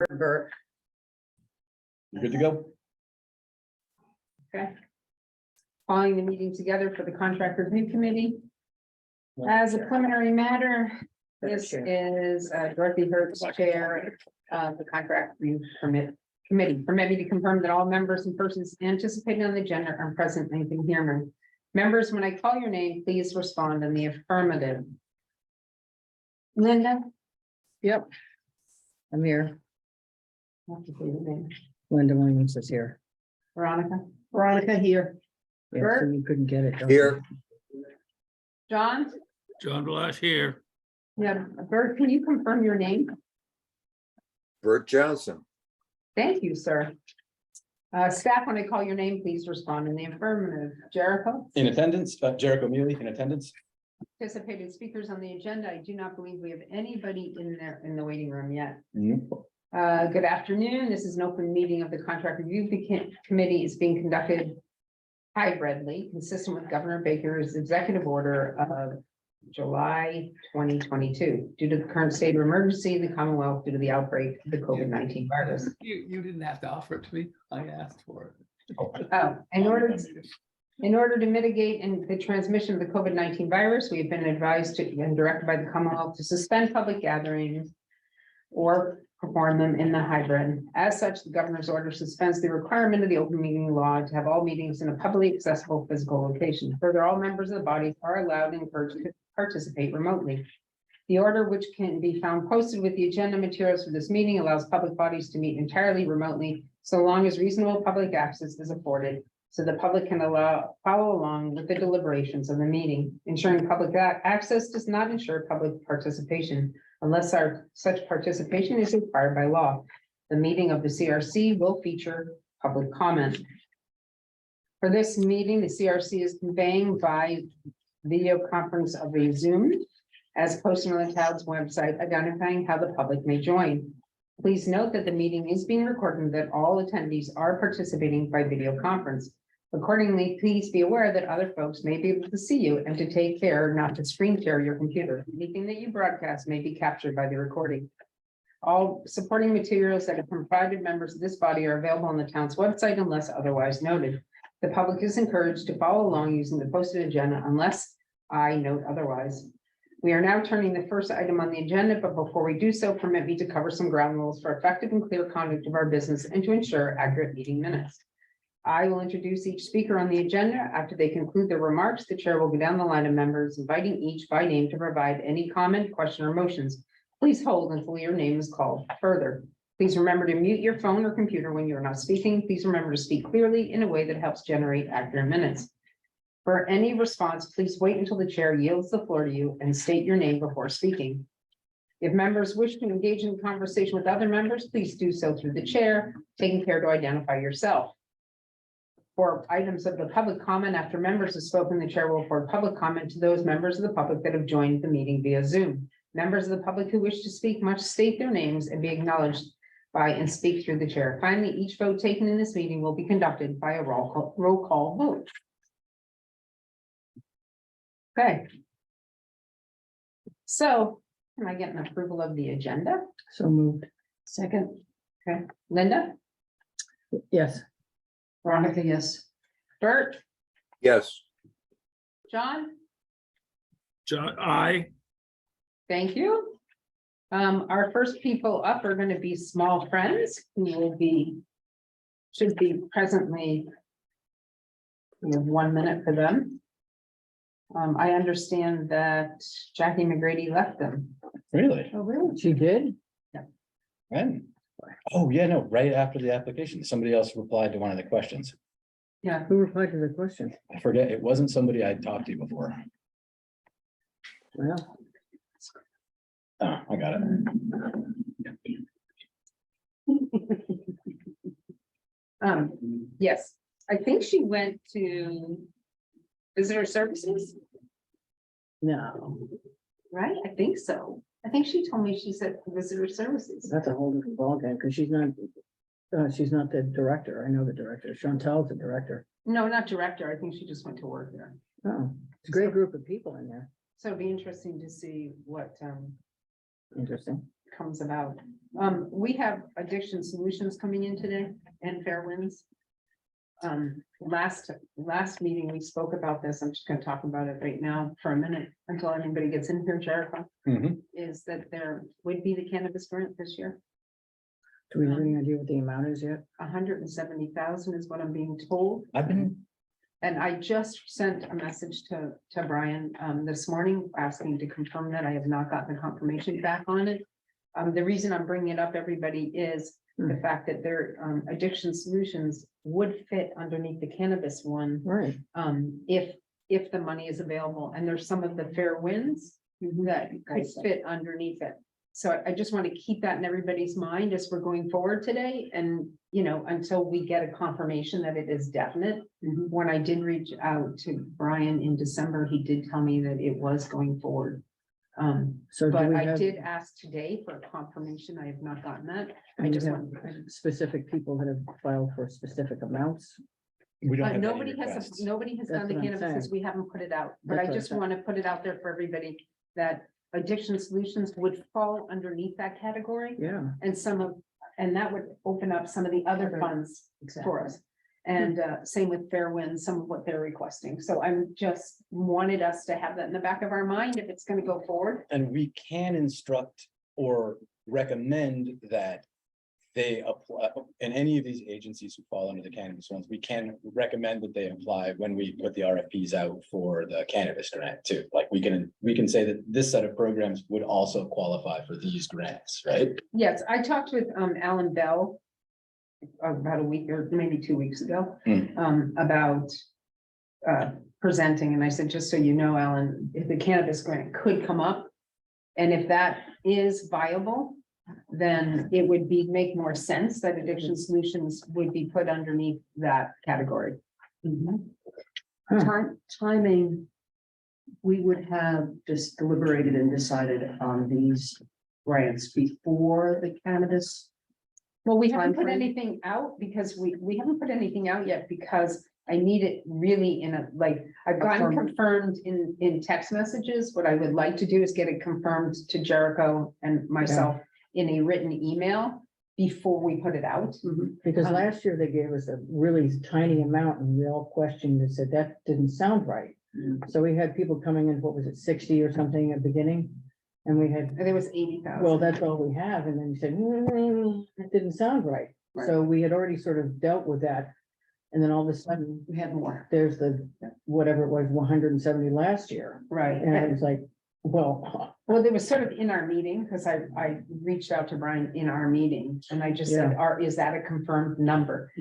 Burke. You're good to go? Okay. Calling the meeting together for the contract review committee. As a preliminary matter, this is Dorothy Hertz, chair of the contract review committee. Permit me to confirm that all members and persons anticipated on the agenda are present and can hear me. Members, when I call your name, please respond in the affirmative. Linda? Yep. I'm here. Have to say your name. Linda Williams is here. Veronica? Veronica here. Yeah, so Bert? you couldn't get it. don't Here. you? John? John Blash here. Yeah, Bert, can you confirm your name? Bert Johnson. Thank you, sir. Staff, when I call your name, please respond in the affirmative. Jericho? In attendance, Jericho Mealy in attendance. Participated speakers on the agenda. I do not believe we have anybody in there in the waiting room yet. Nope. Good afternoon. This is an open meeting of the contract review committee. Is being conducted hybridly, consistent with Governor Baker's executive order of July 2022. Due to the current state of emergency in the Commonwealth due to the outbreak of the COVID-19 virus. You didn't have to offer it to me. I asked for it. Oh, in order to mitigate the transmission of the COVID-19 virus, we have been advised to and directed by the Commonwealth to suspend public gatherings or perform them in the hybrid. As such, the governor's order suspends the requirement of the open meeting law to have all meetings in a publicly accessible physical location. Further, all members of the body are allowed and encouraged to participate remotely. The order, which can be found posted with the agenda materials for this meeting, allows public bodies to meet entirely remotely so long as reasonable public access is afforded, so the public can follow along with the deliberations of the meeting. Ensuring public access does not ensure public participation unless such participation is required by law. The meeting of the CRC will feature public comment. For this meeting, the CRC is conveying by video conference of a Zoom as posted on the town's website, identifying how the public may join. Please note that the meeting is being recorded and that all attendees are participating by video conference. Accordingly, please be aware that other folks may be able to see you and to take care not to screen share your computer. Anything that you broadcast may be captured by the recording. All supporting materials that have been provided members of this body are available on the town's website unless otherwise noted. The public is encouraged to follow along using the posted agenda unless I note otherwise. We are now turning the first item on the agenda, but before we do so, permit me to cover some ground rules for effective and clear conduct of our business and to ensure accurate meeting minutes. I will introduce each speaker on the agenda. After they conclude their remarks, the chair will go down the line of members, inviting each by name to provide any comment, question, or motions. Please hold until your name is called. Further, please remember to mute your phone or computer when you are not speaking. Please remember to speak clearly in a way that helps generate accurate minutes. For any response, please wait until the chair yields the floor to you and state your name before speaking. If members wish to engage in conversation with other members, please do so through the chair, taking care to identify yourself. For items of the public comment, after members have spoken, the chair will afford public comment to those members of the public that have joined the meeting via Zoom. Members of the public who wish to speak must state their names and be acknowledged by and speak through the chair. Finally, each vote taken in this meeting will be conducted by a roll call vote. Okay. So can I get an approval of the agenda? So moved. Second. Okay, Linda? Yes. Veronica, yes. Bert? Yes. John? John, I. Thank you. Our first people up are going to be small friends who should be presently. We have 1 minute for them. I understand that Jackie McGrady left them. Really? Oh, really? She did? When? Oh, yeah, no, right after the application, somebody else replied to one of the questions. Yeah, Who replied to the question? I forget, it wasn't somebody I'd talked to before. Well, Oh, I got it. yes, I think she went to visitor services, no, right? I think so. I think she told me she said visitor services. that's a whole different ballgame because she's not the director. I know the director. Chantel's the director. No, not director. I think she just went to work there. Oh, it's a great group of people in there. So it'd be interesting to see what, Interesting. comes about. We have Addiction Solutions coming in today and Fairwinds. Last meeting, we spoke about this. I'm just gonna talk about it right now for a minute until anybody gets in here, Jericho, Mhm. is that there would be the cannabis grant this year. Do we have any idea what the amount is yet? 170,000 is what I'm being told. I've been, And I just sent a message to Brian this morning asking to confirm that. I have not gotten the confirmation back on it. The reason I'm bringing it up, everybody, is the fact that their Addiction Solutions would fit underneath the cannabis one. Right. If the money is available, and there's some of the fair winds that could fit underneath it. So I just want to keep that in everybody's mind as we're going forward today, and, you know, until we get a confirmation that it is definite. When I did reach out to Brian in December, he did tell me that it was going forward. So do But we I have, did ask today for confirmation. I have not gotten that. I do we just have want. specific people that have filed for specific amounts? we don't have any Nobody has, requests. nobody has That's done the what I'm cannabis because saying. we haven't put it out, but That's I what I'm just saying. want to put it out there for everybody that Addiction Solutions would fall underneath that category, Yeah. and that would open up some of the other funds for us. And same with Fairwind, some of what they're requesting. So I'm just wanted us to have that in the back of our mind if it's gonna go forward. And we can instruct or recommend that they apply, in any of these agencies who fall under the cannabis ones, we can recommend that they apply when we put the RFPs out for the cannabis grant too. Like we can say that this set of programs would also qualify for these grants, right? Yes, I talked with Alan Bell about a week or maybe 2 weeks ago, about presenting, and I said, just so you know, Alan, if the cannabis grant could come up, and if that is viable, then it would make more sense that Addiction Solutions would be put underneath that category. Timing, we would have just deliberated and decided on these grants before the cannabis. Well, we haven't put Timeframe? anything out because we haven't put anything out yet because I need it really in a, like, I've gotten Affirmative. confirmed in text messages. What I would like to do is get it confirmed to Jericho and myself in a written email before we put it out. Because Um, last year they gave us a really tiny amount and we all questioned and said that didn't sound right. So we had people coming in, what was it, 60 or something at the beginning? And we had, And there was 80,000. well, that's all we have. And then you said, it didn't sound right. So we had already sort of dealt with that. And then all of a sudden, We had more. there's the, whatever it was, 170 last year. Right. And it was like, well, Well, there was sort of in our meeting, because I reached out to Brian in our meeting and I just said, is that a confirmed number?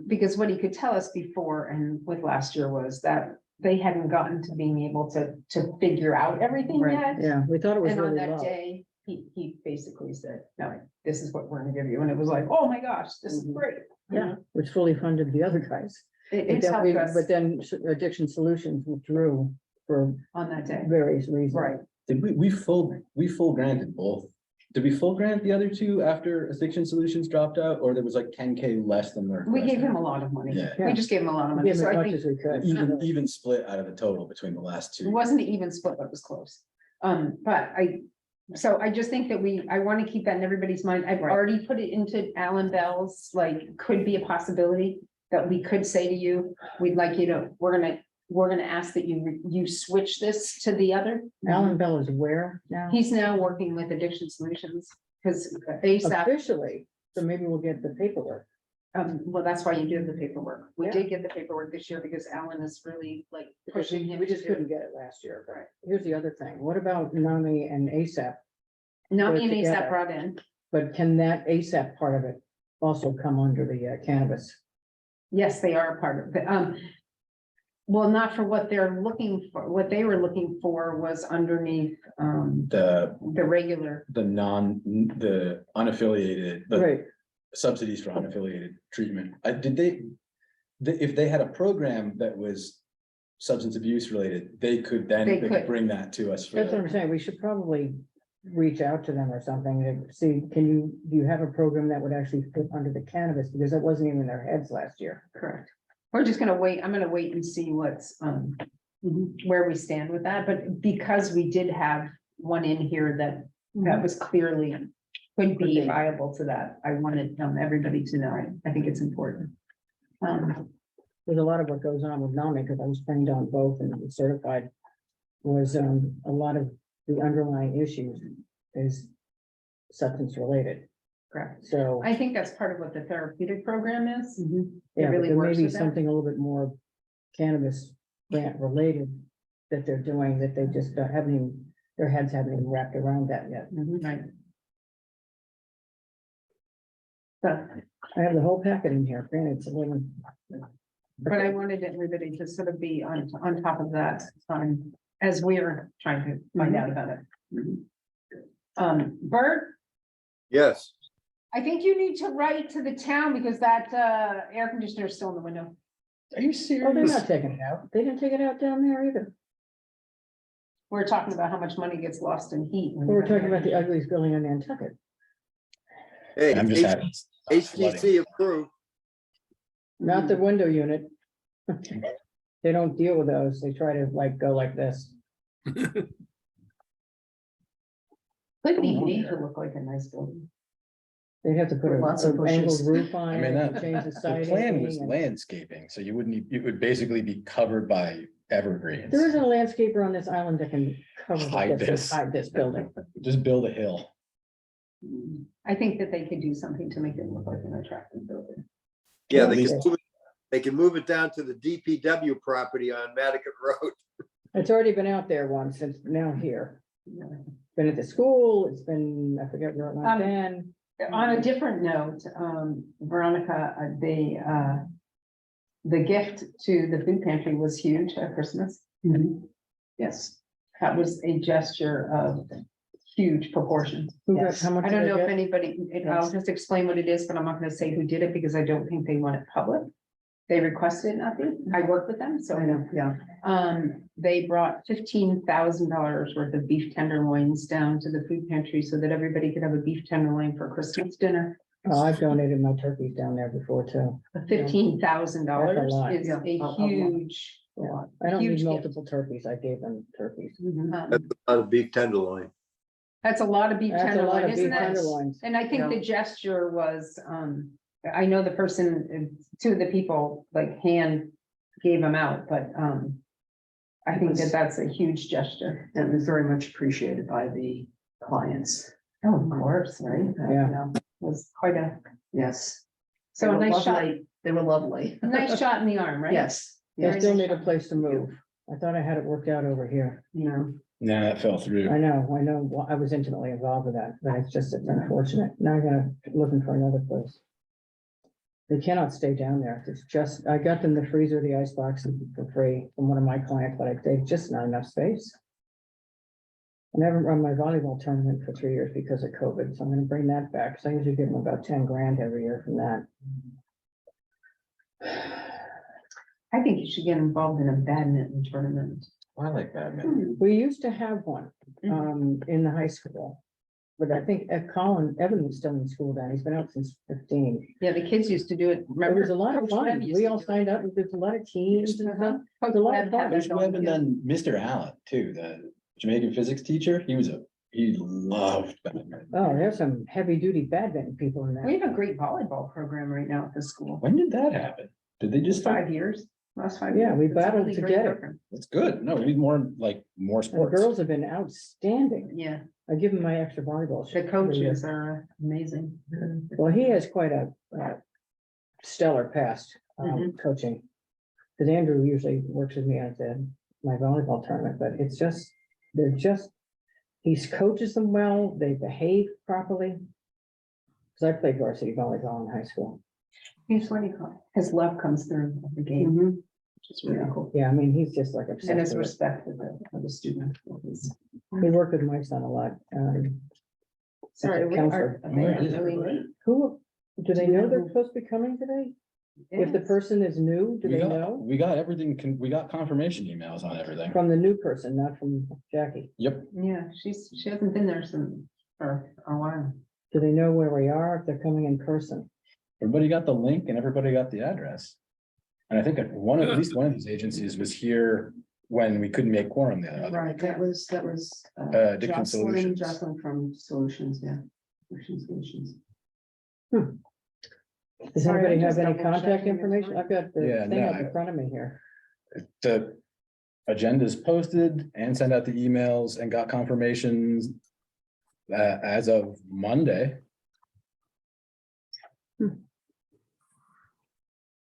Because what he could tell us before and with last year was that they hadn't gotten to being able to figure out everything Right. yet. yeah, we thought it was And on really that low. day, he basically said, no, this is what we're gonna give you. And it was like, oh my gosh, this is Mhm. great. Yeah, which fully funded the other guys. But It's then helped we- us but then Addiction Solutions withdrew for on that day. various reasons. Right. Did we full granted both? Did we full grant the other two after Addiction Solutions dropped out, or there was like 10K less than the We gave request? him a lot of money. Yeah. We just gave him a lot of money. Give So as I much think as we could. Even split out of the total between the last it two. wasn't an even split, but it was close. But I just think that I want to keep that in everybody's mind. I've Right. already put it into Alan Bell's, like, could be a possibility that we could say to you, we'd like you to, we're gonna ask that you switch this to the other. Alan Bell is where now? He's now working with Addiction Solutions, because ASAP, Officially, so maybe we'll get the paperwork. well, that's why you do the paperwork. We Yeah. did get the paperwork this year because Alan is really like Because pushing him. we just to do it. couldn't get it last year. But here's the other thing. What about NAMI and ASAP? No, put it me and ASAP together. brought in. But can that ASAP part of it also come under the cannabis? Yes, they are a part of it. Well, not for what they're looking for. What they were looking for was underneath, The the regular. the unaffiliated, the Right, subsidies for unaffiliated treatment. If they had a program that was substance abuse related, they could They could. bring that to us. that's what I'm saying. We should probably reach out to them or something to see, do you have a program that would actually fit under the cannabis? Because that wasn't even in their heads last year. Correct. We're just gonna wait. I'm gonna wait and see what's, where we stand with that. But because we did have one in here that was clearly could be be. viable to that. I wanted everybody to know. I think it's important. There's a lot of what goes on with NAMI, because I was trained on both and was certified. Was a lot of the underlying issues is substance related. Correct. So, I think that's part of what the therapeutic program is. It yeah, but really there may works be with that. something a little bit more cannabis grant related that they're doing that they just haven't even, their heads haven't even wrapped around that yet. Right. So, I have the whole packet in here, granted, it's 11. But I wanted everybody to sort of be on top of that, as we're trying to find out about it. Bert, Yes. I think you need to write to the town because that air conditioner is still in the window. Are you Oh, they're serious? not taking it out. They didn't take it out down there either. We're talking about how much money gets lost in heat. when We you were have talking air about the conditioning. ugliest building on Nantucket. Hey, I'm just having. HTC approved. Not the window unit. They don't deal with those. They try to like go like this. Could be made to look like a nice building. They'd have to put Lots of an angled bushes. roof on I mean, it, that, change the the siding. plan was and- landscaping, so you wouldn't, it would basically be covered by evergreens. There isn't a landscaper on this island that can cover Hide this, this. hide this building. Just build a hill. I think that they could do something to make it look like an attractive building. Yeah, Well, they at can least- move it, they can move it down to the DPW property on Matticat Road. It's already been out there once, it's now here. Been at the school, it's been, I forget where it might have been. On a different note, Veronica, the gift to the food pantry was huge at Christmas. yes, That was a gesture of huge proportions. Who got, Yes. how much I did don't they know if get? anybody, I'll Yes. just explain what it is, but I'm not gonna say who did it because I don't think they want it public. They requested it not be. I work with them, so I know, yeah. they brought $15,000 worth of beef tenderloins down to the food pantry so that everybody could have a beef tenderloin for Christmas dinner. Oh, I've donated my turkeys down there before too. $15,000 That's a lot. is Yeah, a a lot. huge. Yeah, I don't need Huge gift. multiple turkeys. I gave them turkeys. That's a beef tenderloin. That's a lot of beef That's a lot tenderloin, of isn't beef that? tenderloins. And I think Yeah. the gesture was, I know the person, two of the people like hand gave them out, but, I think that that's a huge gesture. And it was very much appreciated by the clients. Oh, of course, right? Yeah. You know, was quite a, Yes. so a They were nice shot, lovely. They were lovely. nice shot in the arm, right? Yes. They Very still nice need a shot. place to move. I thought I had it worked out over here. You know, Nah, that fell through. I know, well, I was intimately involved with that, but it's just, it's unfortunate. Now I gotta looking for another place. They cannot stay down there. It's just, I got them the freezer, the ice box for free from one of my clients, but they've just not enough space. I never run my volleyball tournament for 3 years because of COVID, so I'm gonna bring that back, because I usually give them about 10 grand every year from that. I think you should get involved in a badminton tournament. I like badminton. We used to have one, Mhm. in the high school. But I think Evan was still in school then. He's been out since 15. Yeah, the kids used to do it. It Remember, was a lot of Coach fun. Webb used We to all do it. signed up. There's a lot of teams and stuff. Coach a lot of Webb fun. had There's that on, Webb and too. then Mr. Allen too, the Jamaican physics teacher. He loved badminton. Oh, there's some heavy duty badminton people in We there. have a great volleyball program right now at the school. When did that happen? Did they just start? 5 years, last 5 Yeah, years. we It's a battled really to great get it. program. That's good. No, we need more more The sports. girls have been outstanding. Yeah, I give them my extra volleyball. the shirts every year. coaches are amazing. Well, he has quite a stellar past coaching. Because Andrew usually works with me at my volleyball tournament, but it's just, he coaches them well, they behave properly. Because I played varsity volleyball in high school. He's what do you call it? His love comes through the game, Mhm. which is really cool. Yeah, I mean, he's just like And his obsessed with it. respect of the student. He worked with my son a lot. Sorry, we Counselor. are they really late. Who, do they Do you know know they're who- supposed to be coming today? If the Yes. person is new, do We they got, know? we got everything, we got confirmation emails on everything. From the new person, not from Jackie. Yep. Yeah, she hasn't been there for a while. Do they know where we are, if they're coming in person? Everybody got the link and everybody got the address. And I think at least one of these agencies was here when we couldn't make quorum the other. Right, that was Dixon Jocelyn Solutions. Jocelyn from Solutions, yeah. Motion stations. Does Sorry, anybody I'm have just any double contact checking this information? one. I've got the Yeah, thing no, up in front of me here. The agenda is posted and sent out the emails and got confirmations as of Monday.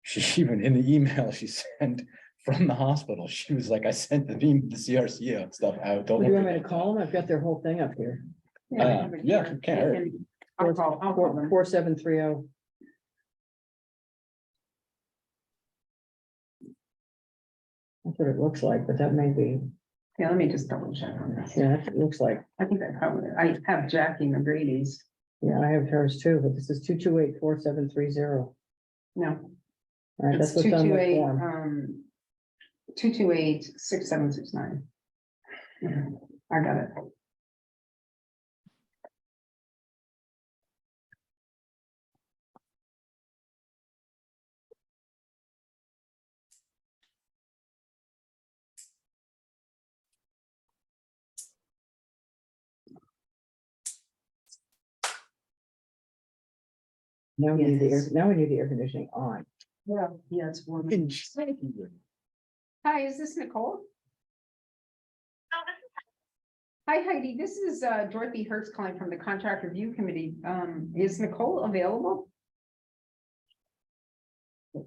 She even in the email she sent from the hospital, she was like, I sent the CRCO stuff out. Don't Do you worry want me to about call them? I've got their whole thing up here. I have it yeah, here. can't hurt. I'll call them. 4730. That's what it looks like, but that may be, Yeah, let me just double check on this. yeah, that's what it looks like. I think I have Jackie McGrady's. Yeah, I have hers too, but this is 2284730. No, All right, it's that's what's on the 228, form. 228-6769. I got it. Now we need the air, Yes. now we need the air conditioning on. Well, yeah, it's one. Hi, is this Nicole? Hi Heidi, this is Dorothy Hertz calling from the Contract Review Committee. Is Nicole available?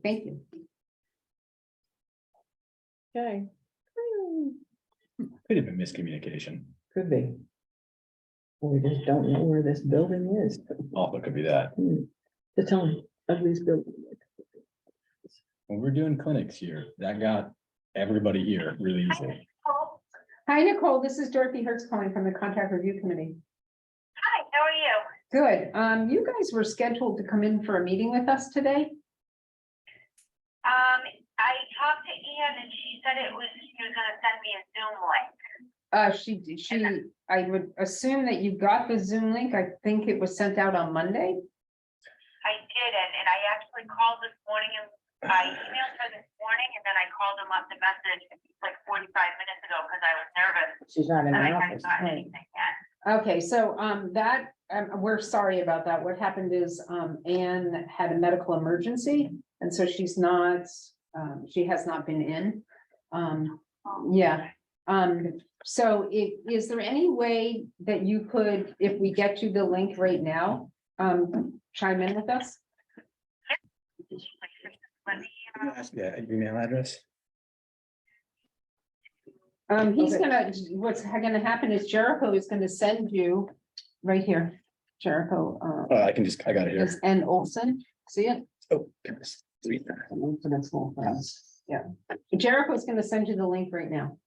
Thank you. Okay, Could have been miscommunication. could be. We just don't know where this building is. Also could be that. The town ugliest building. When we're doing clinics here, that got everybody here really easily. Hi Nicole, this is Dorothy Hertz calling from the Contract Review Committee. Hi, how are you? Good. You guys were scheduled to come in for a meeting with us today. I talked to Ian and she said she was gonna send me a Zoom link. I would assume that you got the Zoom link. I think it was sent out on Monday. I didn't, and I actually called this morning and I emailed her this morning and then I called him up the message like 45 minutes ago because I was nervous She's not in and I the hadn't office. gotten right. anything yet. Okay, so we're sorry about that. What happened is Anne had a medical emergency, and so she's not, she has not been in. Yeah. So is there any way that you could, if we get you the link right now, chime in with us? Let me, Yeah, email address. He's Okay. what's gonna happen is Jericho is gonna send you right here. Jericho, I got it here. is N Olson, see it? Oh, goodness. Yeah, Jericho's gonna send you the link right now.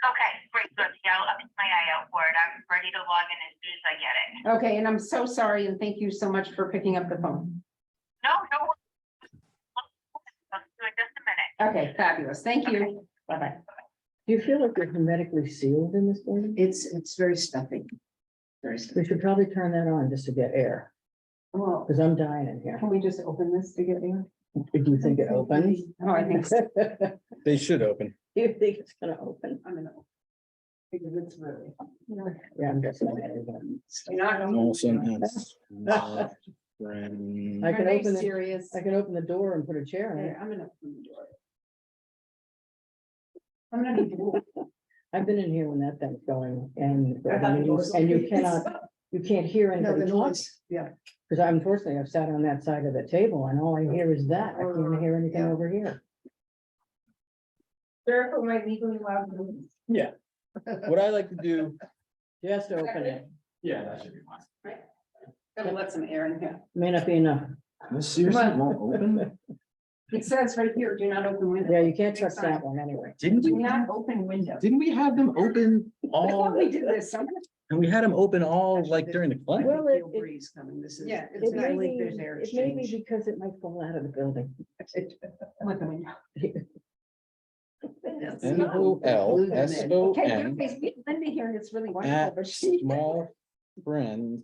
okay, great, good. Yeah, I'll keep my eye out for it. I'm ready to log in as soon as I get it. Okay, and I'm so sorry and thank you so much for picking up the phone. No, no. worries. I'll do it just a minute. Okay, fabulous. Thank you. Bye-bye. Do you feel like you're hermetically sealed in this building? It's very stuffy. Very stuffy. We should probably turn that on just to get air, Well, because I'm dying in here. can we just open this to get you? Do you think it opens? Oh, I think so. Do They should open. you think it's gonna open? I'm gonna. Because it's really. Yeah, I'm just. You're not. Olson and friend. I can Are they open it. serious? I can open the door and put a chair in it. Here, I'm gonna open the door. I'm gonna be. I've been in here when that thing's going and, I thought the door was and you open. you can't hear No, anybody the talk. noise, yeah. Because unfortunately, I've sat on that side of the table and all I hear is that. I can't hear anything over here. Jericho might legally allow. Yeah. What I like to do. Just open it. Yeah, that should be fine. Gotta let some air in here. May not be enough. This seriously won't open? It says right here, do not open windows. Yeah, you can't trust that one anyway. Didn't Do not open windows. Didn't we have them open I thought all, we did this, summer. and we had them open all like during the clinic? Well, Feel breeze coming. This is. Yeah, it's It not may like be, there's air it may be exchange. because it might fall out of the building. Let the window. NOLSON Okay, anyways, we have Linda here and it's really wonderful, at but she. small friends,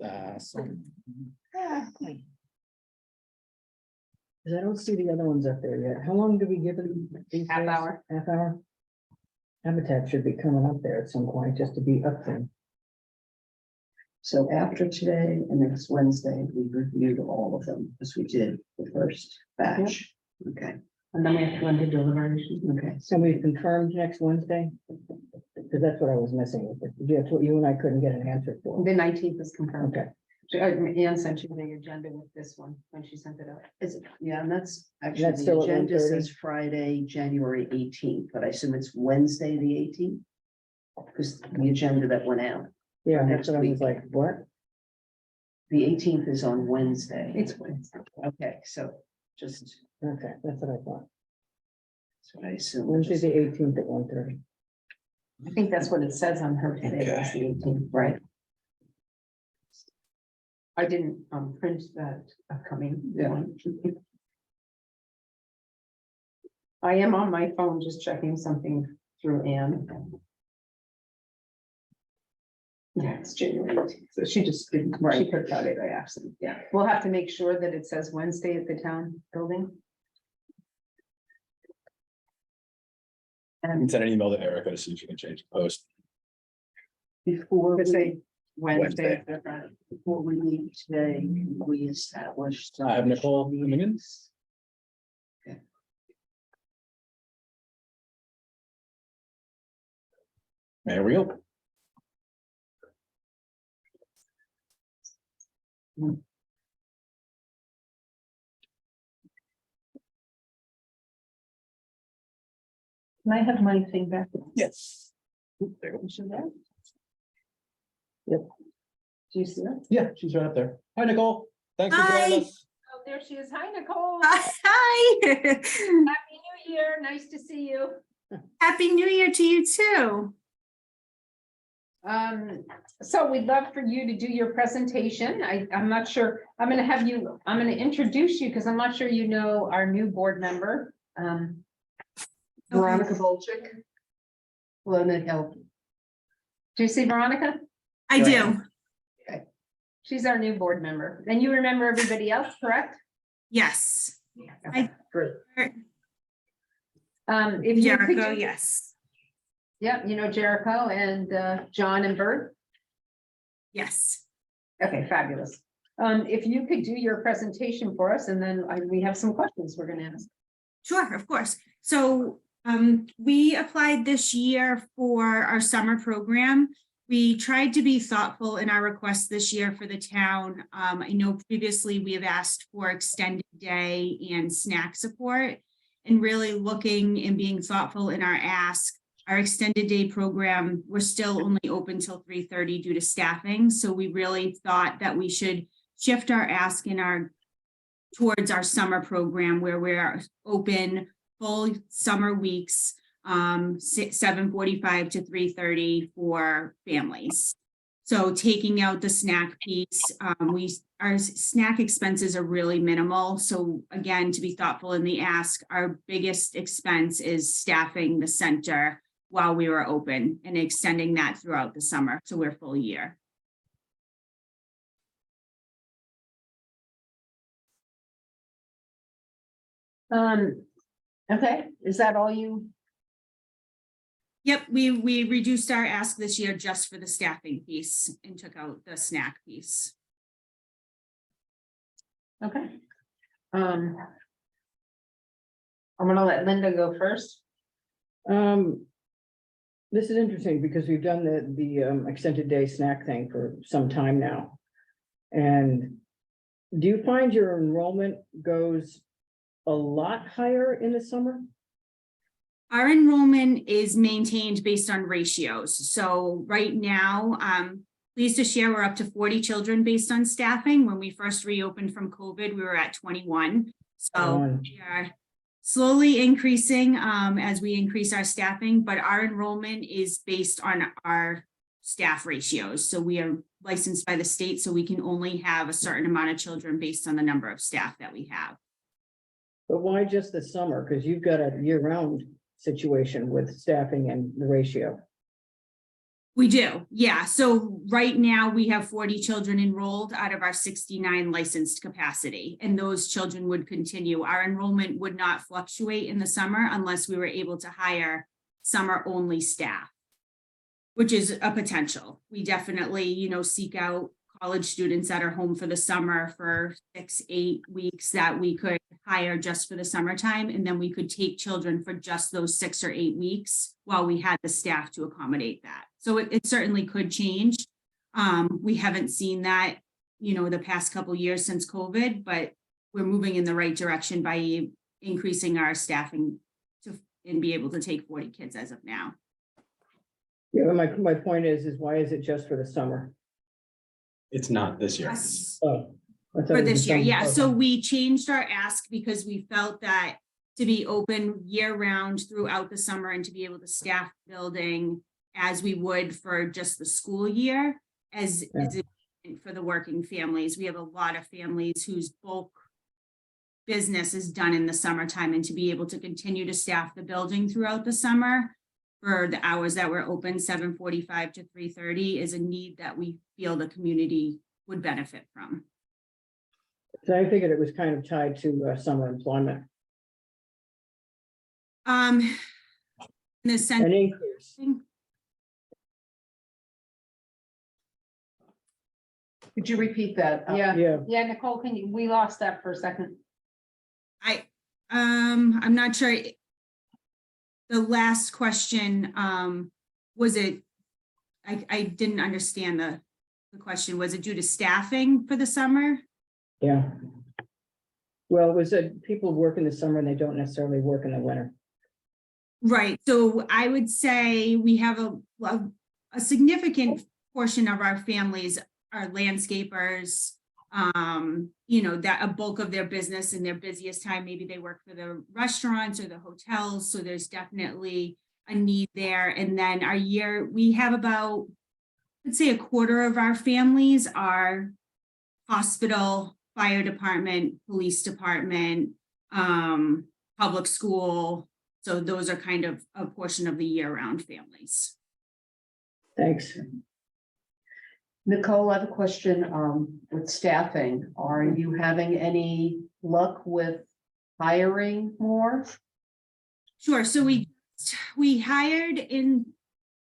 Because I don't see the other ones up there yet. How long do we give them? these Half days? hour. Half hour? Habitat should be coming up there at some point just to be up there. So after today and next Wednesday, we reviewed all of them as we did the first batch. Okay, And then we have to go into deliberation. okay. So we confirmed next Wednesday? Because that's what I was missing. That's what you and I couldn't get an answer for. The 19th is confirmed. Okay, Anne sent you the agenda with this one when she sent it out. Is it, yeah, and that's actually, That's the still at agenda 1:30? says Friday, January 18th, but I assume it's Wednesday, the 18th? Because the agenda that went out, yeah, Next that's what I was week. like, what? the 18th is on Wednesday. It's Wednesday. Okay, so just, Okay, that's what I thought. that's what I assume. Wednesday, the 18th at 1:30. I think that's what it says on her today. That's the 18th. Right, I didn't print that upcoming one. I am on my phone just checking something through Anne. Yeah, it's January 18th. So she just didn't, she Right. picked out it by accident. Yeah, we'll have to make sure that it says Wednesday at the town building. You can send an email to Erica to see if you can change the post. before Could we, say Wednesday. before we leave today, can we establish. I have Nicole coming in. There we go. Can I have my thing back? Yes. There you go. Yep. Do you see that? Yeah, she's right up there. Hi, Nicole. Thanks for joining Hi. us. Oh, there she is. Hi, Nicole. Hi. Happy New Year. Nice to see you. Happy New Year to you too. So we'd love for you to do your presentation. I'm not sure, I'm gonna introduce you because I'm not sure you know our new board member. Veronica Bolchik. Hello, Nicole. Do you see Veronica? I do. She's our new board member. And you remember everybody else, correct? Yes. Okay, great. If you could Jericho, do- yes. Yeah, you know Jericho and John and Bert. Yes. Okay, fabulous. If you could do your presentation for us, and then we have some questions we're gonna ask. Sure, of course. So we applied this year for our summer program. We tried to be thoughtful in our request this year for the town. I know previously we have asked for extended day and snack support, and really looking and being thoughtful in our ask. Our extended day program, we're still only open till 3:30 due to staffing. So we really thought that we should shift our ask towards our summer program where we're open full summer weeks, 7:45 to 3:30 for families. So taking out the snack piece, our snack expenses are really minimal. So again, to be thoughtful in the ask, our biggest expense is staffing the center while we were open and extending that throughout the summer. So we're full year. Okay, is that all you? Yep, we reduced our ask this year just for the staffing piece and took out the snack piece. Okay. I'm gonna let Linda go first. This is interesting because we've done the extended day snack thing for some time now. And do you find your enrollment goes a lot higher in the summer? Our enrollment is maintained based on ratios. So right now, pleased to share we're up to 40 children based on staffing. When we first reopened from COVID, we were at 21. So we are slowly increasing as we increase our staffing, but our enrollment is based on our staff ratios. So we are licensed by the state, so we can only have a certain amount of children based on the number of staff that we have. But why just the summer? Because you've got a year-round situation with staffing and the ratio. We do, yeah. So right now we have 40 children enrolled out of our 69 licensed capacity, and those children would continue. Our enrollment would not fluctuate in the summer unless we were able to hire summer-only staff, which is a potential. We definitely, seek out college students that are home for the summer for 6-8 weeks that we could hire just for the summertime, and then we could take children for just those 6 or 8 weeks while we had the staff to accommodate that. So it certainly could change. We haven't seen that, the past couple years since COVID, but we're moving in the right direction by increasing our staffing and be able to take 40 kids as of now. Yeah, my point is why is it just for the summer? It's not this year. Yes. Oh. I thought For it was this year, summer. yeah, so Okay. we changed our ask because we felt that to be open year-round throughout the summer and to be able to staff the building as we would for just the school year, as for the working families. We have a lot of families whose bulk business is done in the summertime, and to be able to continue to staff the building throughout the summer for the hours that we're open, 7:45 to 3:30, is a need that we feel the community would benefit from. So I figured it was kind of tied to summer employment. In the sense. An increase. Could you repeat that? Yeah, Yeah, yeah, Nicole, we lost that for a second. I'm not sure. The last question, was it, I didn't understand the question. Was it due to staffing for the summer? yeah. Well, it was that people work in the summer and they don't necessarily work in the winter. Right, so I would say we have a significant portion of our families are landscapers. That a bulk of their business in their busiest time, maybe they work for the restaurants or the hotels, so there's definitely a need there. And then we have about, let's say, a quarter of our families are hospital, fire department, police department, public school. So those are kind of a portion of the year-round families. Thanks. Nicole, I have a question with staffing. Are you having any luck with hiring more? Sure, so we hired in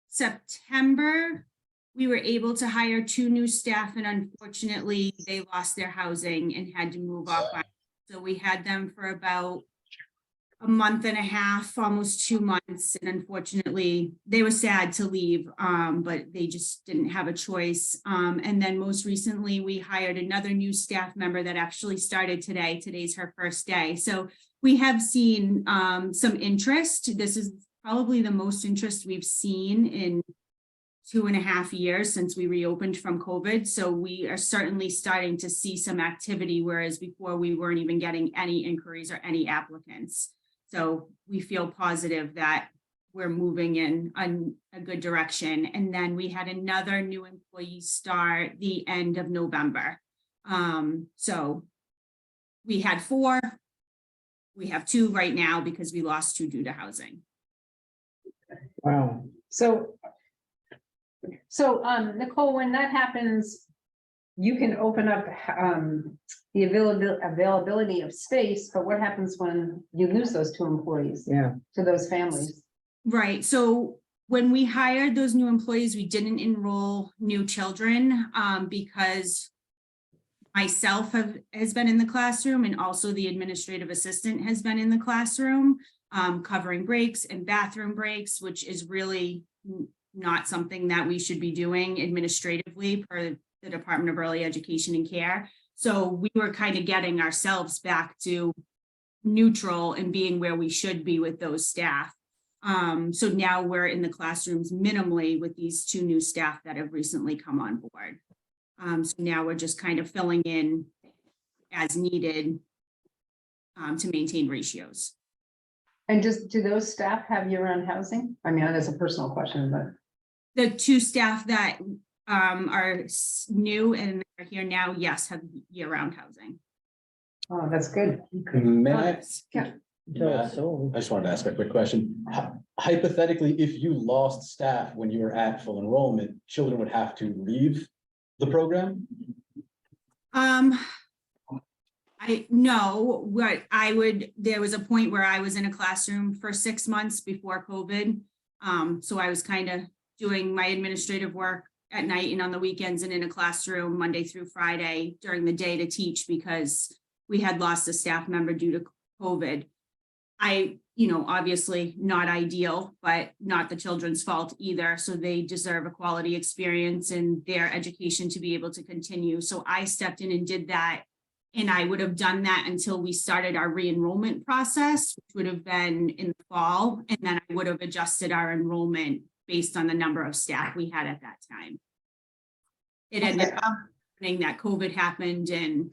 September. We were able to hire 2 new staff, and unfortunately, they lost their housing and had to move off. So we had them for about a month and a half, almost 2 months, and unfortunately, they were sad to leave, but they just didn't have a choice. And then most recently, we hired another new staff member that actually started today. Today's her first day. So we have seen some interest. This is probably the most interest we've seen in 2.5 years since we reopened from COVID. So we are certainly starting to see some activity, whereas before we weren't even getting any inquiries or any applicants. So we feel positive that we're moving in a good direction. And then we had another new employee start the end of November. So we had 4. We have 2 right now because we lost 2 due to housing. Wow. So Nicole, when that happens, you can open up the availability of space, but what happens when you lose those 2 employees Yeah, to those families? Right, so when we hired those new employees, we didn't enroll new children because myself has been in the classroom, and also the administrative assistant has been in the classroom, covering breaks and bathroom breaks, which is really not something that we should be doing administratively per the Department of Early Education and Care. So we were kind of getting ourselves back to neutral and being where we should be with those staff. So now we're in the classrooms minimally with these 2 new staff that have recently come on board. So now we're just kind of filling in as needed to maintain ratios. And do those staff have year-round housing? I mean, that's a personal question, but. The 2 staff that are new and are here now, yes, have year-round housing. Oh, that's good. May I? Yeah. until it's sold. I just wanted to ask a quick question. Hypothetically, if you lost staff when you were at full enrollment, children would have to leave the program? There was a point where I was in a classroom for 6 months before COVID. So I was kind of doing my administrative work at night and on the weekends and in a classroom Monday through Friday during the day to teach because we had lost a staff member due to COVID. Obviously not ideal, but not the children's fault either. So they deserve a quality experience and their education to be able to continue. So I stepped in and did that. And I would have done that until we started our re-enrollment process, which would have been in the fall. And then I would have adjusted our enrollment based on the number of staff we had at that time. It ended up happening that COVID happened, and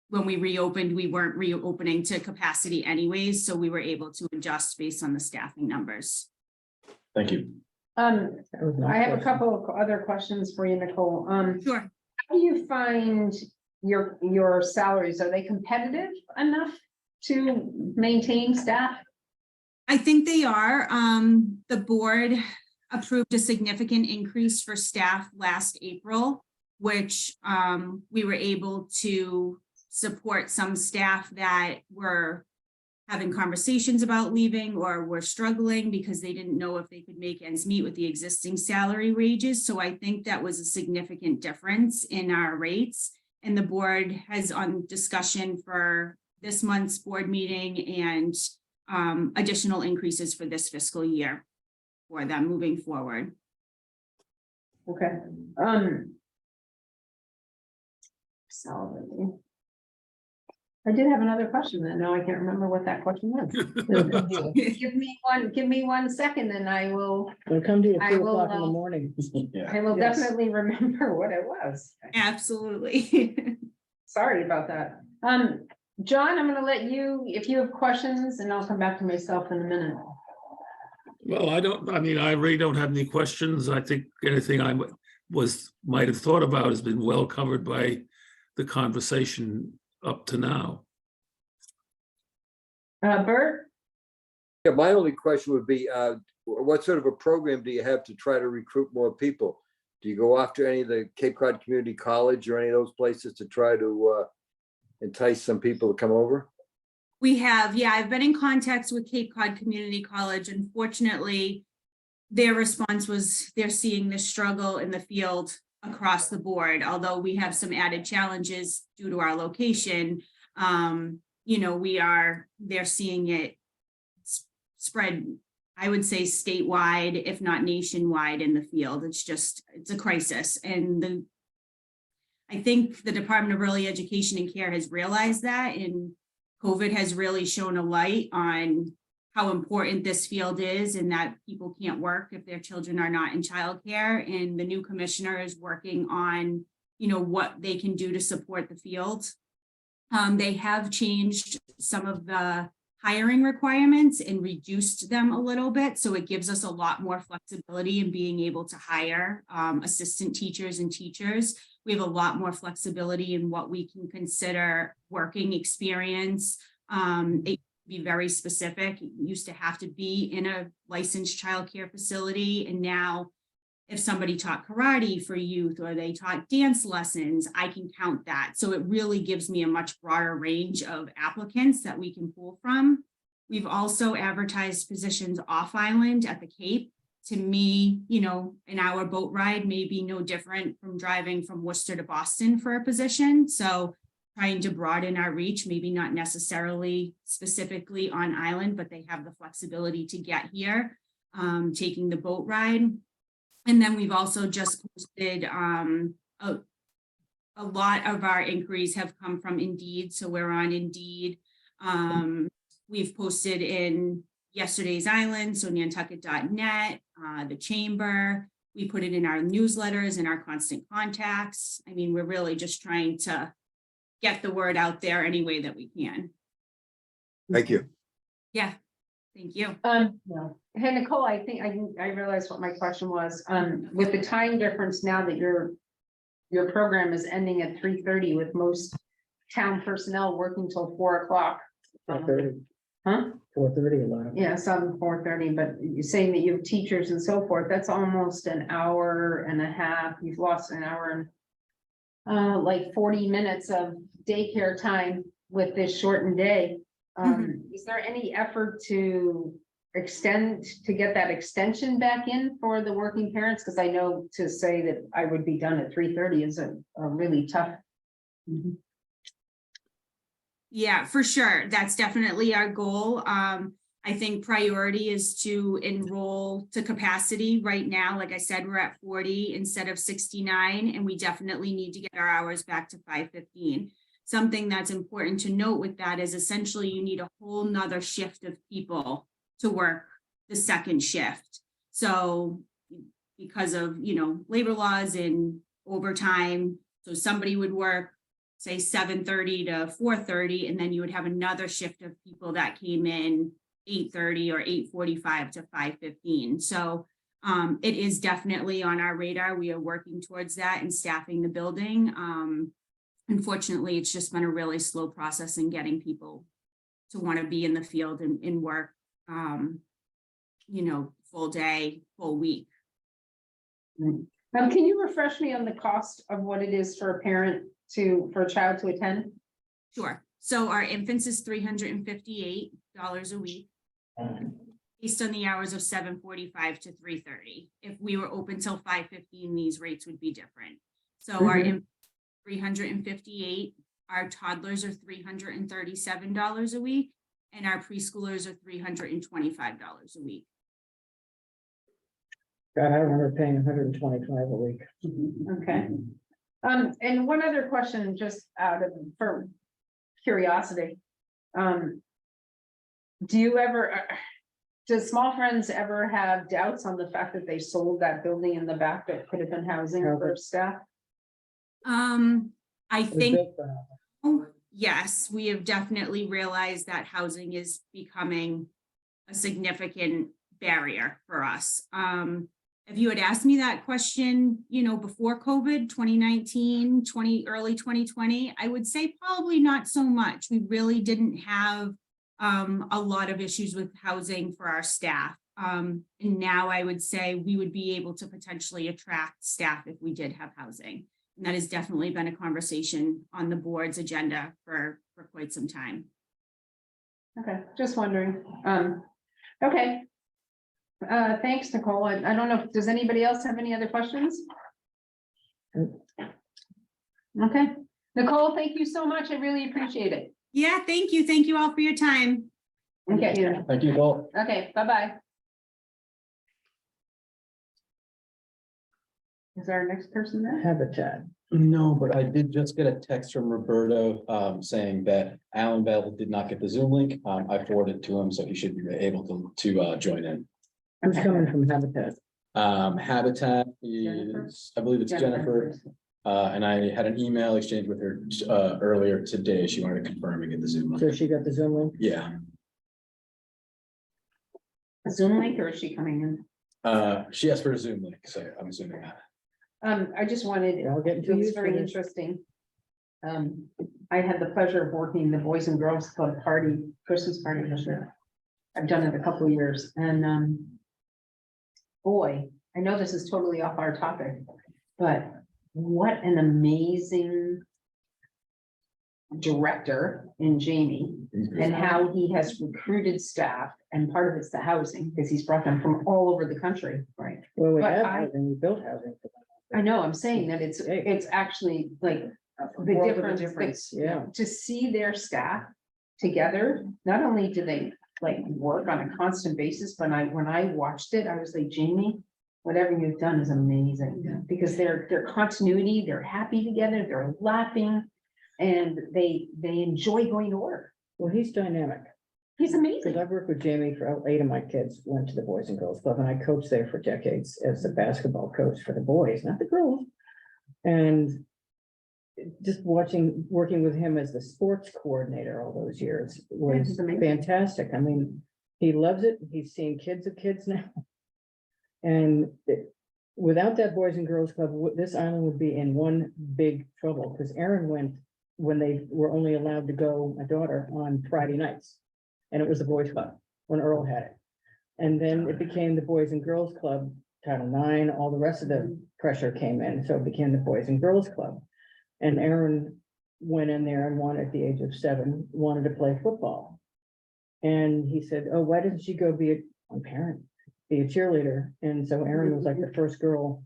when we reopened, we weren't reopening to capacity anyways, so we were able to adjust based on the staffing numbers. Thank you. That was my I have a question. couple of other questions for you, Nicole. Sure. How do you find your salaries? Are they competitive enough to maintain staff? I think they are. The board approved a significant increase for staff last April, which we were able to support some staff that were having conversations about leaving or were struggling because they didn't know if they could make ends meet with the existing salary wages. So I think that was a significant difference in our rates. And the board has on discussion for this month's board meeting and additional increases for this fiscal year for them moving forward. Okay. Salary. I did have another question then. No, I can't remember what that question was. Give me one second and I will, It'll come to you at I 2 will, o'clock in the morning. Yeah. I will Yes. definitely remember what it was. Absolutely. Sorry about that. John, I'm gonna let you, if you have questions, and I'll come back to myself in a minute. Well, I really don't have any questions. I think anything I might have thought about has been well covered by the conversation up to now. Bert? Yeah, my only question would be, what sort of a program do you have to try to recruit more people? Do you go after any of the Cape Cod Community College or any of those places to try to entice some people to come over? We have, yeah, I've been in contact with Cape Cod Community College. Unfortunately, their response was they're seeing this struggle in the field across the board, although we have some added challenges due to our location. They're seeing it spread, I would say statewide, if not nationwide in the field. It's a crisis. And I think the Department of Early Education and Care has realized that, and COVID has really shown a light on how important this field is and that people can't work if their children are not in childcare. And the new commissioner is working on, what they can do to support the field. They have changed some of the hiring requirements and reduced them a little bit. So it gives us a lot more flexibility in being able to hire assistant teachers and teachers. We have a lot more flexibility in what we can consider working experience. It be very specific. It used to have to be in a licensed childcare facility. And now if somebody taught karate for youth or they taught dance lessons, I can count that. So it really gives me a much broader range of applicants that we can pull from. We've also advertised positions off island at the Cape. To me, an hour boat ride may be no different from driving from Worcester to Boston for a position. So trying to broaden our reach, maybe not necessarily specifically on island, but they have the flexibility to get here, taking the boat ride. And then we've also just posted a lot of our inquiries have come from Indeed. So we're on Indeed. We've posted in yesterday's Island, so Nantucket.net, the Chamber. We put it in our newsletters and our constant contacts. I mean, we're really just trying to get the word out there any way that we can. Thank you. Yeah, thank you. Hey, Nicole, I think I realized what my question was. With the time difference now that your program is ending at 3:30 with most town personnel working till 4 o'clock. 4:30. Huh? 4:30 a lot of. Yeah, some 4:30, but you're saying that you have teachers and so forth. That's almost an hour and a half. You've lost an hour and like 40 minutes of daycare time with this shortened day. Is there any effort to to get that extension back in for the working parents? Because I know to say that I would be done at 3:30 is a really tough. Yeah, for sure. That's definitely our goal. I think priority is to enroll to capacity right now. Like I said, we're at 40 instead of 69, and we definitely need to get our hours back to 5:15. Something that's important to note with that is essentially you need a whole nother shift of people to work the second shift. So because of, labor laws and overtime, so somebody would work, say 7:30 to 4:30, and then you would have another shift of people that came in 8:30 or 8:45 to 5:15. So it is definitely on our radar. We are working towards that and staffing the building. Unfortunately, it's just been a really slow process in getting people to want to be in the field and work, full day, full week. Can you refresh me on the cost of what it is for for a child to attend? Sure. So our infants is $358 a week, based on the hours of 7:45 to 3:30. If we were open till 5:15, these rates would be different. So our infants, $358, our toddlers are $337 a week, and our preschoolers are $325 a week. God, I remember paying 125 a week. Okay. And one other question, just for curiosity. Does Small Friends ever have doubts on the fact that they sold that building in the back that could have been housing for staff? I We think, built the house. yes, we have definitely realized that housing is becoming a significant barrier for us. If you had asked me that question, before COVID, 2019, early 2020, I would say probably not so much. We really didn't have a lot of issues with housing for our staff. And now I would say we would be able to potentially attract staff if we did have housing. And that has definitely been a conversation on the board's agenda for quite some time. Okay, just wondering. Okay. Thanks, Nicole. I don't know, does anybody else have any other questions? Okay, Nicole, thank you so much. I really appreciate it. Yeah, thank you. Thank you all for your time. Okay, Thank you, Cole. okay, bye-bye. Is our next person there? Habitat. No, but I did just get a text from Roberto saying that Alan Bell did not get the Zoom link. I forwarded it to him, so he should be able to join in. Who's coming from Habitat? Habitat Jennifer? is, I believe it's Jennifer, and I had an email exchange with her earlier today. She wanted to confirm and get the Zoom link. So she got the Zoom link? Yeah, A Zoom link, or is she coming in? she asked for a Zoom link, so I'm assuming that. I just wanted, I'll get it into was use for very this. interesting. I had the pleasure of working the Boys and Girls Club party, Christmas party this year. I've done it a couple of years, and boy, I know this is totally off our topic, but what an amazing director in Jamie, and how he has recruited staff, and part of it's the housing, because he's brought them from all over the country. Right. Well, we But have I- housing, we built housing. for them. I know, I'm saying that it's actually like the World of a difference, Yeah. to see their staff together. Not only do they work on a constant basis, but when I watched it, I was like, Jamie, whatever you've done is amazing. Because their continuity, they're happy together, they're laughing, and they enjoy going to work. Well, he's dynamic. He's Because amazing. I've worked with Jamie for 8 of my kids went to the Boys and Girls Club, and I coached there for decades as a basketball coach for the boys, not the girls. And just working with him as the sports coordinator all those years was he's amazing. fantastic. I mean, he loves it. He's seeing kids of kids now. And without that Boys and Girls Club, this island would be in one big trouble, because Aaron went when they were only allowed to go, my daughter, on Friday nights. And it was the Boys Club when Earl had it. And then it became the Boys and Girls Club, Title IX, all the rest of the pressure came in, so it became the Boys and Girls Club. And Aaron went in there and wanted, at the age of 7, wanted to play football. And he said, oh, why doesn't she go be one parent, be a cheerleader. And so Erin was like the first girl.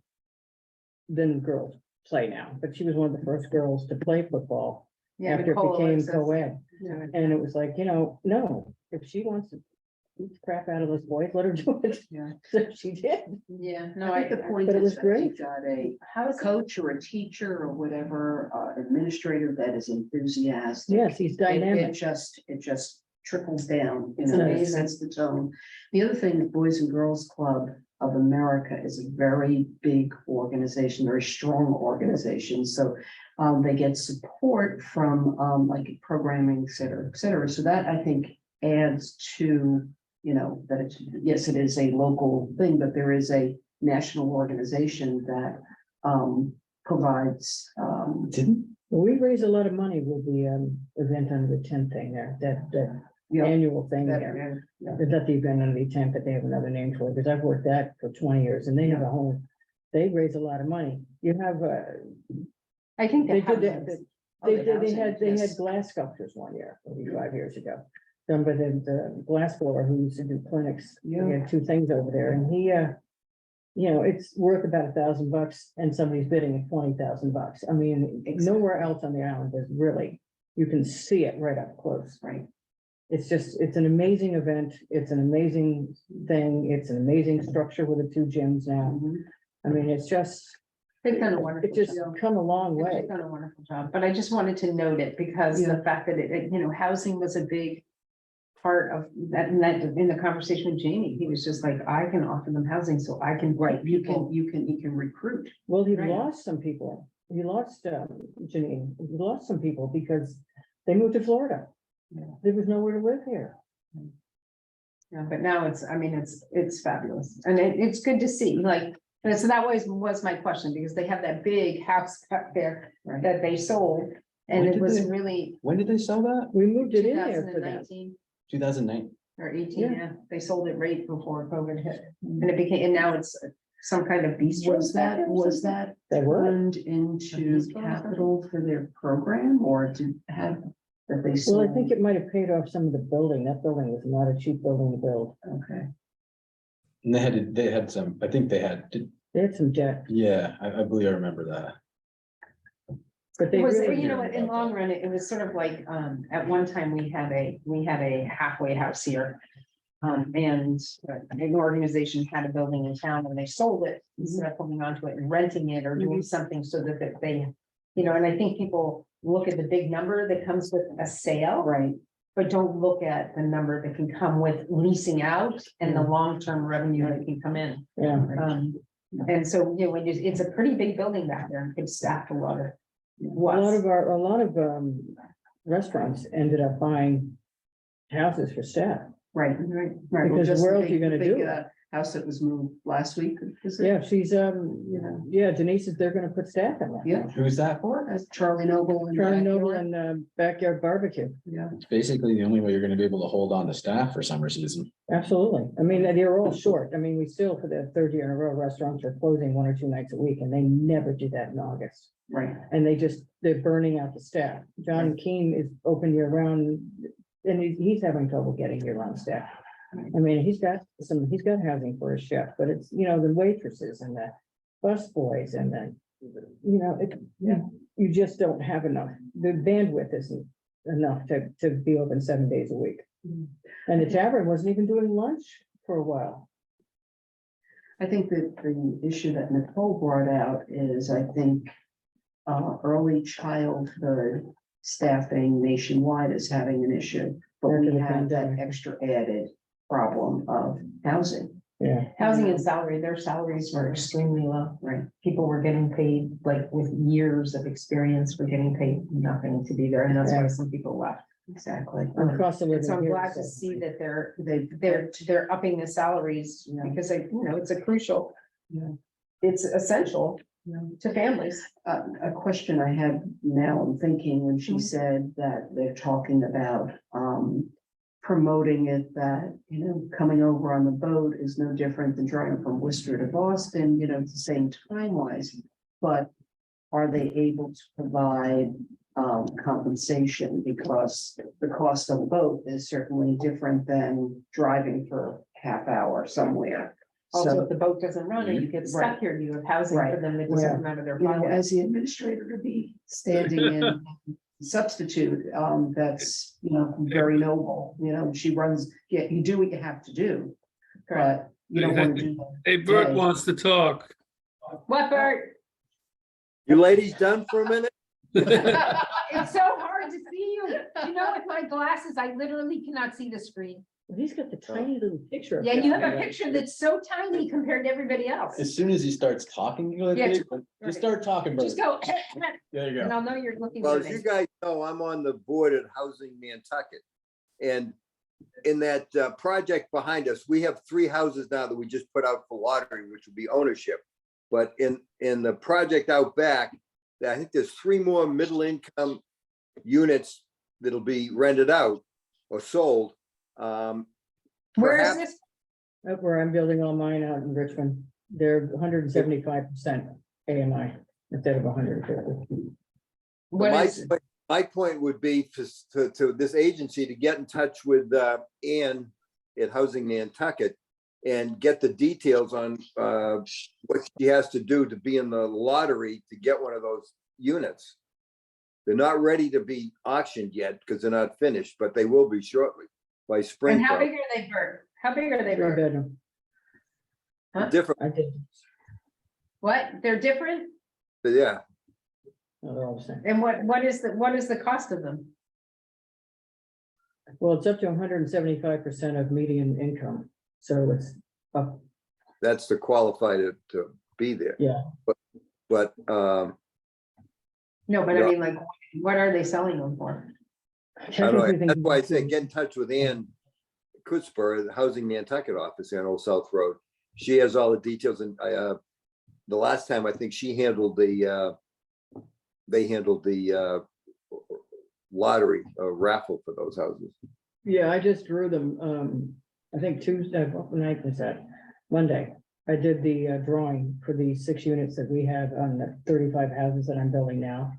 Then girls play now, but she was one of the first girls to play football Yeah, after it Nicole became Alexis. co-ed. Yeah. And it was like, no, if she wants to beat the crap out of those boys, let her do it. Yeah. So she did. Yeah, No, no, I think the point but it was is that you've great. got a how is it? coach or a teacher or whatever, administrator that is enthusiastic. Yes, he's It dynamic. just trickles down, It's it amazing. sets the tone. The other thing, the Boys and Girls Club of America is a very big organization, very strong organization, so they get support from like programming, et cetera, et cetera. So that I think adds to, that it's, yes, it is a local thing, but there is a national organization that provides Didn't, We raise a lot of money with the event under the tent thing there, that yeah, annual thing that- there. yeah. It's not the event under the tent, but they have another name for it, because I've worked that for 20 years and they have a whole, they raise a lot of money. You have, I think they they did have. that, Oh, they the did, housing, they had yes. glass sculptures one year, maybe 5 years ago. Done by the glass blower who used to do clinics. He Yeah. had two things over there and he, it's worth about $1,000 and somebody's bidding at $20,000. I mean, Exactly. nowhere else on the island is really, you can see it right up close. Right. It's an amazing event. It's an amazing thing. It's an amazing structure with the two gyms now. Mhm. I mean, it's just, They've done a wonderful it just job. come a long They've way. just done a wonderful job, but I just wanted to note it because the fact that housing was a big part of that, and that in the conversation with Jamie, he was just like, I can offer them housing, so I can. Right, you can recruit. Well, he Right. lost some people. He lost, Janine, he lost some people because they moved to Florida. Yeah. There was nowhere to live here. Yeah, but now it's fabulous, and it's good to see, like, and so that was my question, because they have that big house back there Right. that they sold. And When it did was they- really when did they sell that? We moved it in there for them. 2019 2009. or 18, Yeah. yeah, they sold it right before COVID hit, and it became, and now it's some kind of bistro. Was that They were. turned into capital for their program or to have that they Well, sold? I think it might have paid off some of the building. That building was not a cheap building to build. Okay, And they had some, I think they had, They had some debt, yeah, I believe I remember that. but It they was, really. you know, what, in long run, it was sort of like, at one time, we had a halfway house here. And an organization had a building in town and they sold it instead of holding on to it and renting it or doing something so that they, and I think people look at the big number that comes with a sale, right, but don't look at the number that can come with leasing out and the long-term revenue that can come in. Yeah, And so, when it's a pretty big building back there, and it's staffed a lot of. a lot of restaurants ended up buying houses for staff. right, right. Well, Because just where the else are you big- gonna the do big, it? House that was moved last week. is it? Yeah, she's, Denise is, they're gonna put staff in there. Yeah. Who's that for? That's Charlie Noble and. Charlie Noble Backyard. and Backyard Barbecue. Yeah, It's basically the only way you're gonna be able to hold on to staff for summer season. Absolutely. I mean, they're all short. I mean, we still, for the third year in a row, restaurants are closing 1 or 2 nights a week, and they never did that in August. right. And they're burning out the staff. John Keane is open year round, and he's having trouble getting year round staff. I mean, he's got housing for his chef, but it's, the waitresses and the bus boys and you just don't have enough. The bandwidth isn't enough to be open 7 days a week. And the tavern wasn't even doing lunch for a while. I think that the issue that Nicole brought out is, I think, early childhood staffing nationwide is having an issue. But After we the have that pandemic. extra added problem of housing. Yeah. Housing and salary, their salaries were extremely low. Right. People were getting paid, like with years of experience, were getting paid nothing to be there, and that's why some people left. Exactly. And cost of And living so I'm here glad is to so- see that they're upping the salaries, Yeah. because it's a crucial. Yeah. It's essential Yeah. to families. A question I had now, I'm thinking when she said that they're talking about promoting it, that, coming over on the boat is no different than driving from Worcester to Boston, it's the same time wise. But are they able to provide compensation? Because the cost of a boat is certainly different than driving for half hour somewhere. Also, So, if the boat doesn't run and you get stuck Right. here, you have housing for Right. them that Yeah. doesn't come out of their you know, pocket. as the administrator to be standing in substitute, that's, you know, very noble, you know, she runs, yeah, you do what you have to do. But you don't want to do that. Hey, Bert Right. wants to talk. What, Bert? You ladies done for a minute? It's so hard to see you. You know, with my glasses, I literally cannot see the screen. He's got the tiny little picture. of Yeah, you have that. a picture that's so tiny compared to everybody else. As soon as he starts talking, you're Yeah, like, just start talking, Bert. Just go, There you and go. I'll know you're looking. Well, at as you me. guys know, I'm on the board at Housing Nantucket. And in that project behind us, we have 3 houses now that we just put out for lottery, which will be ownership. But in the project out back, I think there's 3 more middle income units that'll be rented out or sold. Where is perhaps- this? That's where I'm building all mine out in Richmond. They're 175% AMI instead of 150. What My is, my point would be to this agency to get in touch with Ann at Housing Nantucket and get the details on what she has to do to be in the lottery to get one of those units. They're not ready to be auctioned yet because they're not finished, but they will be shortly by spring. and how probably. big are they, Bert? How big are they, 3 Bert? bedroom. Huh? Different, I did. What? They're different? but yeah, No, they're all the same. And what is the cost of them? Well, it's up to 175% of median income. So it's up. that's to qualify to be there. Yeah. But No, but I Yeah. mean, like, what are they selling them for? I don't know, Technically, that's they why I can say do- get in touch with Ann Kutzber, the Housing Nantucket office on Old South Road. She has all the details and the last time I think she handled they handled the lottery raffle for those houses. Yeah, I just drew them, I think Tuesday, what night was that? Monday. I did the drawing for the 6 units that we have on the 35 houses that I'm building now.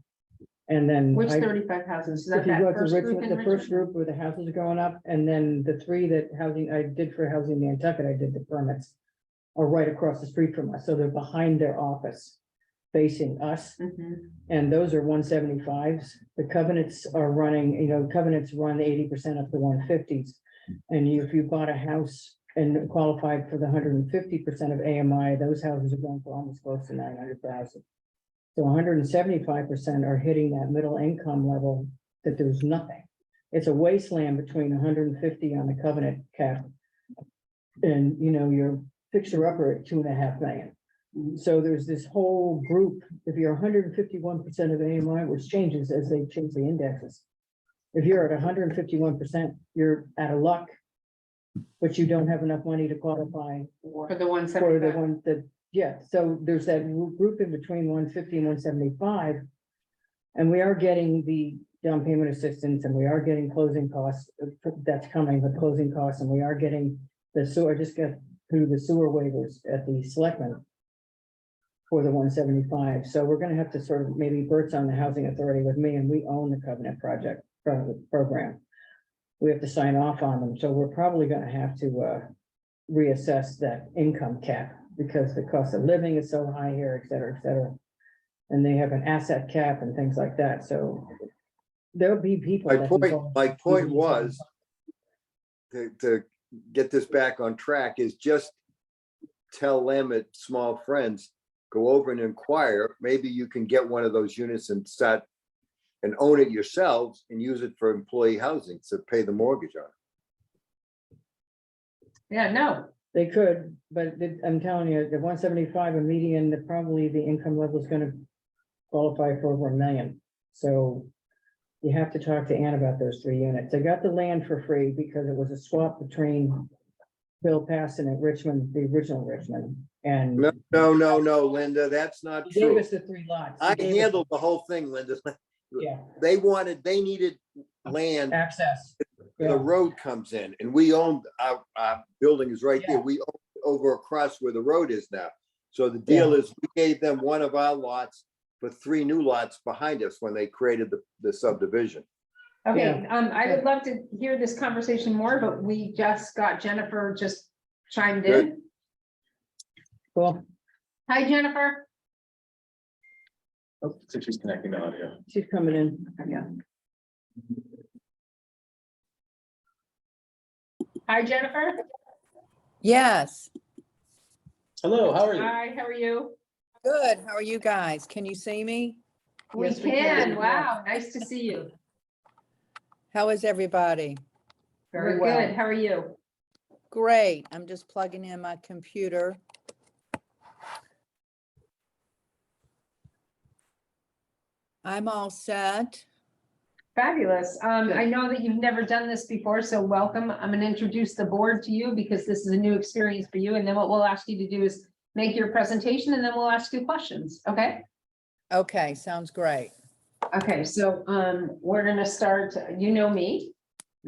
And then. Which I- 35 houses? Is If that you go that up to first group Richmond, in the first Richmond? group where the houses are going up, and then the 3 that housing, I did for Housing Nantucket, I did the permits. Are right across the street from us, so they're behind their office, facing us, Mhm. and those are 175s. The covenants are running, you know, covenants run 80% up to 150s. And if you bought a house and qualified for the 150% of AMI, those houses are going for almost close to 900,000. So 175% are hitting that middle income level that there's nothing. It's a wasteland between 150 on the covenant cap. And, you know, your fixer upper at 2.5 million. So there's this whole group, if you're 151% of AMI, which changes as they change the indexes. If you're at 151%, you're out of luck. But you don't have enough money to qualify For the for the 175. one that, yeah, so there's that group in between 150 and 175. And we are getting the down payment assistance and we are getting closing costs, that's coming, the closing costs, and we are getting the sewer, I just got through the sewer waivers at the selectmen for the 175. So we're gonna have to sort of, maybe Bert's on the housing authority with me and we own the covenant project program. We have to sign off on them. So we're probably gonna have to reassess that income cap because the cost of living is so high here, et cetera, et cetera. And they have an asset cap and things like that. So there'll be people. My that can point, go- my point was to get this back on track is just tell them at Small Friends, go over and inquire, maybe you can get one of those units and start and own it yourselves and use it for employee housing to pay the mortgage on it. Yeah, no, They could, but I'm telling you, the 175 a median, probably the income level is gonna qualify for over $1 million. So you have to talk to Ann about those 3 units. They got the land for free because it was a swap between Bill Passon at Richmond, the original Richmond, and No, Linda, that's not he gave true. us the 3 lots. He I gave us handled the whole thing, Linda. Yeah, They needed land, access. the Yeah. road comes in and we own, our building is right there. Yeah. We own over across where the road is now. So the deal is we gave them one of our lots for 3 new lots behind us when they created the subdivision. okay, I would love to hear this conversation more, but we just got Jennifer just chimed Good. in. Cool. Hi, Jennifer. Oh, so she's connecting the audio. She's coming in. Yeah. Hi, Jennifer. Yes, Hello, how are you? Hi, how are you? good. How are you guys? Can you see me? We Yes, we can. can. Wow, nice to see you. How is everybody? Very We're well. good. How are you? Great. I'm just plugging in my computer. I'm all set. Fabulous. I know that you've never done this before, so welcome. I'm gonna introduce the board to you because this is a new experience for you. And then what we'll ask you to do is make your presentation and then we'll ask you questions, okay? Okay, sounds great. Okay, so we're gonna start, you know me,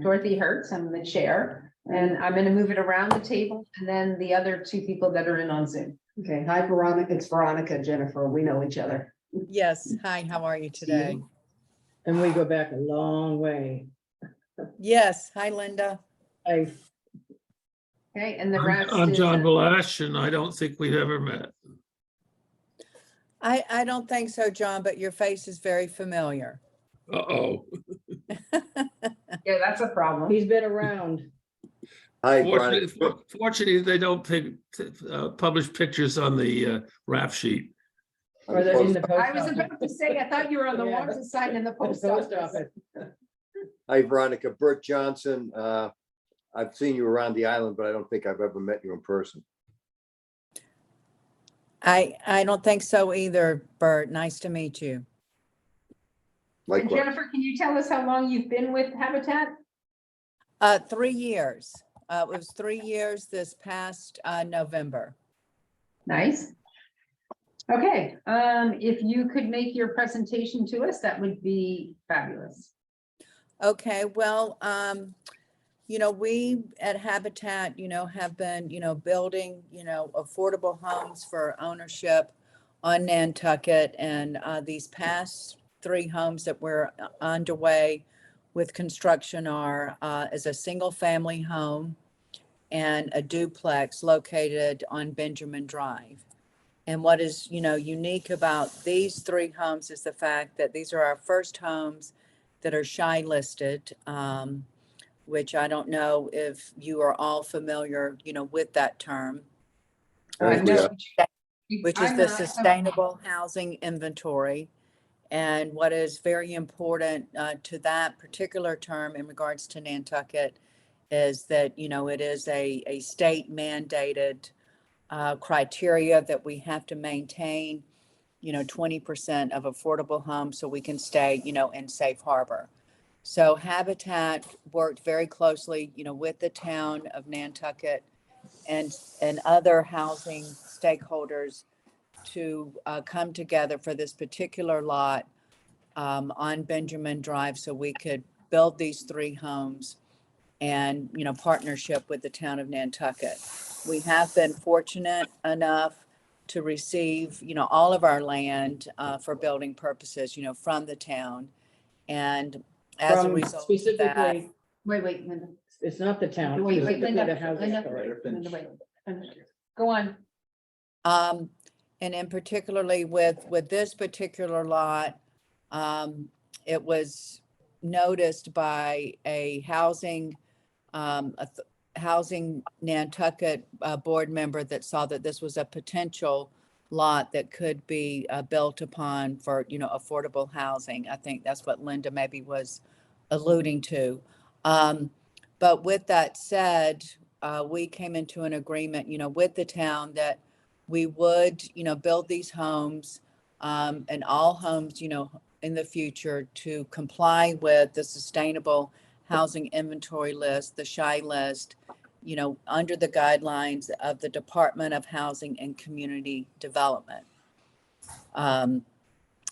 Dorothy Hertz, I'm the chair. And I'm gonna move it around the table and then the other two people that are in on Zoom. Okay, hi Veronica, it's Veronica, Jennifer, we know each other. Yes. Hi, how are you today? And we go back a long way. Yes. Hi, Linda. I, Okay, and the rest I'm is, John Balash, and I don't think we've ever met. I don't think so, John, but your face is very familiar. Uh-oh. yeah, that's a problem. he's been around. Hi, Veronica. Fortunately, they don't publish pictures on the rap sheet. Or they're in the post I was office. about to say, I thought you were on the Yeah. wanted sign in the The post office. Hi, Veronica. Bert Johnson. I've seen you around the island, but I don't think I've ever met you in person. I don't think so either, Bert. Nice to meet you. And Likewise. Jennifer, can you tell us how long you've been with Habitat? 3 years. It was 3 years this past November. Nice. Okay, if you could make your presentation to us, that would be fabulous. Okay, well, you know, we at Habitat, you know, have been, you know, building, you know, affordable homes for ownership on Nantucket. And these past 3 homes that we're underway with construction are is a single family home and a duplex located on Benjamin Drive. And what is, you know, unique about these 3 homes is the fact that these are our first homes that are SHI listed, which I don't know if you are all familiar, you know, with that term, I think we No, are. which is I'm the not- Sustainable Housing Inventory. And what is very important to that particular term in regards to Nantucket is that, you know, it is a state mandated criteria that we have to maintain, you know, 20% of affordable homes so we can stay, you know, in safe harbor. So Habitat worked very closely, you know, with the town of Nantucket and other housing stakeholders to come together for this particular lot on Benjamin Drive so we could build these 3 homes and, you know, partnership with the town of Nantucket. We have been fortunate enough to receive, you know, all of our land for building purposes, you know, from the town. And as a From result of that, specifically, Wait, Linda. it's not the town. Wait, specifically Linda, the housing Linda, authority. Linda, wait. Go on. and in particularly with this particular lot, it was noticed by a housing Nantucket board member that saw that this was a potential lot that could be built upon for, you know, affordable housing. I think that's what Linda maybe was alluding to. But with that said, we came into an agreement, you know, with the town that we would, you know, build these homes and all homes, you know, in the future to comply with the Sustainable Housing Inventory List, the SHI list, you know, under the guidelines of the Department of Housing and Community Development.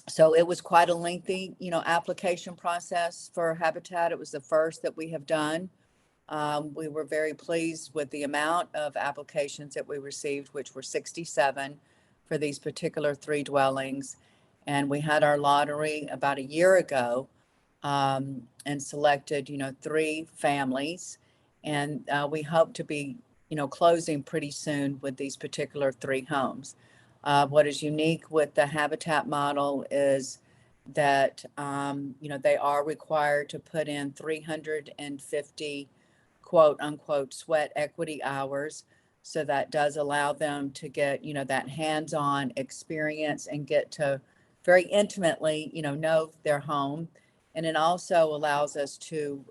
So it was quite a lengthy, you know, application process for Habitat. It was the first that we have done. We were very pleased with the amount of applications that we received, which were 67 for these particular 3 dwellings. And we had our lottery about a year ago and selected, you know, 3 families. And we hope to be closing pretty soon with these particular 3 homes. What is unique with the Habitat model is that, they are required to put in 350 quote unquote sweat equity hours. So that does allow them to get, that hands-on experience and get to very intimately, know their home. And it also allows us to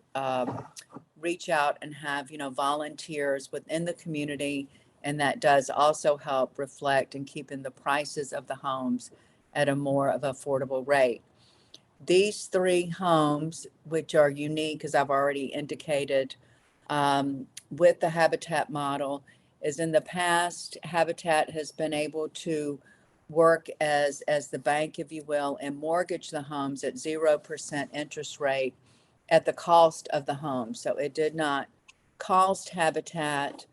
reach out and have, volunteers within the community. And that does also help reflect and keeping the prices of the homes at a more of affordable rate. These 3 homes, which are unique, as I've already indicated, with the Habitat model, is in the past, Habitat has been able to work as the bank, if you will, and mortgage the homes at 0% interest rate at the cost of the home. So it did not cost Habitat,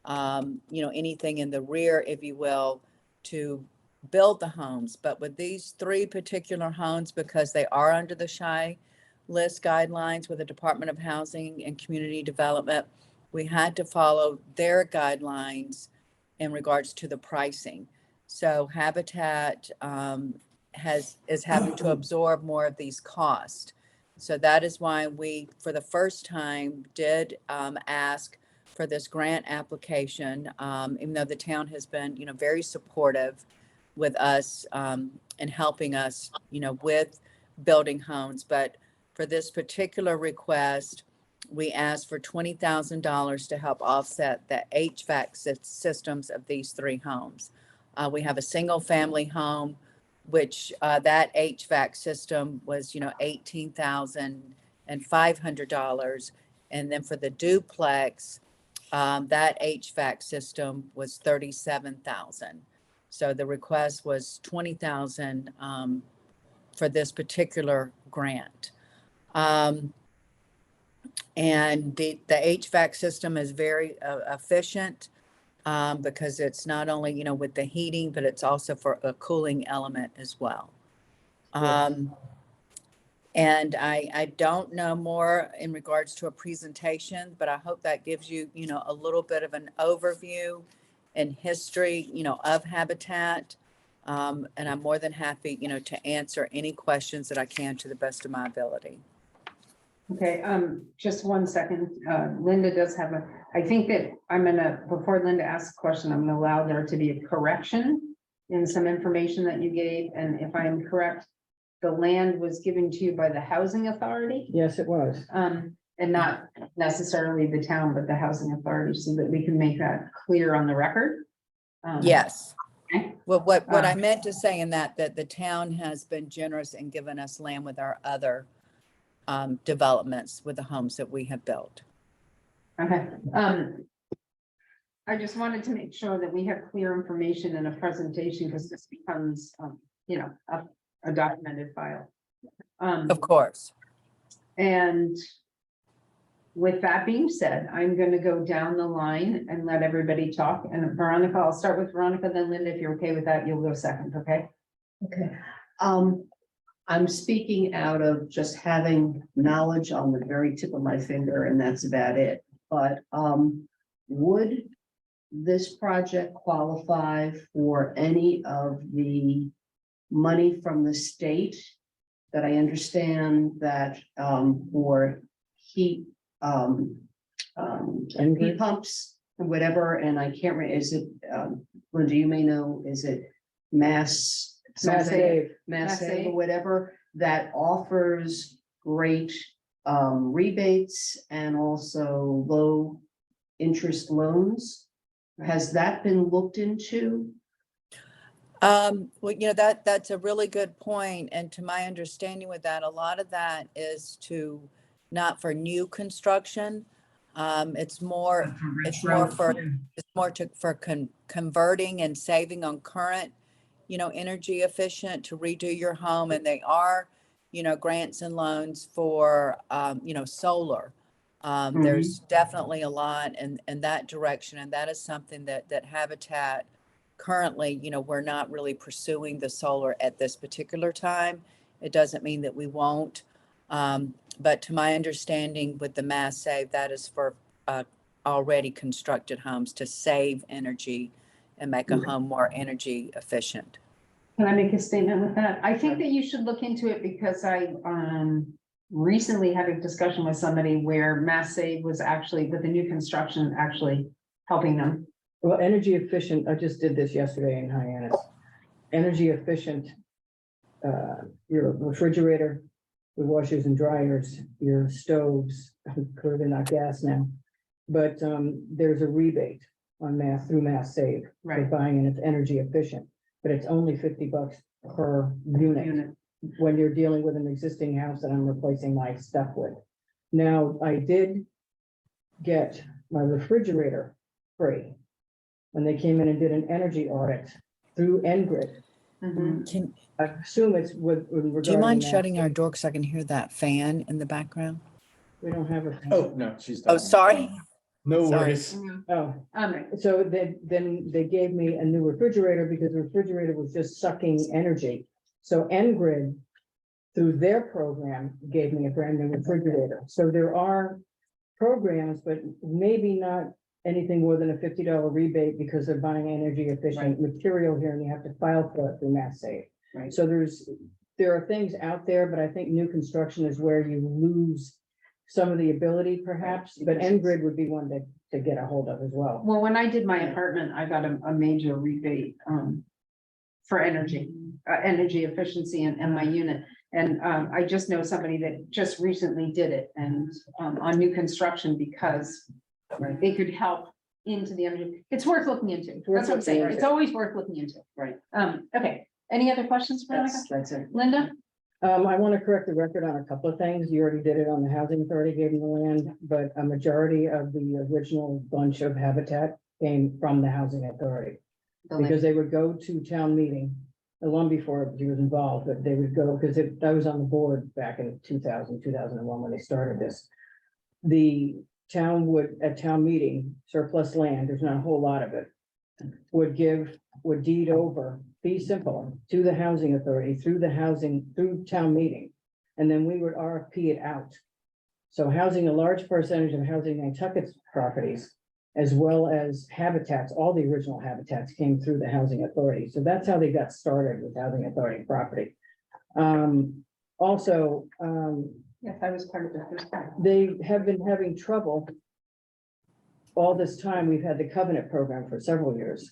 anything in the rear, if you will, to build the homes. But with these 3 particular homes, because they are under the SHI list guidelines with the Department of Housing and Community Development, we had to follow their guidelines in regards to the pricing. So Habitat is having to absorb more of these costs. So that is why we, for the first time, did ask for this grant application, even though the town has been, very supportive with us and helping us, with building homes. But for this particular request, we asked for $20,000 to help offset the HVAC systems of these 3 homes. We have a single family home, which that HVAC system was, $18,500. And then for the duplex, that HVAC system was $37,000. So the request was $20,000 for this particular grant. And the HVAC system is very efficient because it's not only, with the heating, but it's also for a cooling element as well. And I don't know more in regards to a presentation, but I hope that gives you, a little bit of an overview and history, of Habitat. And I'm more than happy, to answer any questions that I can to the best of my ability. Okay, just 1 second. Linda does have I think that before Linda asks a question, I'm gonna allow there to be a correction in some information that you gave. And if I am correct, the land was given to you by the housing authority, Yes, it was. and not necessarily the town, but the housing authority, so that we can make that clear on the record. Yes. Okay. Well, what I meant to say in that the town has been generous and given us land with our other developments with the homes that we have built. Okay, I just wanted to make sure that we have clear information in a presentation, because this becomes, a documented file. Of course. And with that being said, I'm gonna go down the line and let everybody talk. And Veronica, I'll start with Veronica, then Linda, if you're okay with that, you'll go second, okay? Okay. I'm speaking out of just having knowledge on the very tip of my finger, and that's about it. But would this project qualify for any of the money from the state that I understand that for heat heat pumps or whatever? And I can't remember, is it Linda, you may know, is it Mass Save. Save or whatever, that offers great rebates and also low interest loans? Has that been looked into? Well, that's a really good point. And to my understanding with that, a lot of that is not for new construction. It's more for converting and saving on current, energy efficient to redo your home. And they are, grants and loans for, solar. There's definitely a lot in that direction. And that is something that Habitat currently, we're not really pursuing the solar at this particular time. It doesn't mean that we won't. But to my understanding with the Mass Save, that is for already constructed homes to save energy and make a home more energy efficient. Can I make a statement with that? I think that you should look into it because I recently had a discussion with somebody where Mass Save was actually, with the new construction, actually helping them. Well, energy efficient, I just did this yesterday in Hyannis. Energy efficient, your refrigerator, the washers and dryers, your stoves, clearly not gas now. But there's a rebate on through Mass Save for Right. buying, and it's energy efficient, but it's only $50 per unit when you're dealing with an existing house that I'm replacing my stuff with. Now, I did get my refrigerator free when they came in and did an energy audit through NGrid. Can, I assume it's with. do you mind shutting our door because I can hear that fan in the background? We don't have a. Oh, no, she's. Oh, talking. sorry. No Sorry. worries. Oh, Right. so then they gave me a new refrigerator because the refrigerator was just sucking energy. So NGrid, through their program, gave me a brand new refrigerator. So there are programs, but maybe not anything more than a $50 rebate because they're buying energy efficient material here and you have to file for it through Mass Save. Right. So there are things out there, but I think new construction is where you lose some of the ability perhaps, but NGrid would be one to get a hold of as well. Well, when I did my apartment, I got a major rebate for energy efficiency and my unit. And I just know somebody that just recently did it and on new construction because they could help into the energy. It's worth looking into. That's what I'm saying. It's always worth looking into. Right. Okay. Any other questions, Veronica? That's it. Linda? I want to correct the record on a couple of things. You already did it on the housing authority, gave them the land, but a majority of the original bunch of habitat came from the housing authority. Because they would go to town meeting, long before he was involved, but they would go, because I was on the board back in 2001 when they started this. The town would, at town meeting, surplus land, there's not a whole lot of it, would deed over, be simple, to the housing authority, through town meeting. And then we would RFP it out. So housing, a large percentage of housing Nantucket's properties, as well as habitats, all the original habitats came through the housing authority. So that's how they got started with housing authority property. Also, Yes, I was part of the first time. they have been having trouble. All this time, we've had the covenant program for several years.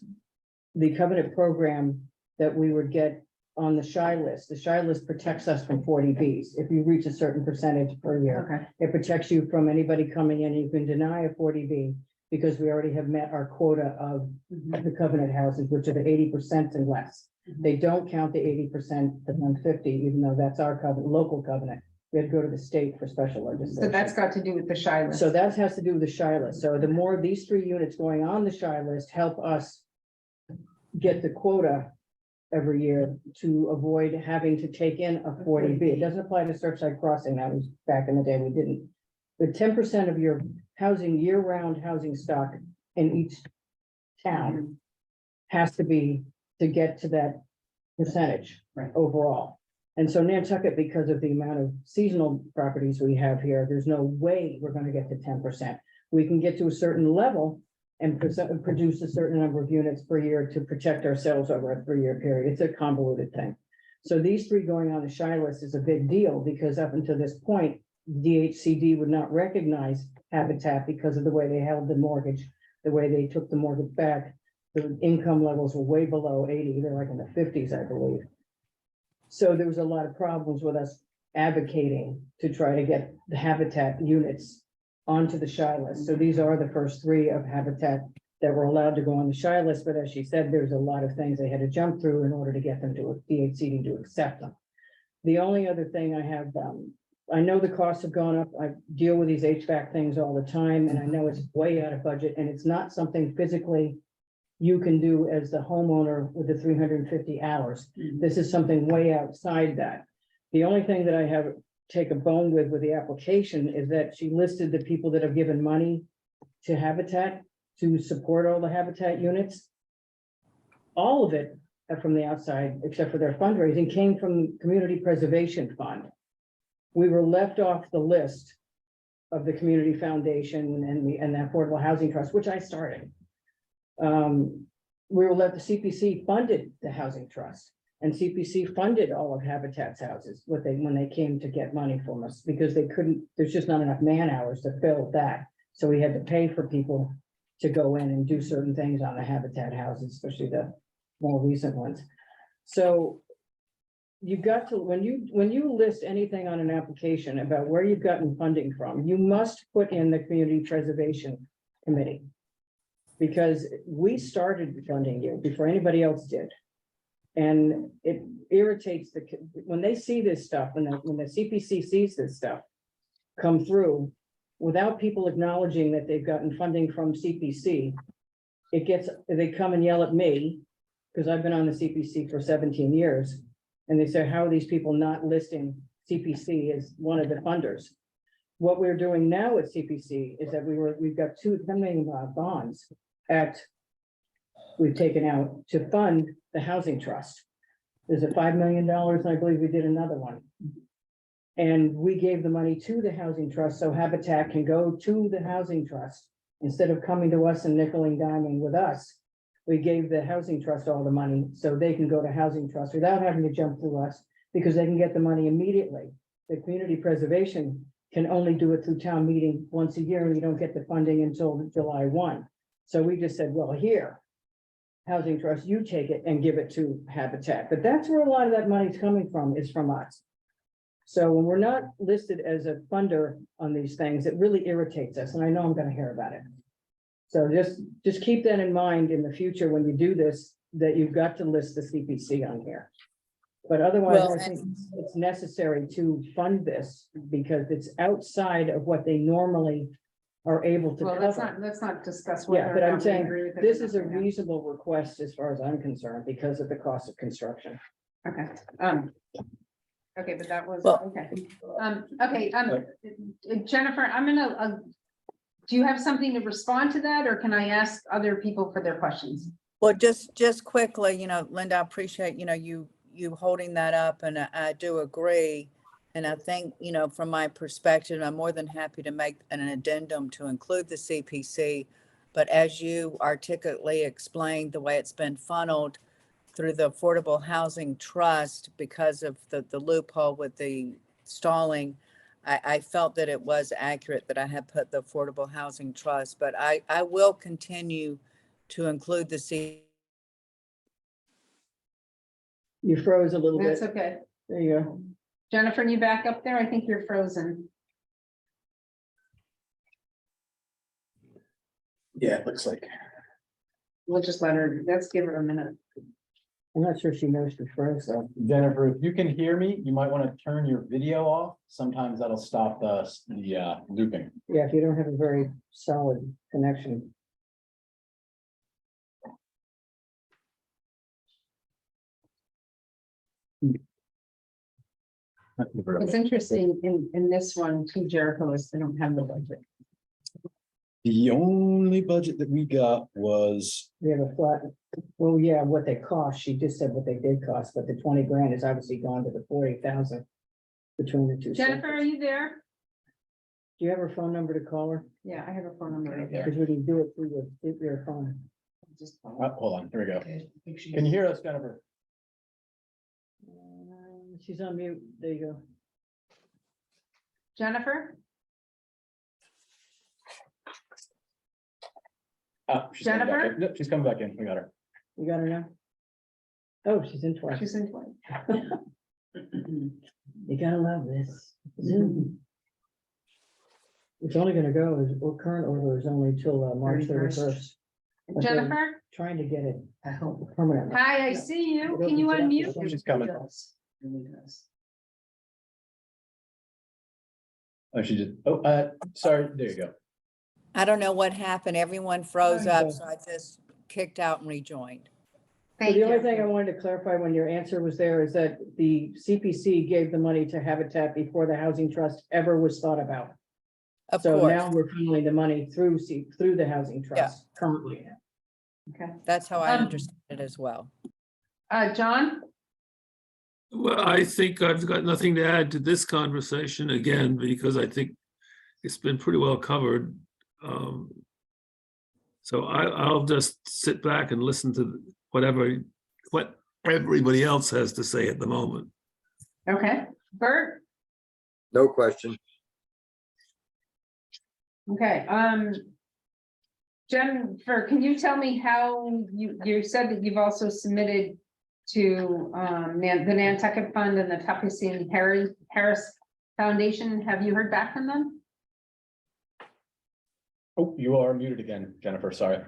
The covenant program that we would get on the SHI list, the SHI list protects us from 40Bs. If you reach a certain percentage per year, Okay. it protects you from anybody coming in. You can deny a 40B because we already have met our quota of the covenant houses, which are the 80% and less. They don't count the 80%, the 150, even though that's our covenant, local covenant. We had to go to the state for special legislation. So that's got to do with the SHI list. So that has to do with the SHI list. So the more of these 3 units going on the SHI list help us get the quota every year to avoid having to take in a 40B. It doesn't apply to Surfside Crossing. That was back in the day, we didn't. But 10% of your housing, year-round housing stock in each town has to be to get to that percentage overall. And so Nantucket, because of the amount of seasonal properties we have here, there's no way we're gonna get to 10%. We can get to a certain level and produce a certain number of units per year to protect ourselves over a 3-year period. It's a convoluted thing. So these 3 going on the SHI list is a big deal because up until this point, DHCD would not recognize habitat because of the way they held the mortgage, the way they took the mortgage back. The income levels were way below 80, they're like in the 50s, I believe. So there was a lot of problems with us advocating to try to get the habitat units onto the SHI list. So these are the first 3 of habitat that were allowed to go on the SHI list. But as she said, there's a lot of things they had to jump through in order to get them to DHCD to accept them. The only other thing I have, I know the costs have gone up. I deal with these HVAC things all the time, and I know it's way out of budget, and it's not something physically you can do as the homeowner with the 350 hours. This is something way outside that. The only thing that I have take a bone with the application is that she listed the people that have given money to Habitat to support all the Habitat units. All of it from the outside, except for their fundraising, came from Community Preservation Fund. We were left off the list of the Community Foundation and the Affordable Housing Trust, which I started. We were let the CPC funded the Housing Trust, and CPC funded all of Habitat's houses, when they came to get money from us, because they couldn't, there's just not enough man hours to fill that. So we had to pay for people to go in and do certain things on the Habitat houses, especially the more recent ones. So you've got to, when you list anything on an application about where you've gotten funding from, you must put in the Community Preservation Committee. Because we started funding you before anybody else did. And it irritates when they see this stuff, when the CPC sees this stuff come through without people acknowledging that they've gotten funding from CPC, they come and yell at me, because I've been on the CPC for 17 years. And they say, how are these people not listing CPC as one of the funders? What we're doing now at CPC is that we've got 10 million bonds we've taken out to fund the Housing Trust. There's a $5 million, and I believe we did another one. And we gave the money to the Housing Trust so Habitat can go to the Housing Trust. Instead of coming to us and nickel and diming with us, we gave the Housing Trust all the money so they can go to Housing Trust without having to jump through us, because they can get the money immediately. The Community Preservation can only do it through town meeting once a year, and you don't get the funding until July 1. So we just said, well, here, Housing Trust, you take it and give it to Habitat. But that's where a lot of that money's coming from, is from us. So when we're not listed as a funder on these things, it really irritates us, and I know I'm gonna hear about it. So just keep that in mind in the future when you do this, that you've got to list the CPC on here. But otherwise, Well, I think it's necessary to fund this because it's outside of what they normally are able to Well, cover. let's not discuss Yeah, whether but or I'm not we saying agree with it. this or is a not. reasonable request as far as I'm concerned because of the cost of construction. Okay, okay, but that was, Well- okay, Jennifer, I'm gonna, do you have something to respond to that, or can I ask other people for their questions? Well, just quickly, Linda, I appreciate, you holding that up, and I do agree. And I think, from my perspective, I'm more than happy to make an addendum to include the CPC. But as you articulately explained, the way it's been funneled through the Affordable Housing Trust because of the loophole with the stalling, I felt that it was accurate that I had put the Affordable Housing Trust, but I will continue to include the You froze a little That's bit. okay. There you go. Jennifer, you back up there? I think you're frozen. Yeah, it looks like. We'll just let's give her a minute. I'm not sure she knows she froze though. Jennifer, if you can hear me, you might want to turn your video off. Sometimes that'll stop the looping. Yeah, if you don't have a very solid connection. It's interesting in this one, too, Jericho, is they don't have the budget. The only budget that we got was, We have a flat, well, yeah, what they cost, she just said what they did cost, but the 20 grand is obviously gone to the 40,000 between the two. Jennifer, are sectors. you there? Do you have her phone number to call her? Yeah, I have a phone number right there. Because we can do it through your phone. Just- Hold on, here we go. Can you hear us, Jennifer? She's on mute. There you go. Jennifer? She's coming back Jennifer? in. Nope, she's coming back in. We got her. You got her now? Oh, she's in twice. She's in twice. You gotta love this. Zoom. It's only gonna go, our current order is only till March 31st. But they're Jennifer? Trying to get it I hope. permanent. Hi, I see you. Can you unmute? She's coming. Really does. Oh, she just, sorry, there you go. I don't know what happened. Everyone froze There you up, go. so I just kicked out and rejoined. So Thank the only thing I you. wanted to clarify when your answer was there is that the CPC gave the money to Habitat before the Housing Trust ever was thought about. Of So course, now we're funneling the money through the Housing Trust currently. Okay. that's how I Um, understand it as well. John? Well, I think I've got nothing to add to this conversation again, because I think it's been pretty well covered. So I'll just sit back and listen to what everybody else has to say at the moment. Okay, Bert? No question. Okay, Jennifer, can you tell me how you said that you've also submitted to the Nantucket Fund and the Tuckasee Harris Foundation? Have you heard back from them? Oh, you are muted again, Jennifer, sorry.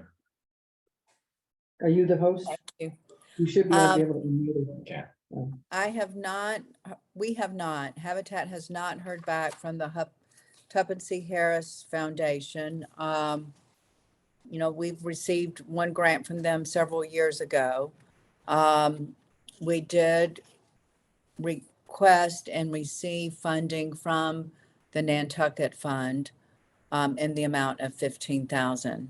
Are you the host? Thank you. You should be able to unmute it. Okay. I have not, we have not, Habitat has not heard back from the Tuckasee Harris Foundation. You know, we've received one grant from them several years ago. We did request and receive funding from the Nantucket Fund in the amount of $15,000.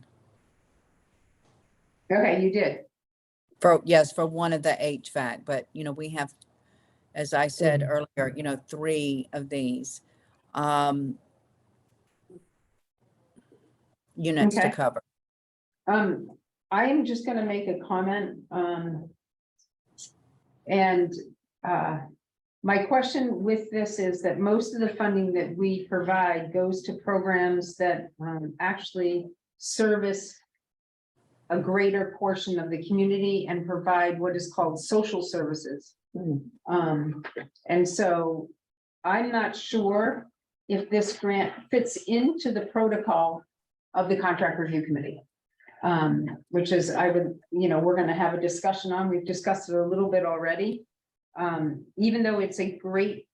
Okay, you did. Yes, for one of the HVAC, but you know, we have, as I said earlier, you know, 3 of these units to Okay. cover. I am just gonna make a comment, and my question with this is that most of the funding that we provide goes to programs that actually service a greater portion of the community and provide what is called social services. And so I'm not sure if this grant fits into the protocol of the contract review committee. Which is, we're gonna have a discussion on, we've discussed it a little bit already. Even though it's a great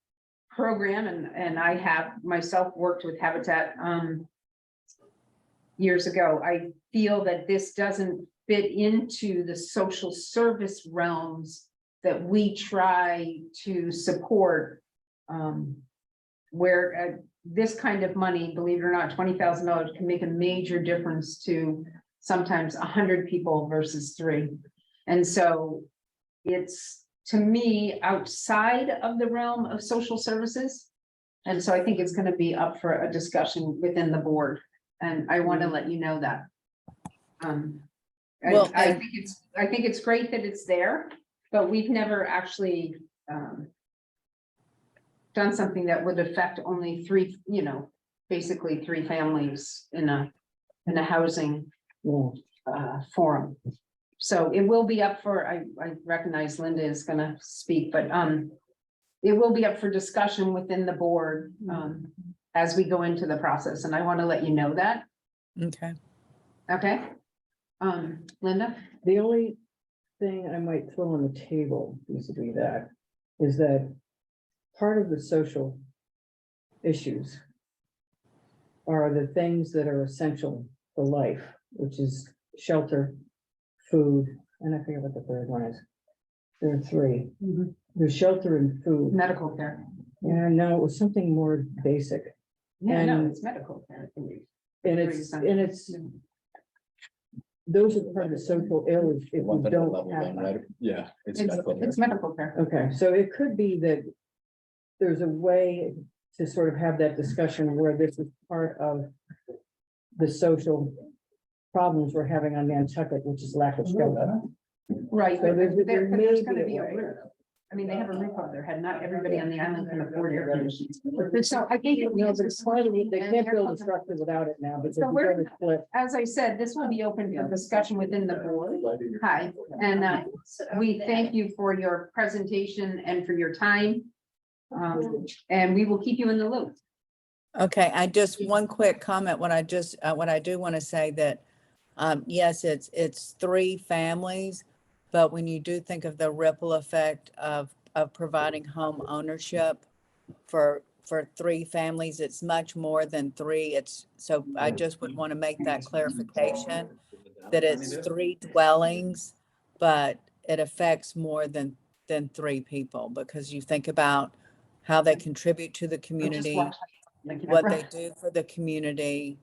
program and I have myself worked with Habitat years ago, I feel that this doesn't fit into the social service realms that we try to support. Where this kind of money, believe it or not, $20,000 can make a major difference to sometimes 100 people versus 3. And so it's, to me, outside of the realm of social services. And so I think it's going to be up for a discussion within the board. And I want to let you know that. Well, I think it's great that it's there, but we've never actually done something that would affect only 3, basically 3 families in a housing forum. So it will be up for, I recognize Linda is gonna speak, but it will be up for discussion within the board as we go into the process, and I want to let you know that. Okay. Okay. Linda? The only thing I might throw on the table vis-a-vis that is that part of the social issues are the things that are essential for life, which is shelter, food, and I forget what the third one is. There are 3. There's shelter and food. Medical care. Yeah, no, it was something more basic. Yeah, no, And- it's medical care. And it's, those are part of the social ills if One we federal don't level have then, them. right? Yeah. It's medical care. Okay, so it could be that there's a way to sort of have that discussion where this is part of the social problems we're having on Nantucket, which is lack of shelter. Right, So but there there's may gonna be be a a way. roof. I mean, they have a roof over their head. Not everybody on the island can afford air conditioning. So I think. No, but it's finally, they can't build a structure without it now, because So we're we're- gonna split. As I said, this will be open for discussion within the board. Hi, and we thank you for your presentation and for your time. And we will keep you in the loop. Okay, one quick comment, what I do want to say that, yes, it's 3 families, but when you do think of the ripple effect of providing home ownership for 3 families, it's much more than 3. So I just would want to make that clarification, that it's 3 dwellings, but it affects more than 3 people, because you think about how they contribute to the community, what they do for the community,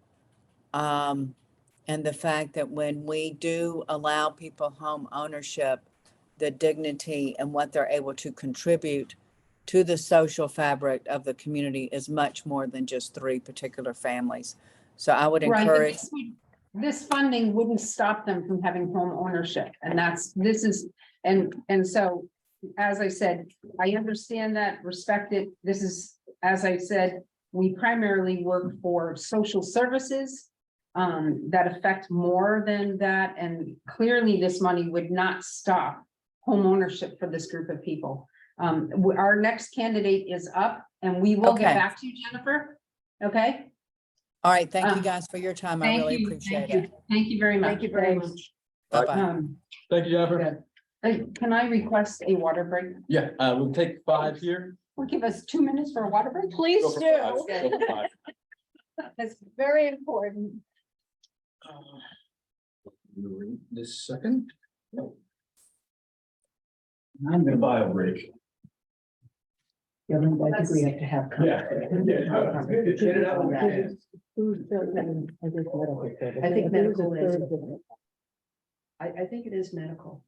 and the fact that when we do allow people home ownership, the dignity and what they're able to contribute to the social fabric of the community is much more than just 3 particular families. So I would Right, but encourage, this funding wouldn't stop them from having home ownership, and this is, and so, as I said, I understand that, respect it, this is, as I said, we primarily work for social services that affect more than that, and clearly this money would not stop home ownership for this group of people. Our next candidate is up, and we will get Okay. back to you, Jennifer, okay? all right, thank you guys for your time. I Thank really you, appreciate thank you. it. Thank you very much. Thank you very Thanks. much. Bye-bye. Thank you, Jennifer. Good. Can I request a water break? Yeah, we'll take 5 here. Will give us 2 minutes for a water break? Please Go for do. 5, go for 5. That's very important. This second. I'm gonna buy a break. Yeah, I think we have to have. Yeah. Get it out of the way. I think medical is. I think it is medical.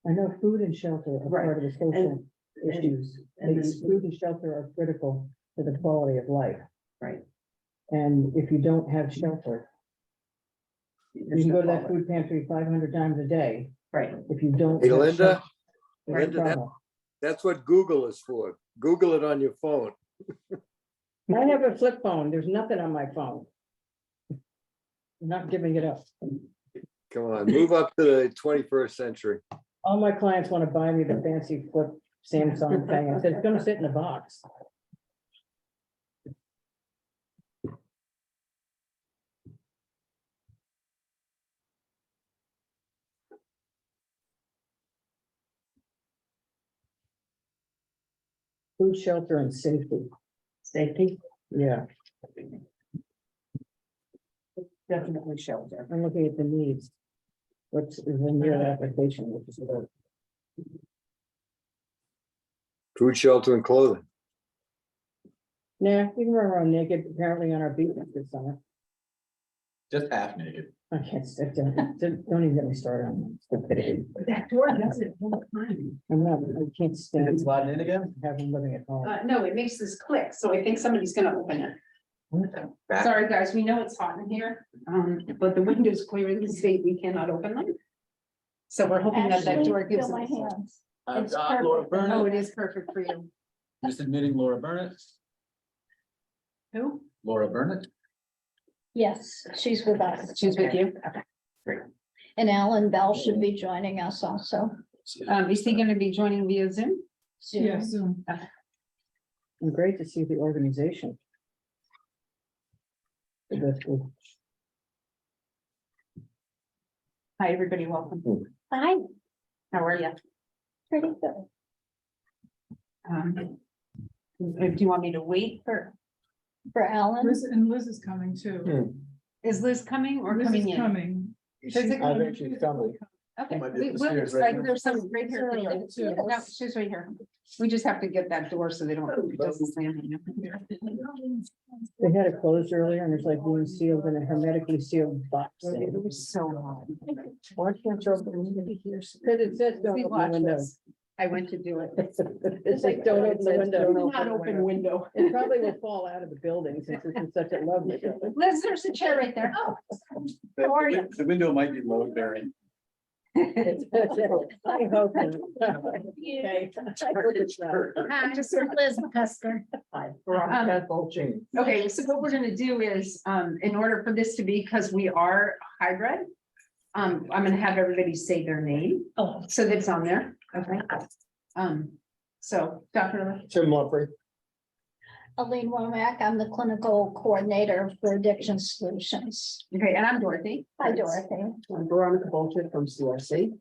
I know food and shelter are Right. part of the social and- issues. and These this- food and shelter are critical to the quality of life. Right. And if you don't have shelter, you can go to that food pantry 500 times a day. Right. If you don't. Hey, have Linda, shelter, there's a Linda, that- problem. that's what Google is for. Google it on your phone. I have a flip phone. There's nothing on my phone. I'm not giving it up. Come on, move up to the 21st century. All my clients want to buy me the fancy flip Samsung thing. I said, it's gonna sit in a box. Food, shelter, and safety. Safety, Yeah, definitely shelter. I'm looking at the needs. What's in your application, which is about Food, shelter, and clothing. nah, we can run around naked apparently on our beach this summer. Just half naked. I can't, don't even get me started on stupidity. That door does it all the time. I'm not, I can't stand Sliding in again? having living at home. No, it makes this click, so I think somebody's gonna open it. Sorry, guys, we know it's hot in here, but the windows clearly state we cannot open them. So we're hoping that that door gives us. I've It's got Laura perfect. Oh, it Burnett, is perfect for you. just admitting Laura Burnett. Who? Laura Burnett. Yes, she's with us. She's with you? Okay. And Alan Bell should be joining us also. Is he gonna be joining via Zoom? soon. And great to see the organization. That's good. Hi, everybody, welcome. Hi, How are you? pretty good. Do you want me to wait for, For Alan, And Liz is coming too. is Liz coming or Liz coming is in? coming. Physically? I think she's coming. Okay, Might be we- upstairs we'll- right like, now. there's some right here. It's early, too. No, she's right here. We just have to get that door so they don't. it doesn't slam in. They had it closed earlier and it's like being sealed in a hermetically sealed box. It was so hot. Why can't you open the window? Because it says don't See, open watch the window. this. I went to do it. It's like don't open the window. Not open window. It probably will fall out of the building since this is such a lovely building. Liz, there's a chair right there. Oh. How are you? The window might be load bearing. I hope. not. Okay. I hope it's not. hi, just Liz McCusker. Okay, so what we're gonna do is, in order for this to be, because we are hybrid, I'm gonna have everybody say their name, Oh, so that's on there, okay? So, Dr. Tim Lumfrey. Aline Womack, I'm the clinical coordinator for Addiction Solutions. Okay, and I'm Dorothy. Hi, Dorothy. I'm Veronica Bolton from CRC.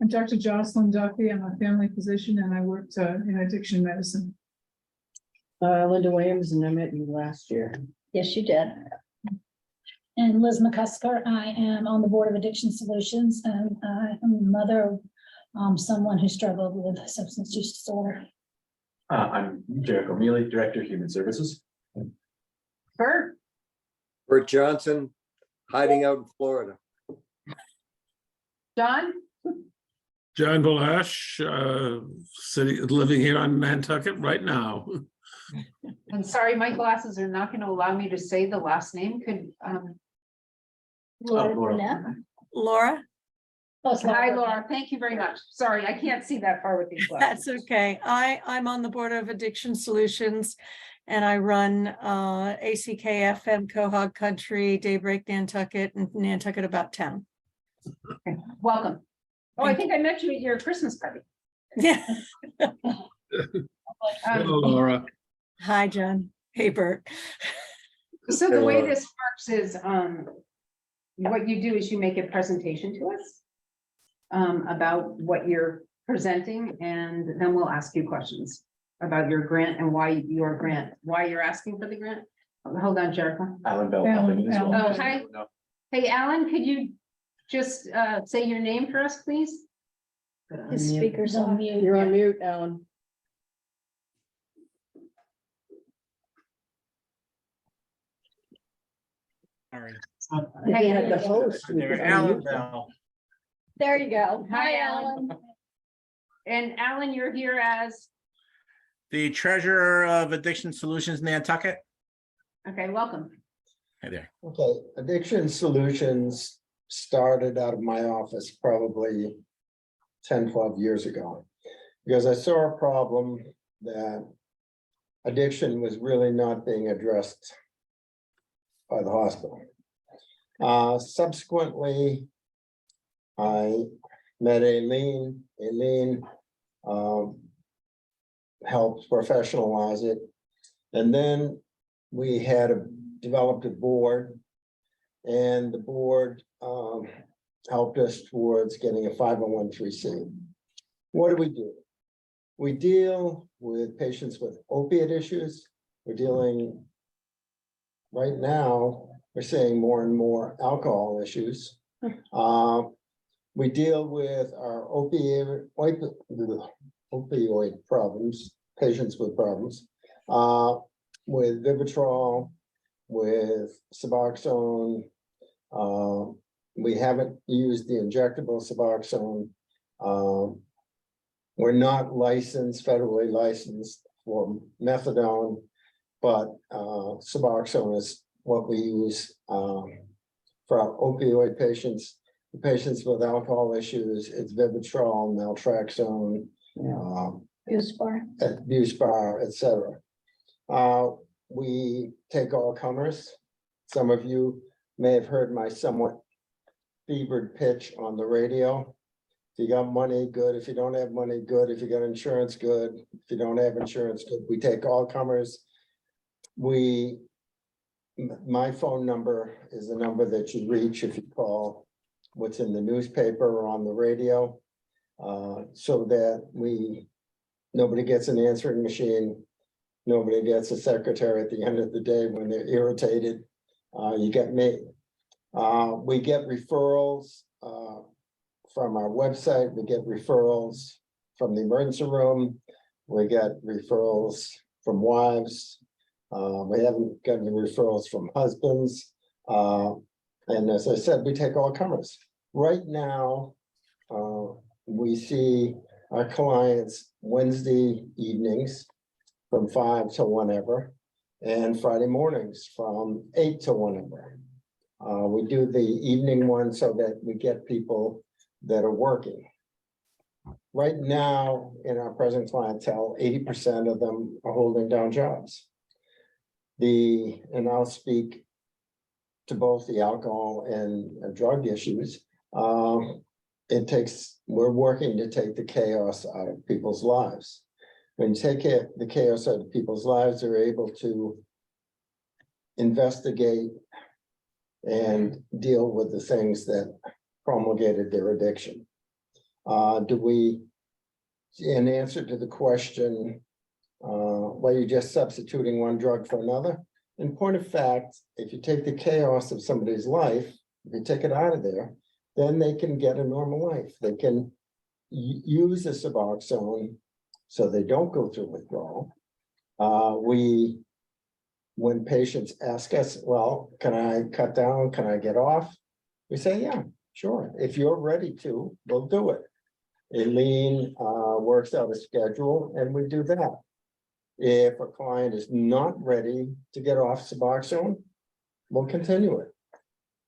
I'm Dr. Jocelyn Duffy. I'm a family physician and I worked in addiction medicine. Linda Williams, and I met you last year. Yes, you did. And Liz McCusker, I am on the Board of Addiction Solutions, and I am the mother of someone who struggled with substance use disorder. I'm Jericho Mealy, Director of Human Services. Bert, Bert Johnson, hiding out in Florida. John, John Balash, living here on Nantucket right now. I'm sorry, my glasses are not gonna allow me to say the last name. Could, Laura Burnett. Laura? Oh, it's hi, Burnett. Laura. Thank you very much. Sorry, I can't see that far with these glasses. That's okay. I'm on the Board of Addiction Solutions and I run ACK-FM Cohog Country, Daybreak Nantucket, and Nantucket About Town. Okay, welcome. Oh, I think I met you at your Christmas party. Yeah. Hello, Laura. Hi, John. Hey, Bert. So the way this works is, what you do is you make a presentation to us about what you're presenting, and then we'll ask you questions about your grant and why you're asking for the grant. Hold on, Jericho. Alan Bell. Alan, Alan. Oh, hi. Hey, Alan, could you just say your name for us, please? His speaker's on mute. You're on mute, Alan. Sorry. Hey, had the host. we could unmute them. Bell. There you go. Hi, Hi, Alan. Alan. And Alan, you're here as, The treasurer of Addiction Solutions Nantucket. okay, welcome. Hey there. Okay, Addiction Solutions started out of my office probably 10, 12 years ago. Because I saw a problem that addiction was really not being addressed by the hospital. Subsequently, I met Aileen. Aileen helped professionalize it. And then we had developed a board, and the board helped us towards getting a 501(c)(3). What do? We deal with patients with opiate issues. We're dealing, right now, we're seeing more and more alcohol issues. We deal with our opioid problems, patients with problems, with Vivitrol, with Suboxone. We haven't used the injectable Suboxone. We're not federally licensed for methadone, but Suboxone is what we use for our opioid patients. The patients with alcohol issues, it's Vivitrol, Naltrexone, Buspar, etc. We take all comers. Some of you may have heard my somewhat fevered pitch on the radio. If you got money, good. If you don't have money, good. If you got insurance, good. If you don't have insurance, good. We take all comers. My phone number is the number that you reach if you call what's in the newspaper or on the radio, so that nobody gets an answering machine. Nobody gets a secretary at the end of the day when they're irritated. You get me. We get referrals from our website. We get referrals from the emergency room. We get referrals from wives. We haven't gotten referrals from husbands. And as I said, we take all comers. Right now, we see our clients Wednesday evenings from 5 to whenever, and Friday mornings from 8 to whenever. We do the evening one so that we get people that are working. Right now, in our present clientele, 80% of them are holding down jobs. And I'll speak to both the alcohol and drug issues. We're working to take the chaos out of people's lives. When you take the chaos out of people's lives, they're able to investigate and deal with the things that promulgated their addiction. In answer to the question, why you're just substituting one drug for another? In point of fact, if you take the chaos of somebody's life, if you take it out of there, then they can get a normal life. They can use a Suboxone so they don't go through withdrawal. When patients ask us, well, can I cut down? Can I get off? We say, yeah, sure. If you're ready to, we'll do it. Aileen works out a schedule and we do that. If a client is not ready to get off Suboxone, we'll continue it.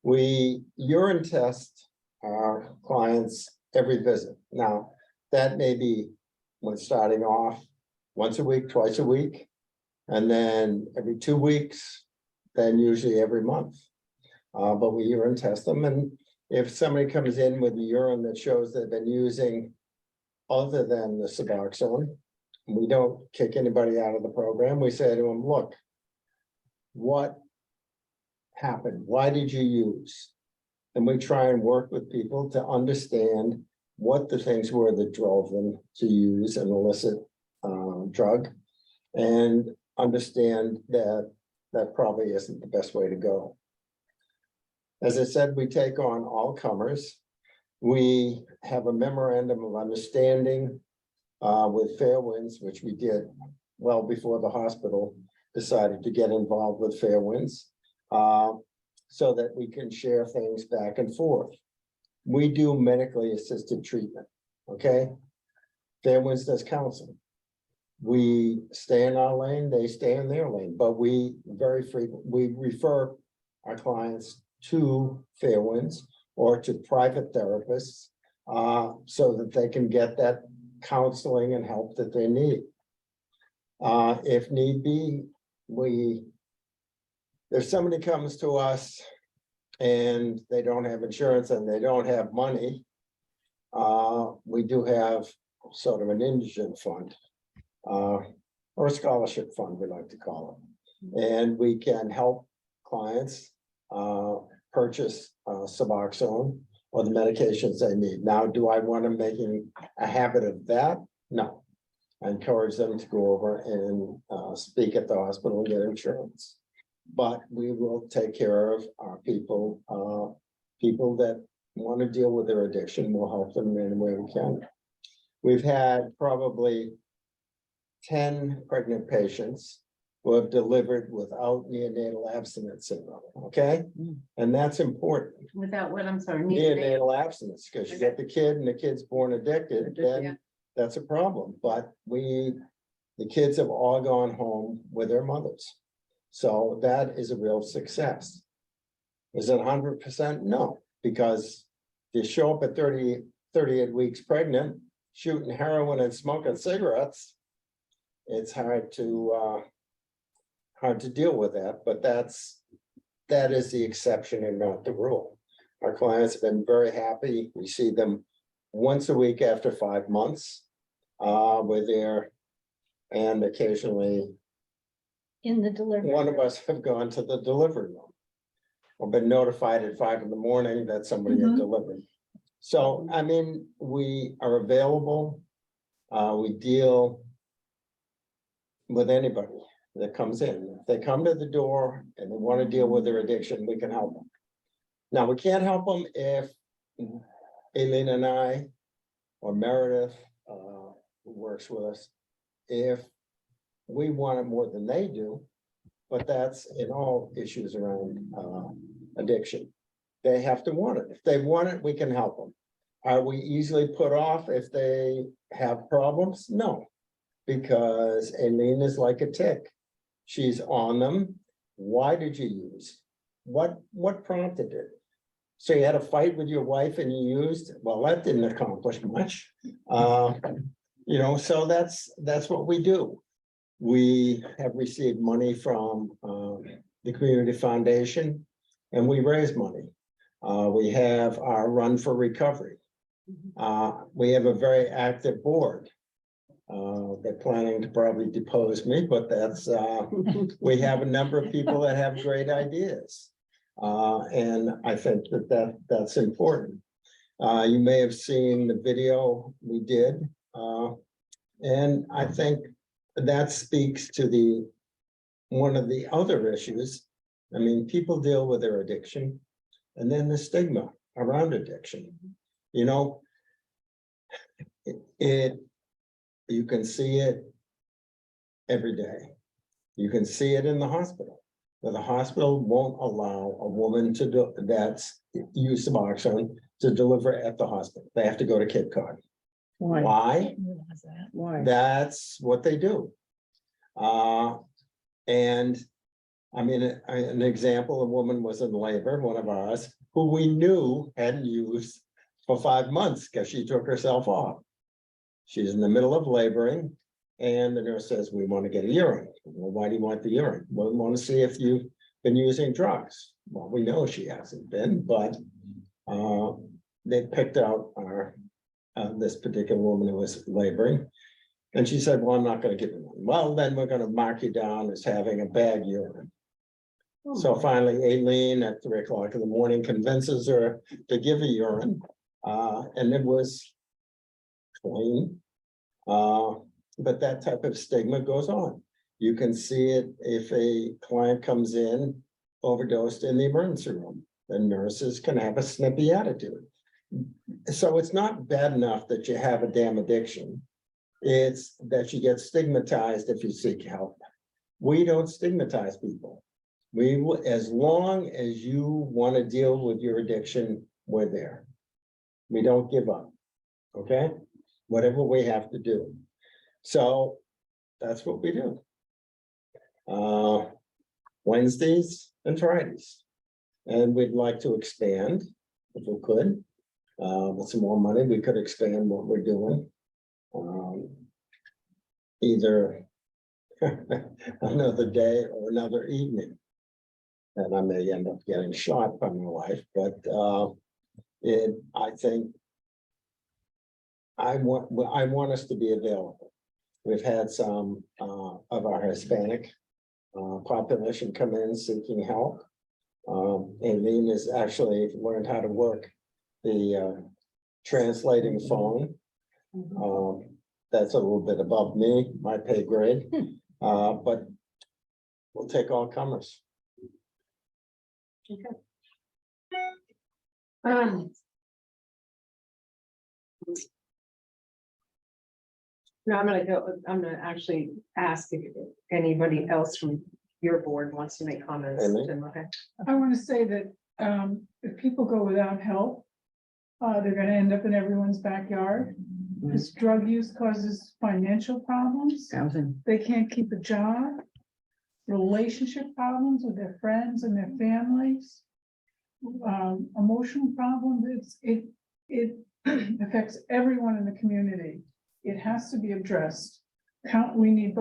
We urine test our clients every visit. Now, that may be when starting off once a week, twice a week, and then every 2 weeks, then usually every month. But we urine test them, and if somebody comes in with urine that shows they've been using other than the Suboxone, we don't kick anybody out of the program. We say to them, look, what happened? Why did you use? And we try and work with people to understand what the things were that drove them to use an illicit drug, and understand that that probably isn't the best way to go. As I said, we take on all comers. We have a memorandum of understanding with Fairwinds, which we did well before the hospital decided to get involved with Fairwinds, so that we can share things back and forth. We do medically assisted treatment, okay? Fairwinds does counseling. We stay in our lane, they stay in their lane, but we refer our clients to Fairwinds or to private therapists so that they can get that counseling and help that they need. If need be, if somebody comes to us and they don't have insurance and they don't have money, we do have sort of an indigent fund or a scholarship fund, we like to call it. And we can help clients purchase Suboxone or the medications they need. Now, do I want them making a habit of that? No. I encourage them to go over and speak at the hospital and get insurance. But we will take care of our people, people that want to deal with their addiction. We'll help them in any way we can. We've had probably 10 pregnant patients who have delivered without neonatal abstinence syndrome, okay? And that's important. Without what, I'm sorry. Neonatal abstinence, because you get the kid and the kid's born addicted, then that's a problem. But the kids have all gone home with their mothers. So that is a real success. Is it 100%? No, because you show up at 38 weeks pregnant, shooting heroin and smoking cigarettes, it's hard to deal with that, but that is the exception and not the rule. Our clients have been very happy. We see them once a week after 5 months. We're there, and occasionally in the delivery. one of us have gone to the delivery room or been notified at 5 in that somebody had delivered. So, I mean, we are available. We deal with anybody that comes in. If they come to the door and they want to deal with their addiction, we can help them. Now, we can't help them if Aileen and I, or Meredith, who works with us, if we want it more than they do, but that's in all issues around addiction. They have to want it. If they want it, we can help them. Are we easily put off if they have problems? No, because Aileen is like a tick. She's on them. Why did you use? What prompted it? So you had a fight with your wife and you used? Well, that didn't accomplish much. You know, so that's what we do. We have received money from the Community Foundation, and we raise money. We have our Run for Recovery. We have a very active board. They're planning to probably depose me, but that's we have a number of people that have great ideas. And I think that's important. You may have seen the video we did. And I think that speaks to one of the other issues. I mean, people deal with their addiction and then the stigma around addiction. You know, you can see it every day. You can see it in the hospital. But the hospital won't allow a woman that's use Suboxone to deliver at the hospital. They have to go to Cape Cod. Why? Why? That's what they do. And I mean, an example, a woman was in labor, one of ours, who we knew hadn't used for 5 months because she took herself off. She's in the middle of laboring and the nurse says, we want to get a urine. Well, why do you want the urine? Well, we want to see if you've been using drugs. Well, we know she hasn't been, but they picked out this particular woman who was laboring. And she said, well, I'm not going to give you one. Well, then we're going to mark you down as having a bad urine. So finally, Aileen at 3 o'clock in the morning convinces her to give a urine, and it was clean. But that type of stigma goes on. You can see it if a client comes in overdosed in the emergency room. The nurses can have a snippy attitude. So it's not bad enough that you have a damn addiction. It's that you get stigmatized if you seek help. We don't stigmatize people. We will, as long as you want to deal with your addiction, we're there. We don't give up. Okay? Whatever we have to do. So that's what we do. Wednesdays and Fridays. And we'd like to expand if we could. With some more money, we could expand what we're doing. Either another day or another evening. And I may end up getting shot by my wife, but I think I want us to be available. We've had some of our Hispanic population come in seeking help. Aileen has actually learned how to work the translating phone. That's a little bit above me, my pay grade, but we'll take all comers. Okay. No, I'm gonna actually ask if anybody else from your board wants to make comments. Amy? Okay. I want to say that if people go without help, they're going to end up in everyone's backyard. This drug use causes financial problems. Housing. They can't keep a job. Relationship problems with their friends and their families. Emotional problems. It affects everyone in the community. It has to be addressed. We need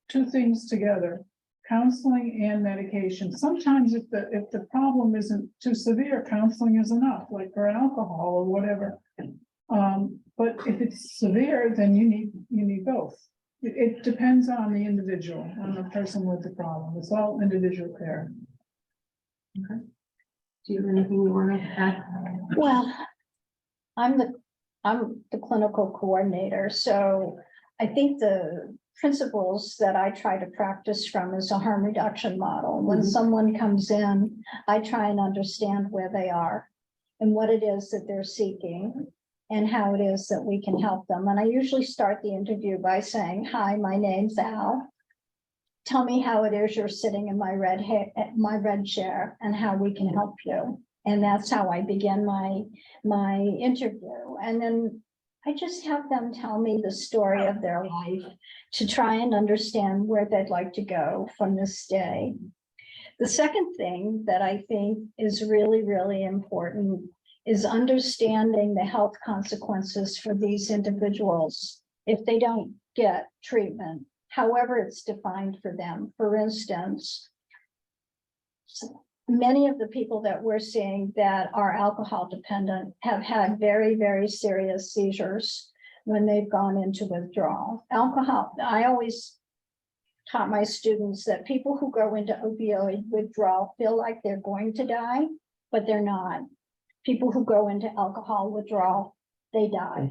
two things together. Counseling and medication. Sometimes if the problem isn't too severe, counseling is enough, like for alcohol or whatever. But if it's severe, then you need both. It depends on the individual, on the person with the problem. It's all individual care. Okay. Do you have anything you want to add? Well, I'm the clinical coordinator, so I think the principles that I try to practice from is a harm reduction model. When someone comes in, I try and understand where they are and what it is that they're seeking and how it is that we can help them. And I usually start the interview by saying, hi, my name's Al. Tell me how it is you're sitting in my red chair and how we can help you. And that's how I begin my interview. And then I just have them tell me the story of their life to try and understand where they'd like to go from this day. The second thing that I think is really, really important is understanding the health consequences for these individuals if they don't get treatment, however it's defined for them. For instance, many of the people that we're seeing that are alcohol dependent have had very, very serious seizures when they've gone into withdrawal. Alcohol, I always taught my students that people who go into opioid withdrawal feel like they're going to die, but they're not. People who go into alcohol withdrawal, they die.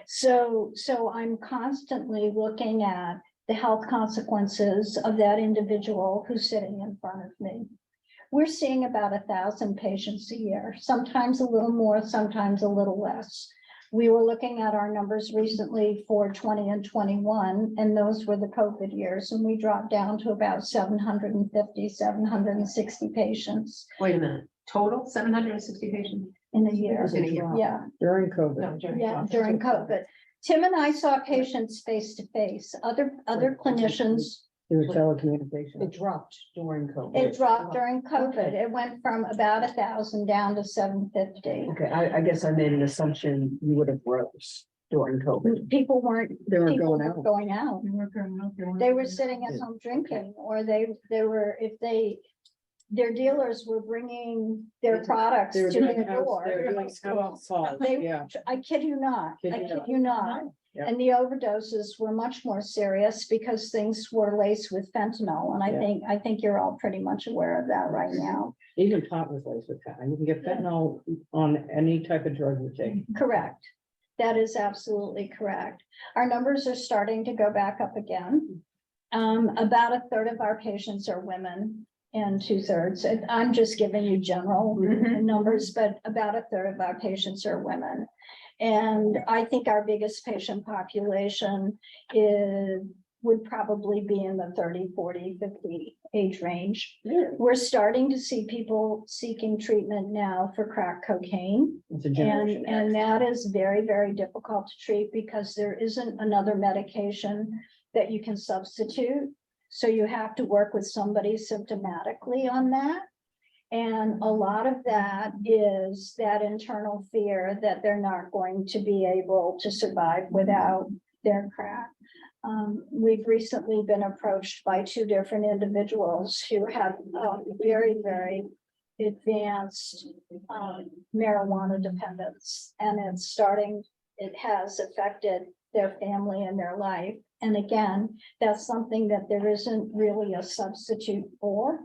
So I'm constantly looking at the health consequences of that individual who's sitting in front of me. We're seeing about 1,000 patients a year, sometimes a little more, sometimes a little less. We were looking at our numbers recently for 20 and 21, and those were the COVID years, and we dropped down to about 750, 760 patients. Wait a minute, total 760 patients? In a year. In a year. Yeah. During COVID. No, during Yeah, COVID. during COVID. Tim and I saw patients face to face, other clinicians. Through telecommunications. It dropped during COVID. It dropped during COVID. It went from about 1,000 down to 750. Okay, I guess I made an assumption you would have rose during COVID. People weren't. They weren't people going weren't out. Going out. You weren't going out there. They were sitting at home drinking, or they were, their dealers were bringing their products They to were the doing house, door. they were doing house calls, They- yeah. I kid you not, Kid I you kid not. you not. Yeah. And the overdoses were much more serious because things were laced with fentanyl. And Yeah. I think you're all pretty much aware of that right now. Even pot was laced with fentanyl. You can get fentanyl on any type of drug you take. Correct. That is absolutely correct. Our numbers are starting to go back up again. About 1/3 of our patients are women and 2/3. I'm just giving you general numbers, but about 1/3 of our patients are women. And I think our biggest patient population would probably be in the 30, 40, 50 age range. We're starting to see people seeking treatment now for crack cocaine. It's a generation. And that is very, very difficult to treat because there isn't another medication that you can substitute. So you have to work with somebody symptomatically on that. And a lot of that is that internal fear that they're not going to be able to survive without their crack. We've recently been approached by 2 different individuals who have very, very advanced marijuana dependence. And it has affected their family and their life. And again, that's something that there isn't really a substitute for.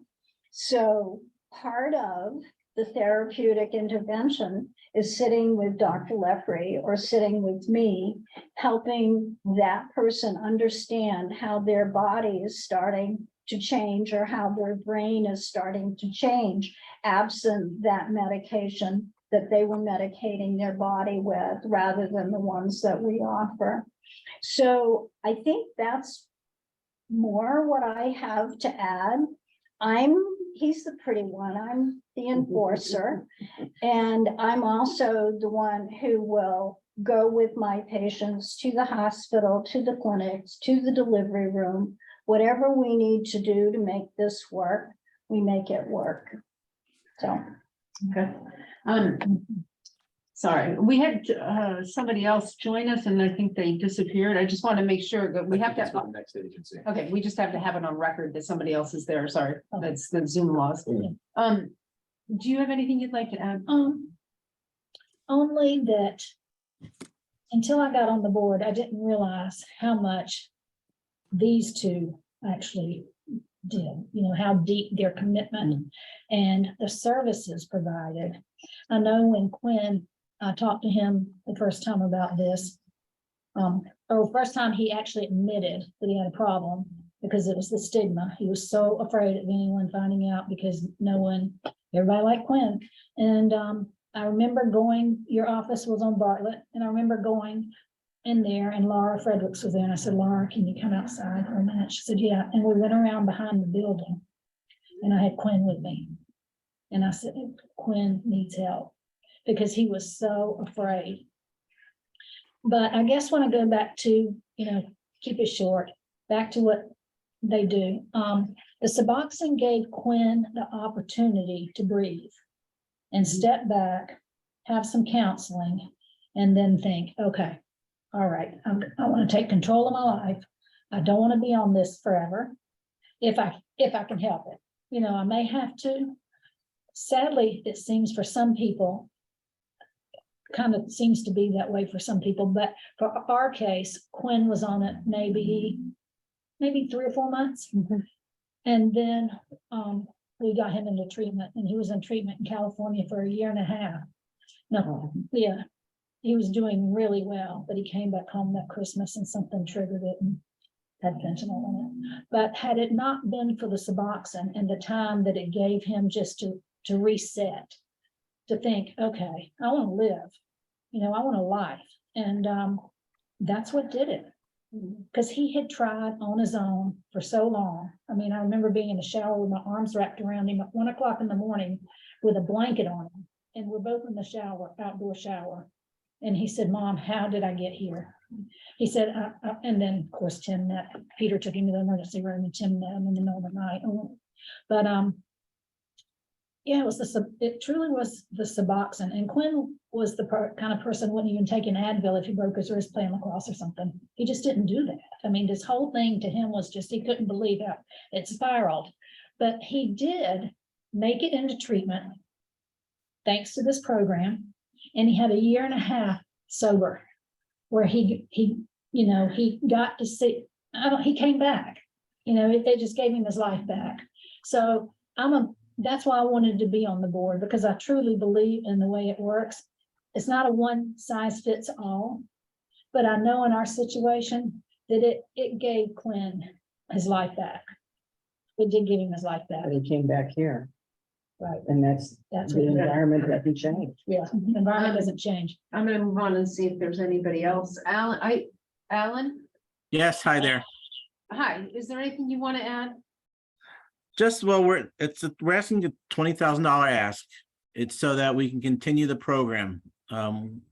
So part of the therapeutic intervention is sitting with Dr. Lefrey or sitting with me, helping that person understand how their body is starting to change or how their brain is starting to change absent that medication that they were medicating their body with rather than the ones that we offer. So I think that's more what I have to add. He's the pretty one. I'm the enforcer. And I'm also the one who will go with my patients to the hospital, to the clinics, to the delivery room. Whatever we need to do to make this work, we make it work. So. Okay. Sorry, we had somebody else join us and I think they disappeared. I just want to make sure that we have to. That's what the next agency. Okay, we just have to have it on record that somebody else is there. Sorry, that's the Zoom laws. Do you have anything you'd like to add? Only that until I got on the board, I didn't realize how much these two actually did, how deep their commitment and the services provided. I know when Quinn, I talked to him the first time about this, or first time he actually admitted that he had a problem because it was the stigma. He was so afraid of anyone finding out because everybody liked Quinn. And I remember your office was on Bartlett, and I remember going in there and Laura Fredericks was there. And I said, Laura, can you come outside for a minute? She said, yeah. And we went around behind the building and I had Quinn with me. And I said, Quinn needs help because he was so afraid. But I guess when I go back to, keep it short, back to what they do. The Suboxone gave Quinn the opportunity to breathe and step back, have some counseling, and then think, okay, all right, I want to take control of my life. I don't want to be on this forever. If I can help it, I may have to. Sadly, it seems for some people, kind of seems to be that way for some people, but for our case, Quinn was on it maybe 3 or 4 months. And then we got him into treatment, and he was in treatment in California for 1.5 years. No, yeah, he was doing really well, but he came back home that Christmas and something triggered it and had fentanyl in it. But had it not been for the Suboxone and the time that it gave him just to reset, to think, okay, I want to live, I want a life. And that's what did it. Because he had tried on his own for so long. I mean, I remember being in the shower with my arms wrapped around him at 1 o'clock in the morning with a blanket on him. And we're both in the shower, outdoor shower. And he said, Mom, how did I get here? He said, and then, of course, Peter took him to the emergency room and Tim met him in the middle of the night. But, yeah, it truly was the Suboxone, and Quinn was the kind of person who wouldn't even take an Advil if he broke his wrist playing lacrosse or something. He just didn't do that. I mean, this whole thing to him was just, he couldn't believe how it spiraled. But he did make it into treatment thanks to this program. And he had 1.5 years sober where he got to see, he came back, it just gave him his life back. So that's why I wanted to be on the board, because I truly believe in the way it works. It's not a one size fits all, but I know in our situation that it gave Quinn his life back. It did give him his life back. But he came back here, Right. and that's the environment that he changed. Yeah, the environment doesn't change. I'm gonna move on and see if there's anybody else. Alan? Yes, hi there. Hi, is there anything you want to add? Just, well, we're asking a $20,000 ask. It's so that we can continue the program.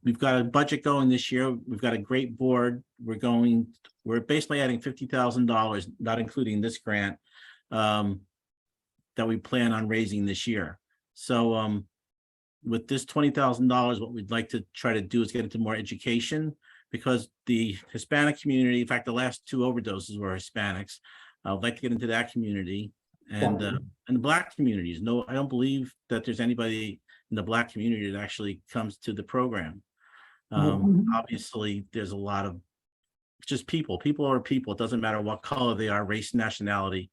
We've got a budget going this year. We've got a great board. We're basically adding $50,000, not including this grant, that we plan on raising this year. So with this $20,000, what we'd like to try to do is get into more education, because the Hispanic community, in fact, the last 2 overdoses were Hispanics. I'd like to get into that community and the Black communities. No, I don't believe that there's anybody in the Black community that actually comes to the program. Obviously, there's a lot of just people are people. It doesn't matter what color they are, race, nationality,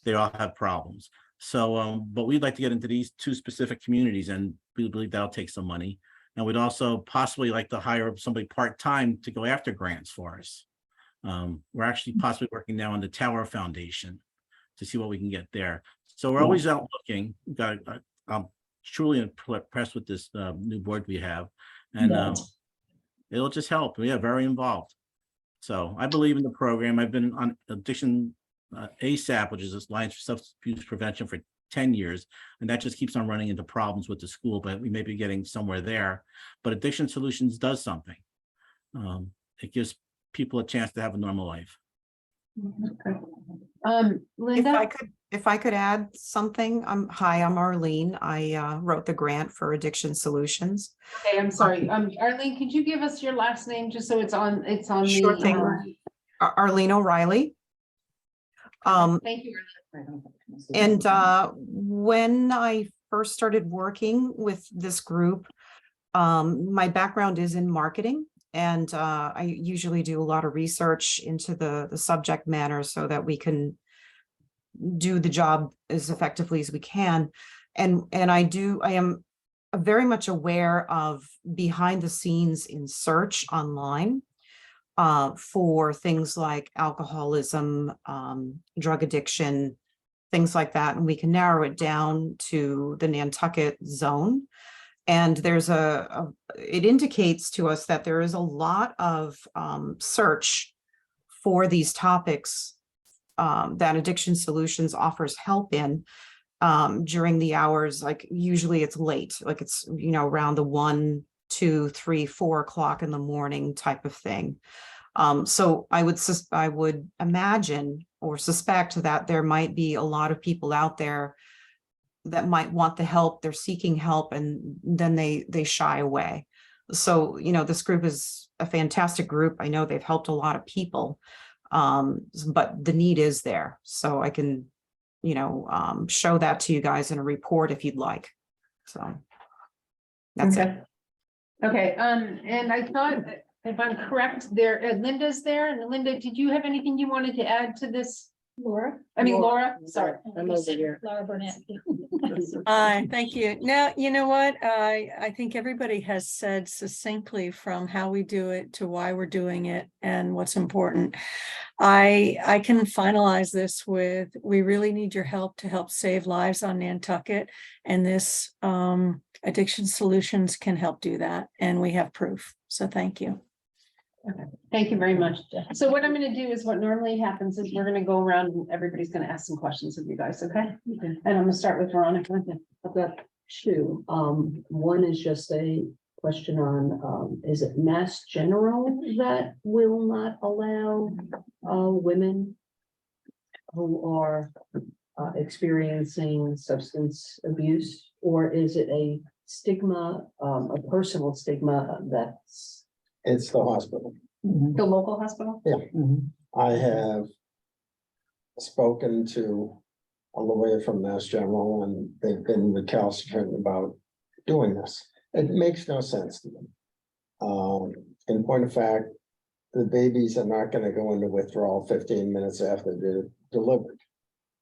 they all have problems. So, but we'd like to get into these 2 specific communities, and we believe that'll take some money. And we'd also possibly like to hire somebody part-time to go after grants for us. We're actually possibly working now on the Tower Foundation to see what we can get there. So we're always out looking. I'm truly impressed with this new board we have, and it'll just help. We are very involved. So I believe in the program. I've been on addiction ASAP, which is Alliance for Substance Abuse Prevention, for 10 years, and that just keeps on running into problems with the school, but we may be getting somewhere there. But Addiction Solutions does something. It gives people a chance to have a normal life. Linda? If I could add something, hi, I'm Arlene. I wrote the grant for Addiction Solutions. Okay, I'm sorry. Arlene, could you give us your last name just so it's on Sure the thing. Arlene O'Reilly. Thank you. And when I first started working with this group, my background is in marketing, and I usually do a lot of research into the subject matter so that we can do the job as effectively as we can. And I am very much aware of behind the scenes in search online for things like alcoholism, drug addiction, things like that. And we can narrow it down to the Nantucket zone. And there's it indicates to us that there is a lot of search for these topics that Addiction Solutions offers help in during the hours. Like usually it's late, like it's, around the 1, 2, 3, 4 o'clock in the morning type of thing. So I would imagine or suspect that there might be a lot of people out there that might want the help, they're seeking help, and then they shy away. So, this group is a fantastic group. I know they've helped a lot of people, but the need is there. So I can, show that to you guys in a report if you'd like. So that's it. Okay, and I thought, if I'm correct, Linda's there, and Linda, did you have anything you wanted to add to this? Laura, sorry. I'm over here. Laura Burnett. Thank you. Now, you know what? I think everybody has said succinctly from how we do it to why we're doing it and what's important. I can finalize this with, we really need your help to help save lives on Nantucket. And this Addiction Solutions can help do that. And we have proof. So thank you. Okay, thank you very much. So what I'm going to do is what normally happens is we're going to go around and everybody's going to ask some questions of you guys, okay? And I'm going to start with Veronica. I've got 2. One is just a question on, is it Mass General that will not allow women who are experiencing substance abuse? Or is it a stigma, a personal stigma that's? It's the hospital. The local hospital? Yeah. Mhm. I have spoken to a lawyer from Mass General, and they've been recalcitrant about doing this. It makes no sense to them. In point of fact, the babies are not gonna go into withdrawal 15 minutes after they're delivered.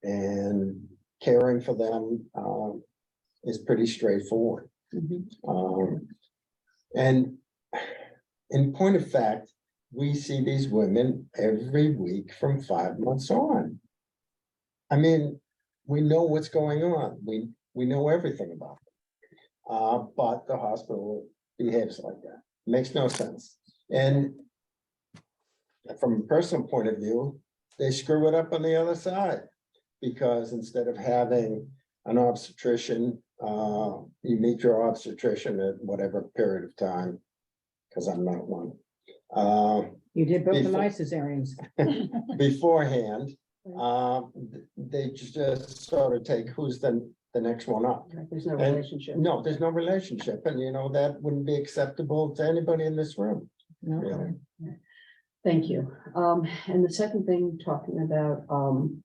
And caring for them, is pretty straightforward. And in point of fact, we see these women every week from 5 months on. I mean, we know what's going on. We know everything about it. But the hospital behaves like that. Makes no sense. And from a personal point of view, they screw it up on the other side. Because instead of having an obstetrician, you meet your obstetrician at whatever period of time, because I'm not one. You did both of Before- my cesareans. Beforehand, they just sort of take who's the next one up. There's no And- relationship. No, there's no relationship, and you know, that wouldn't be acceptable to anybody in this room. No. Really. Thank you. And the second thing, talking about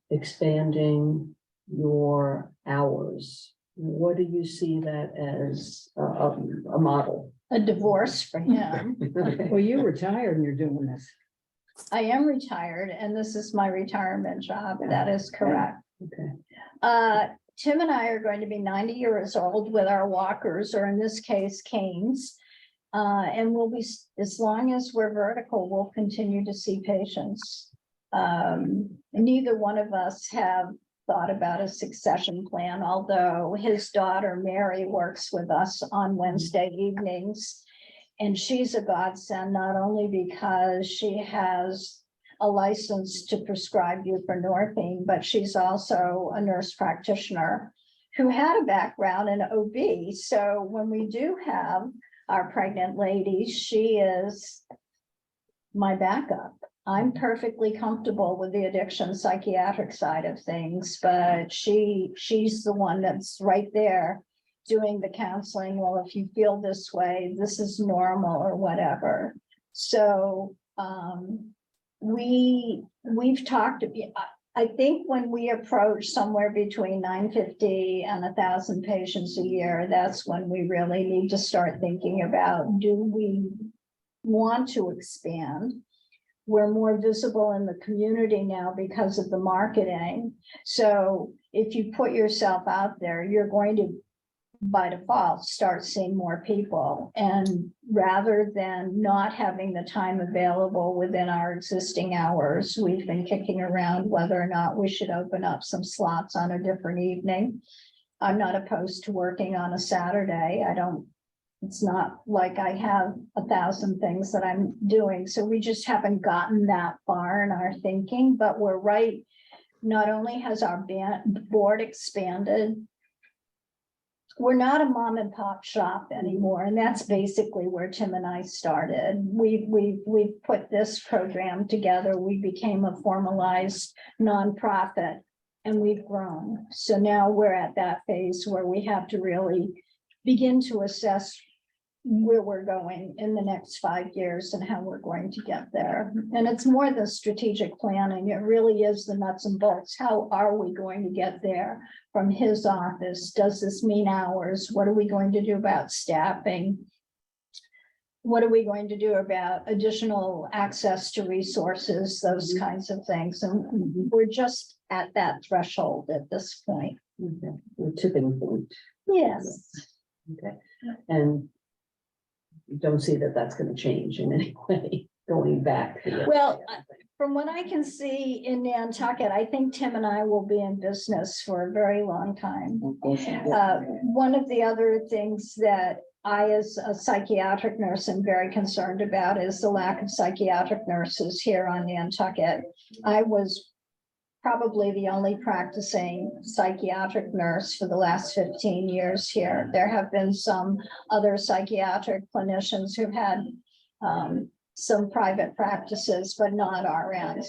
expanding your hours. What do you see that as a model? A divorce for him. Well, you retired and you're doing this. I am retired and this is my retirement job. That is correct. Okay. Tim and I are going to be 90 years old with our walkers, or in this case, canes. And we'll be, as long as we're vertical, we'll continue to see patients. Neither one of us have thought about a succession plan, although his daughter Mary works with us on Wednesday evenings. And she's a godsend, not only because she has a license to prescribe buprenorphine, but she's also a nurse practitioner who had a background in OB. So when we do have our pregnant ladies, she is my backup. I'm perfectly comfortable with the addiction psychiatric side of things, but she's the one that's right there doing the counseling. Well, if you feel this way, this is normal or whatever. So we've talked, I think when we approach somewhere between 950 and 1,000 patients a year, that's when we really need to start thinking about, do we want to expand? We're more visible in the community now because of the marketing. So if you put yourself out there, you're going to, by default, start seeing more people. And rather than not having the time available within our existing hours, we've been kicking around whether or not we should open up some slots on a different evening. I'm not opposed to working on a Saturday. It's not like I have 1,000 things that I'm doing. So we just haven't gotten that far in our thinking, but we're right. Not only has our board expanded, we're not a mom and pop shop anymore. And that's basically where Tim and I started. We put this program together. We became a formalized nonprofit and we've grown. So now we're at that phase where we have to really begin to assess where we're going in the next 5 years and how we're going to get there. And it's more the strategic planning. It really is the nuts and bolts. How are we going to get there from his office? Does this mean hours? What are we going to do about staffing? What are we going to do about additional access to resources, those kinds of things? And we're just at that threshold at this point. Okay. The tipping point. Yes. Okay. And you don't see that that's going to change in any way going back. Well, from what I can see in Nantucket, I think Tim and I will be in business for a very long time. One of the other things that I, as a psychiatric nurse, am very concerned about is the lack of psychiatric nurses here on Nantucket. I was probably the only practicing psychiatric nurse for the last 15 years here. There have been some other psychiatric clinicians who've had some private practices, but not RNs.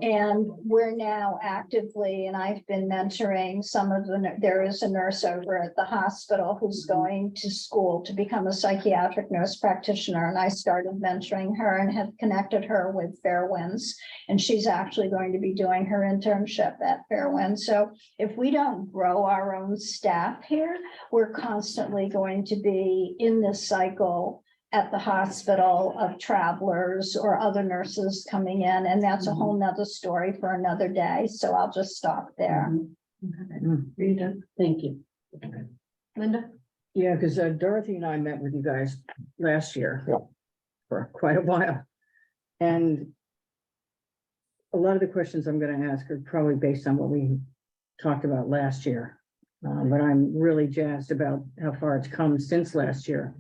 And we're now actively, and I've been mentoring some of there is a nurse over at the hospital who's going to school to become a psychiatric nurse practitioner. And I started mentoring her and have connected her with Fairwinds. And she's actually going to be doing her internship at Fairwind. So if we don't grow our own staff here, we're constantly going to be in this cycle at the hospital of travelers or other nurses coming in, and that's a whole nother story for another day, so I'll just stop there. Rita, thank you. Linda? Yeah, because Dorothy and I met with you guys last year. For quite a while. And a lot of the questions I'm gonna ask are probably based on what we talked about last year. But I'm really jazzed about how far it's come since last year.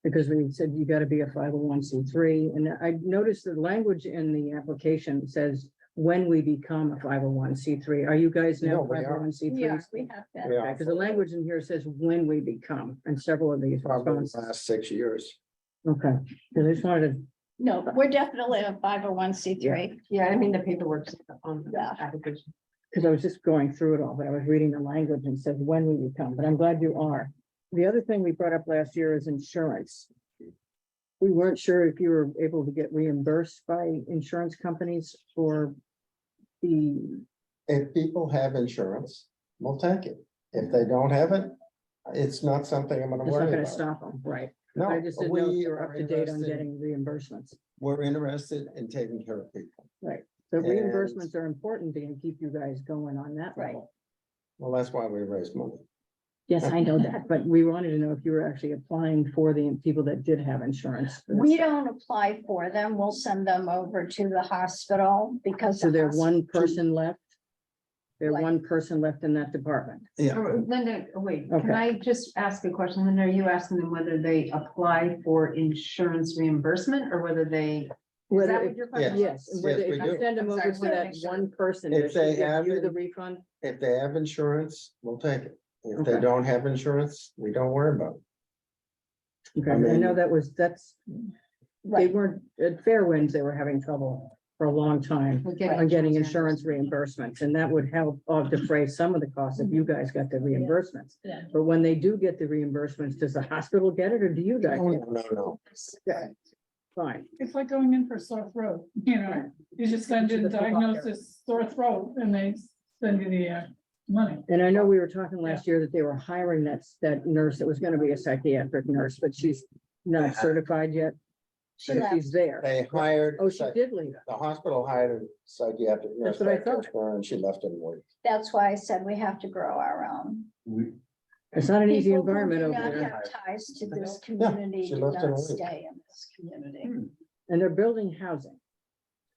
Because we said you gotta be a 501c3, and I noticed the language in the application says when we become a 501c3. Are you guys now No, we are. 501c3s? Yeah, we have that. Yeah. Because the language in here says when we become, and several of these Probably the responses. last 6 years. Okay, because I just wanted to, No, we're definitely a 501c3. Yeah, I mean, the paperwork's on the Yeah. application. because I was just going through it all, but I was reading the language and said when we become, but I'm glad you are. The other thing we brought up last year is insurance. We weren't sure if you were able to get reimbursed by insurance companies for the, If people have insurance, we'll take it. If they don't have it, it's not something I'm gonna it's not worry gonna about. stop them, right? No, I just didn't know if we you were up are to date on interested- getting reimbursements. We're interested in taking care of people. Right, so And- reimbursements are important to keep you guys going on that Right. level. Well, that's why we raise money. Yes, I know that, but we wanted to know if you were actually applying for the people that did have insurance. We don't apply for them. We'll send them over to the hospital because. So the there's hos- one person left? There's Like- one person left in that department? Yeah. Linda, wait, Okay. can I just ask a question? Linda, are you asking them whether they apply for insurance reimbursement or whether they? Is Whether that if- what your question? Yes, was? and whether Yes, if we you do. send them I'm over sorry, to I wanna that make sure. one person, If does she they give have you the it- refund? If they have insurance, we'll take it. If they Okay. don't have insurance, we don't worry about it. Okay, I I mean- know that's, they Right. weren't, at Fairwinds, they were having trouble for a long time With on getting insurance insurance reimbursements, and that would help defray some of the costs if you guys got the reimbursements. Yeah. But when they do get the reimbursements, does the hospital get it, or do you guys? No, get it? no. Okay, fine. It's like going in for sore throat, you know, you just send in diagnosis sore throat and they send you the money. And I know we were talking last year that they were hiring that nurse that was gonna be a psychiatric nurse, but she's not certified yet. She But left. she's there. They hired. Oh, she did leave. The hospital hired a psychiatric nurse That's what I thought. practitioner, and she left in a week. That's why I said we have to grow our own. It's not an easy People who environment do over not there. have ties to this Yeah, community she do left in a not week. stay in this community. And they're building housing,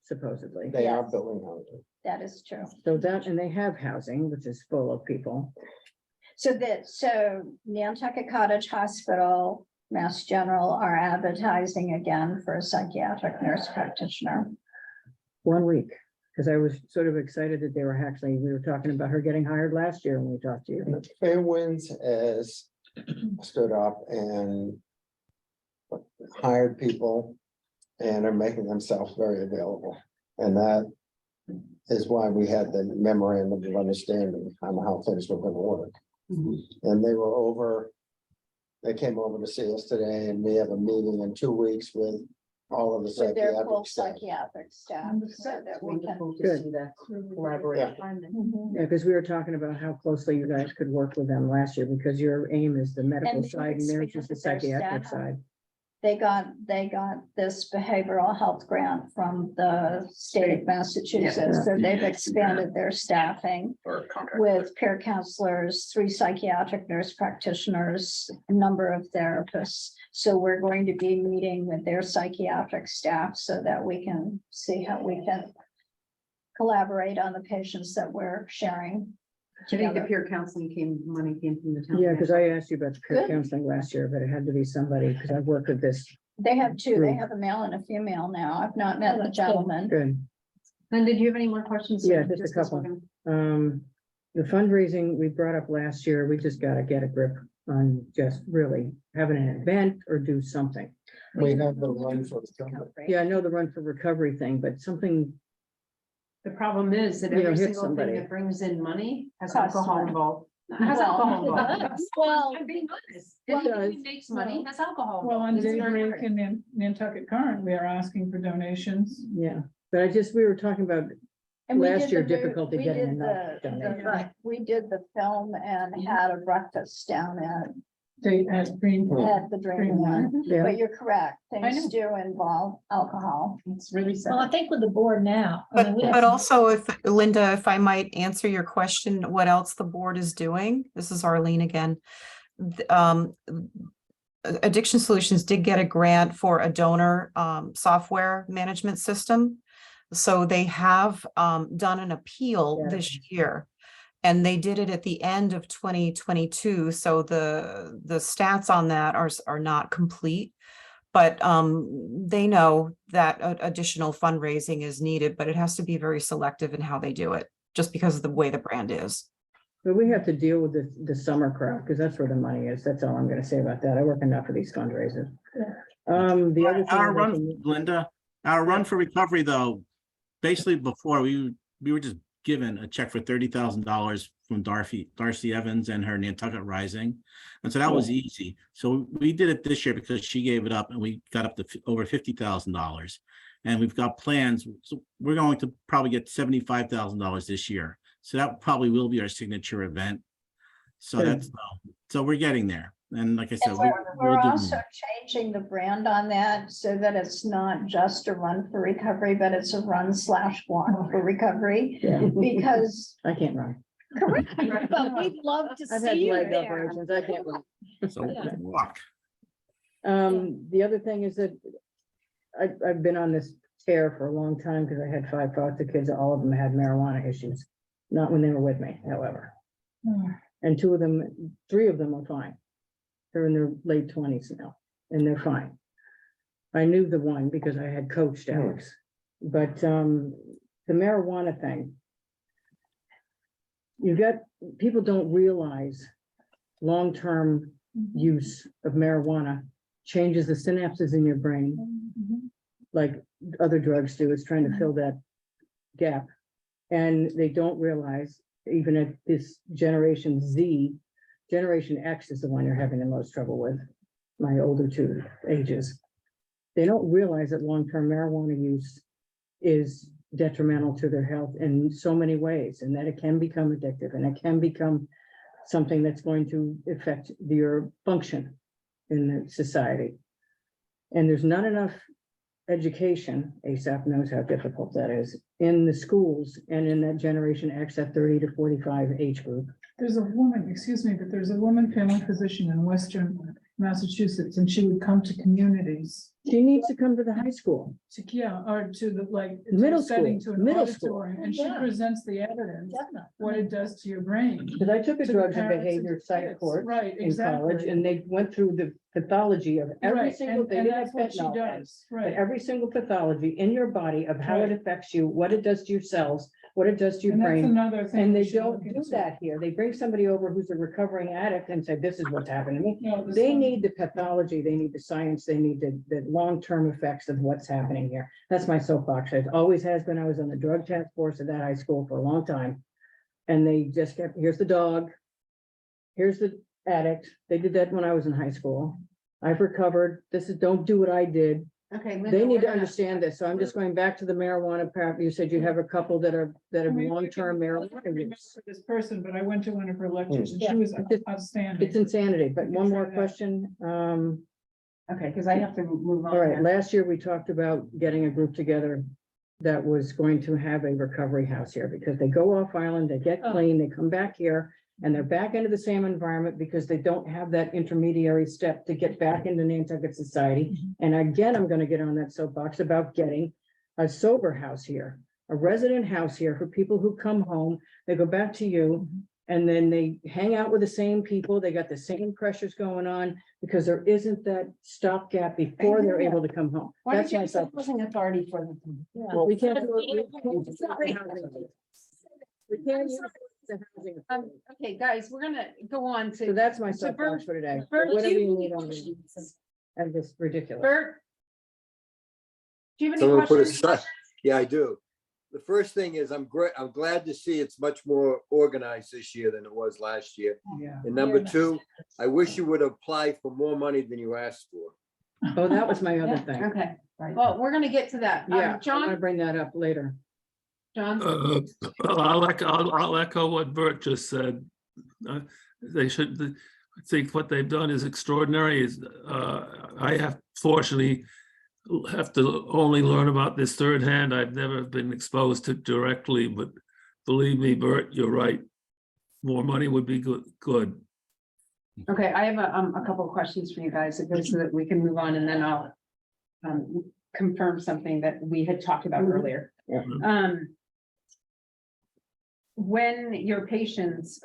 supposedly. They are Yes. building housing. That is true. So that, and they have housing, which is full of people. So Nantucket Cottage Hospital, Mass General are advertising again for a psychiatric nurse practitioner. 1 week, because I was sort of excited that they were actually, we were talking about her getting hired last year when we talked to you. Fairwinds has stood up and hired people and are making themselves very available. And that is why we had the memorandum of understanding on how things were gonna work. And they came over to see us today, and we have a meeting in 2 weeks with all of the With their full psychiatric staff. psychiatric staff, so that we can. Wonderful to Good. see that Yeah. collaboration. Mhm. Yeah, because we were talking about how closely you guys could work with them last year, because your aim is the medical And side and theirs is the because their psychiatric staff- side. They got this behavioral health grant from the state of Massachusetts, so they've expanded their staffing with peer counselors, 3 psychiatric nurse practitioners, a number of therapists. So we're going to be meeting with their psychiatric staff so that we can see how we can collaborate on the patients that we're sharing. I think the peer counseling money came from the town. Yeah, because I asked you about the peer Good. counseling last year, but it had to be somebody, because I've worked with this. They have 2, they Group. have a male and a female now. I've not met the gentleman. Good. Linda, do you have any more questions? Yeah, just a as we're couple. gonna- The fundraising we brought up last year, we just gotta get a grip on just really having an event or do something. We have the run for Yeah, I know the run for recovery thing, but something, The problem is that You know, every hit single somebody. thing that brings in money has Costs alcohol money. involved. Has alcohol involved. Well, I'm being honest. Well, Anything does. that makes money has alcohol. Well, on involved. It's very Daybreak hard. and Nantucket Current, we are asking for donations. yeah, but we were talking about and we last did year, the- difficulty we getting did enough the- donations. We did the film and had a breakfast down at At Greenport. at the Dreamland. Yeah. But you're correct, I things do involve alcohol. It's really sad. Well, I think with the board now. I mean, we have But some- also if, Linda, if I might answer your question, what else the board is doing? This is Arlene again. Addiction Solutions did get a grant for a donor software management system. So they have done an appeal Yeah. this year. And they did it at the end of 2022. So the stats on that are not complete. But they know that additional fundraising is needed, but it has to be very selective in how they do it, just because of the way the brand is. But we have to deal with the summer crowd, because that's where the money is. That's all I'm gonna say about that. I work enough of these fundraisers. The other thing. Our I'd like run, to- Linda, our run for recovery though, basically before we were just given a check for $30,000 from Darcy Evans and her Nantucket Rising. And so that was easy. So we did it this year because she gave it up and we got up to over $50,000. And we've got plans. So we're going to probably get $75,000 this year. So that probably will be our signature event. So Good. so we're getting there. And like I said, And we'll we're do also more. changing the brand on that so that it's not just a run for recovery, but it's a run/walk for recovery. Yeah. Because, I can't run. correct, but we'd love to I've had see you leg there. operations. I can't run. So walk. The other thing is that I've been on this tear for a long time because I had 5 foster kids. All of them had marijuana issues. Not when they were with me, however. And 3 of them are fine. They're in their late 20s now, and they're fine. I knew the one because I had coached Alex, but the marijuana thing. People don't realize long-term use of marijuana changes the synapses in your brain, like other drugs do. It's trying to fill that gap. And they don't realize, even at this Generation Z, Generation X is the one you're having the most trouble with, my older 2 ages. They don't realize that long-term marijuana use is detrimental to their health in so many ways, and that it can become addictive, and it can become something that's going to affect your function in the society. And there's not enough education, ASAP knows how difficult that is, in the schools and in that Generation X, that 30 to 45 age group. There's a woman, excuse me, but there's a woman family physician in Western Massachusetts, and she would come to communities. She needs to come to the high school. Or to the, like. to a Middle setting, school, To an middle school. auditorium, and she Yeah. presents the evidence, Definitely. what it does to your brain. Because I took a To the drugs and parents behavior the psych kids. course Right, in college, exactly. and they went through the pathology of every Right, single, and they didn't that's have what she fentanyl then, does, but right. every single pathology in your body of how it Right. affects you, what it does to your cells, what it does to your And that's brain. another thing. And we they should don't look do into. that here. They bring somebody over who's a recovering addict and say, this is what's happened to me. No, this They one- need the pathology, they need the science, they need the long-term effects of what's happening here. That's my soapbox. It always has been. I was on the drug task force at that high school for a long time. And they just kept, here's the dog. Here's the addict. They did that when I was in high school. I've recovered. Don't do what I did. Okay. Linda, They need we're to gonna- understand this. So I'm just going back to the marijuana part. You said you have a couple that have We- long-term I marijuana can't remember use. this person, but I went to one of her lectures and she Yeah. was It's- outstanding. It's insanity, but can one try more that. question. Okay, because I have to move on. All right, here. last year we talked about getting a group together that was going to have a recovery house here because they go off island, they get Oh. clean, they come back here and they're back into the same environment because they don't have that intermediary step to get back into Nantucket society. And again, I'm gonna get on that soapbox about getting a sober house here, a resident house here for people who come home, they go back to you And then they hang out with the same people, they got the same pressures going on, because there isn't that stopgap before they're able to come home. Why That's don't you my get the thought. housing authority for them? We can't. We can't use the housing. Okay, guys, we're gonna go on So to that's my So soapbox Bert- for today. Bert, Whatever do you you- need on this. And this ridiculous. Bert. Do you have any Someone put a questions? sign, yeah, I do. The first thing is, I'm glad to see it's much more organized this year than it was last year. Yeah. And number two, I wish you would apply for more money than you asked for. Oh, that was my other thing. Okay, well, we're gonna get to that. Yeah, I'm gonna John, bring that up later. John, I'll echo what Bert just said. They should, I think what they've done is extraordinary. I fortunately have to only learn about this third hand. I've never been exposed to directly, but believe me, Bert, you're right. More money would be good. okay, I have a couple of questions for you guys, so that we can move on, and then I'll confirm something that we had talked about earlier. Yeah. When your patients,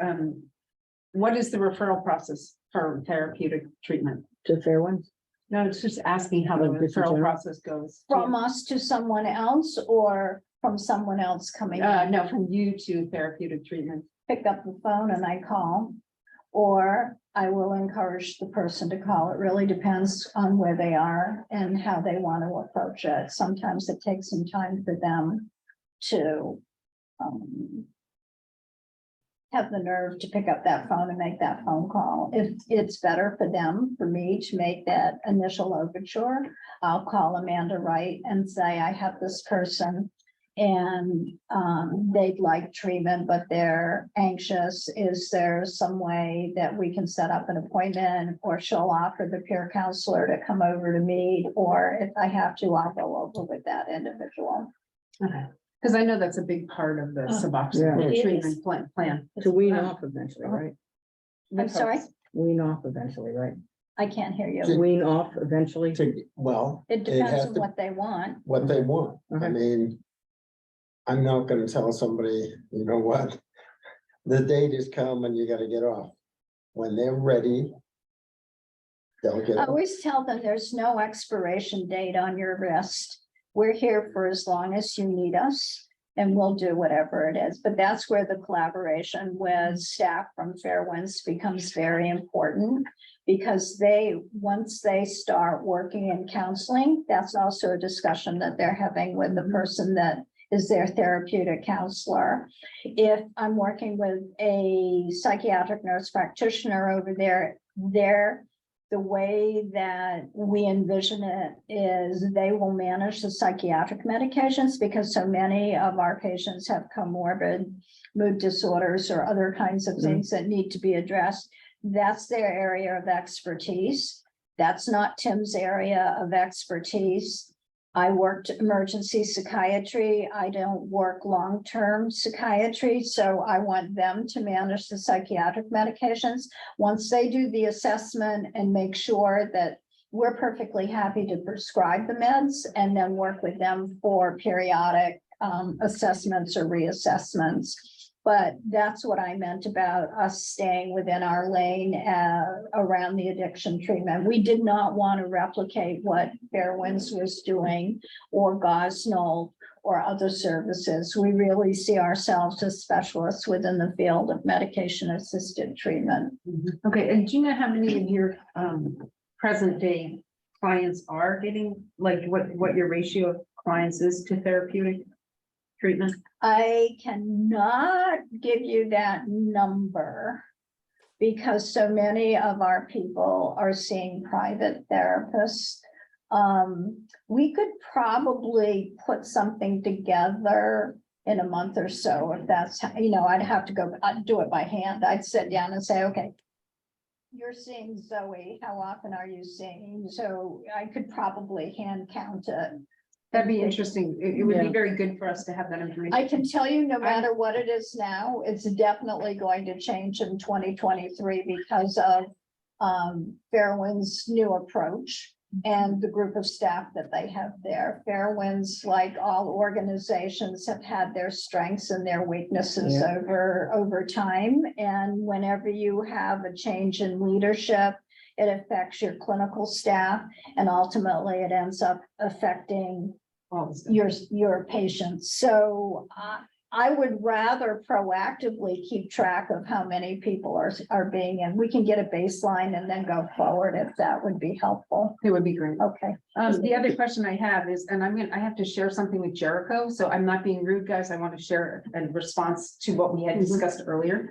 what is the referral process for therapeutic treatment? To fair ones? No, it's just asking how the Like just in referral general? process goes. From us to someone else or from someone else coming in? No, from you to therapeutic treatment. Pick up the phone and I call, or I will encourage the person to call. It really depends on where they are and how they want to approach it. Sometimes it takes some time for them to have the nerve to pick up that phone and make that phone call. If it's better for them, for me to make that initial overture, I'll call Amanda Wright and say, I have this person and they'd like treatment, but they're anxious. Is there some way that we can set up an appointment? Or she'll offer the peer counselor to come over to meet, or if I have to, I'll go over with that individual. Okay, because I know that's a big part of the Suboxone It treatment is. plan. To wean off eventually, right? I'm sorry, Wean off eventually, right? I can't hear To you. wean off eventually. Well, It depends has on to- what they want. what they want. I Okay. mean, I'm not gonna tell somebody, you know what? The date has come and you gotta get off. When they're ready, they'll get I off. always tell them there's no expiration date on your wrist. We're here for as long as you need us and we'll do whatever it is. But that's where the collaboration with staff from Fairwinds becomes very important. Because once they start working in counseling, that's also a discussion that they're having with the person that is their therapeutic counselor. If I'm working with a psychiatric nurse practitioner over there, the way that we envision it is they will manage the psychiatric medications because so many of our patients have comorbid mood disorders or other kinds of things that need to be addressed. That's their area of expertise. That's not Tim's area of expertise. I worked emergency psychiatry. I don't work long-term psychiatry, so I want them to manage the psychiatric medications. Once they do the assessment and make sure that we're perfectly happy to prescribe the meds and then work with them for periodic assessments or reassessments. But that's what I meant about us staying within our lane around the addiction treatment. We did not want to replicate what Fairwinds was doing or Gosnold or other services. We really see ourselves as specialists within the field of medication-assisted treatment. Okay, and do you know how many of your present day clients are getting, like what your ratio of clients is to therapeutic treatment? I cannot give you that number because so many of our people are seeing private therapists. We could probably put something together in a month or so if that's, I'd have to go, I'd do it by hand. I'd sit down and say, okay, you're seeing Zoe, how often are you seeing? So I could probably hand count it. That'd be interesting. It would be Yeah. very good for us to have that information. I can tell you, no matter what it is now, it's definitely going to change in 2023 because of Fairwind's new approach. and the group of staff that they have there. Fairwinds, like all organizations, have had their strengths and their weaknesses Yeah. over time. And whenever you have a change in leadership, it affects your clinical staff, and ultimately it ends up affecting your patients. So I would rather proactively keep track of how many people are being in. We can get a baseline and then go forward if that would be helpful. It would be great. Okay. The other question I have is, and I have to share something with Jericho, so I'm not being rude, guys. I want to share a response to what we had discussed earlier.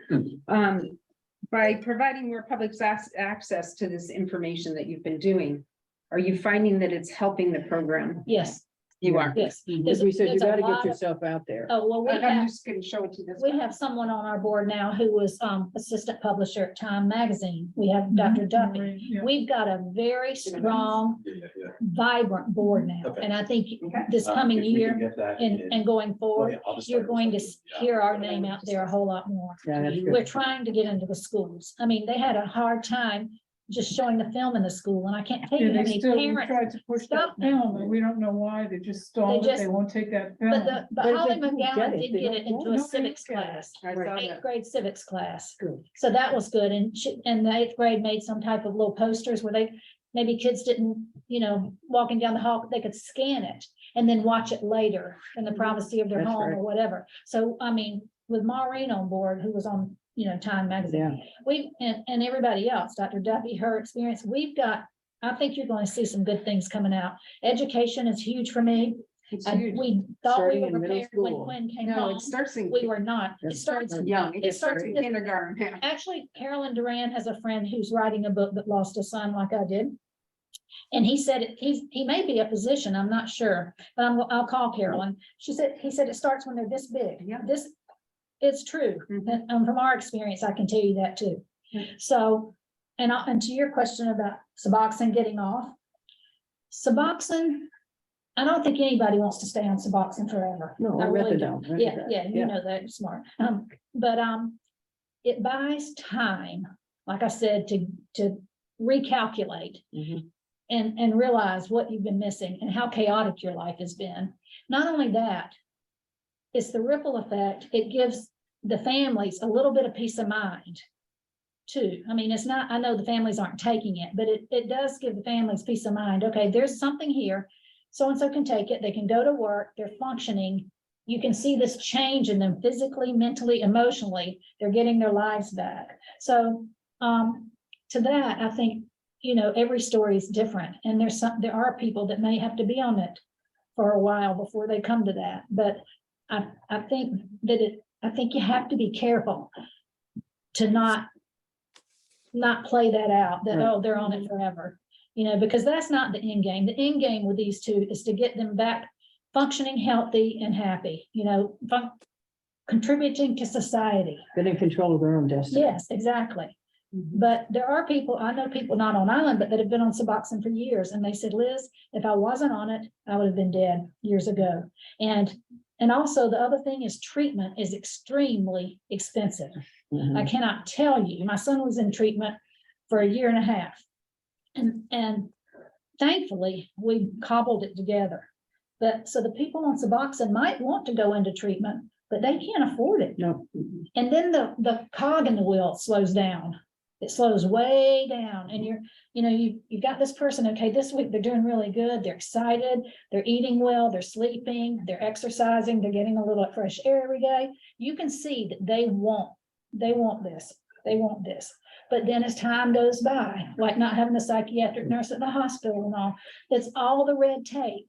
By providing more public access to this information that you've been doing, are you finding that it's helping the program? Yes, You are. yes. As we said, you There's a gotta lot get of- yourself out there. Oh, well, I'm just gonna show it to this. we have someone on our board now who was assistant publisher at Time Magazine. We have Dr. Duffy. Yeah. We've got a very strong, vibrant board now. Okay. And I think Okay. this coming If we could year get that and going Oh, forward, yeah, I'll just you're start going to this up. hear our name out there a whole lot more. Yeah, that's good. We're trying to get into the schools. I mean, they had a hard time just showing the film in the school, and I can't tell you Yeah, how they many still parents. tried to push that stop me. film, and we don't know why. They just stalled it. just- They won't take that But film. but But if Holly they don't get McGowan it, did they get don't it get into it. a No, civics they don't get it. class, I saw eighth that. grade civics class. Good. So that was good. And and the eighth grade made some type of little posters where maybe kids didn't, walking down the hall, they could scan it and then watch it later in the privacy of their That's home right. or whatever. So, I mean, with Maureen on board, who was on, Time Magazine, Yeah. and everybody else, Dr. Duffy, her experience, I think you're going to see some good things coming out. Education is huge for me. It's And huge. we thought we Starting were in middle prepared when school. Quinn came No, home. it starts in. We were not. It That's starts Young. It starts in starts- kindergarten. Yeah. Actually, Carolyn Duran has a friend who's writing a book that lost a son like I did. And he said he may be a physician, I'm not sure, but I'll call Carolyn. He said it starts when they're this big. Yeah. It's true. Mhm. And from our experience, I can tell you that too. Mhm. So, and to your question about Suboxone getting off. Suboxone, I don't think anybody wants to stay on Suboxone forever. No, I or really methadone, don't. Yeah, right? yeah, you Yeah. know that, you're smart. But it buys time, like I said, to recalculate Mhm. and realize what you've been missing and how chaotic your life has been. Not only that, it's the ripple effect. It gives the families a little bit of peace of mind too. I mean, it's not, I know the families aren't taking it, but it does give the families peace of mind. Okay, there's something here. So-and-so can take it. They can go to work. They're functioning. You can see this change in them physically, mentally, emotionally. They're getting their lives back. So to that, I think, every story is different. And there are people that may have to be on it for a while before they come to that. But I think I think you have to be careful to not play that out, that, Right. oh, they're on it forever. Because that's not the end game. The end game with these two is to get them back functioning, healthy and happy, contributing to society. Getting control of their own destiny. Yes, exactly. But there are people, I know people not on island, but that have been on Suboxone for years. And they said, Liz, if I wasn't on it, I would have been dead years ago. And also the other thing is treatment is extremely expensive. Mhm. I cannot tell you, my son was in treatment for a year and a half. And thankfully, we cobbled it together. But so the people on Suboxone might want to go into treatment, but they can't afford it. No. And then the cog in the wheel slows down. It slows way down and you've got this person, okay, this week they're doing really good. They're excited. They're eating well. They're sleeping. They're exercising. They're getting a little fresh air every day. You can see that they want this. They want this. But then as time goes by, like not having a psychiatric nurse at the hospital and all, it's all the red tape.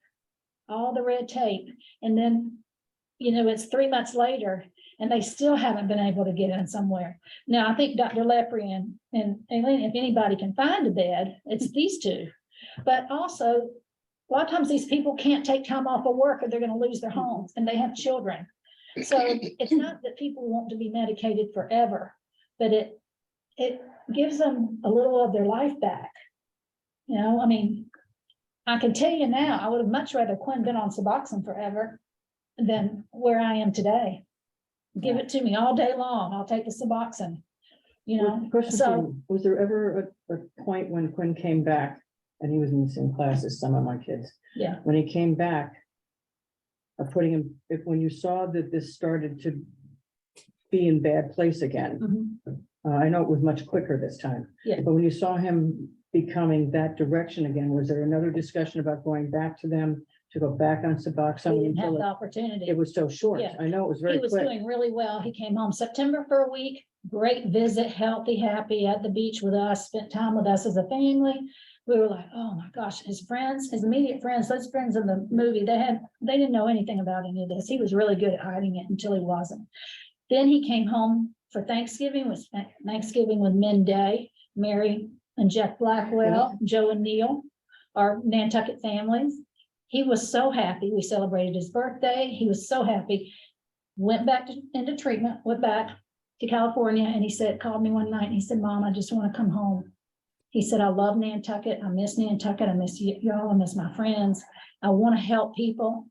And then, it's 3 months later and they still haven't been able to get in somewhere. Now, I think Dr. Lepre and Aileen, if anybody can find a bed, it's these two. But also, a lot of times these people can't take time off of work or they're going to lose their homes and they have children. So it's not that people want to be medicated forever, but it gives them a little of their life back. I mean, I can tell you now, I would have much rather Quinn been on Suboxone forever than where I am today. Give it to me all day long. I'll take the Suboxone, Question for so you. Was there ever a point when Quinn came back and he was in the same class as some of my kids. Yeah. When he came back, putting him, when you saw that this started to be in bad place again, I know it was much quicker this time. Yeah. But when you saw him becoming that direction again, was there another discussion about going back to them, to go back on Suboxone? He didn't have until the opportunity. it was so short? Yeah. I know it was very He was quick. doing really well. He came home September for a week, great visit, healthy, happy at the beach with us, spent time with us as a family. We were like, oh my gosh, his friends, his immediate friends, those friends in the movie, they didn't know anything about any of this. He was really good at hiding it until he wasn't. Then he came home for Thanksgiving, was Thanksgiving with Men Day, Mary and Jeff Blackwell, Joe and Neil, our Nantucket families. He was so happy. We celebrated his birthday. He was so happy. Went back into treatment, went back to California, and he said, called me one night and he said, Mom, I just want to come home. He said, I love Nantucket. I miss Nantucket. I miss y'all. I miss my friends. I want to help people.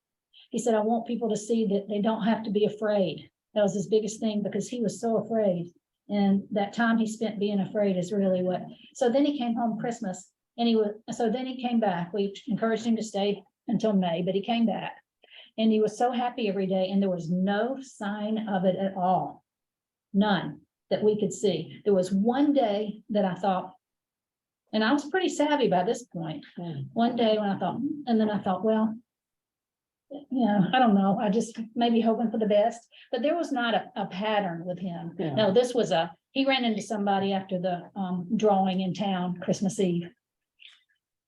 He said, I want people to see that they don't have to be afraid. That was his biggest thing because he was so afraid. And that time he spent being afraid is really what. So then he came home Christmas and then he came back. We encouraged him to stay until May, but he came back and he was so happy every day. And there was no sign of it at all. None that we could see. There was one day that I thought, and I was pretty savvy by this point. One day when I thought, and then I thought, well, I don't know. I just maybe hoping for the best, but there was not a pattern with him. Yeah. No, this was he ran into somebody after the drawing in town Christmas Eve.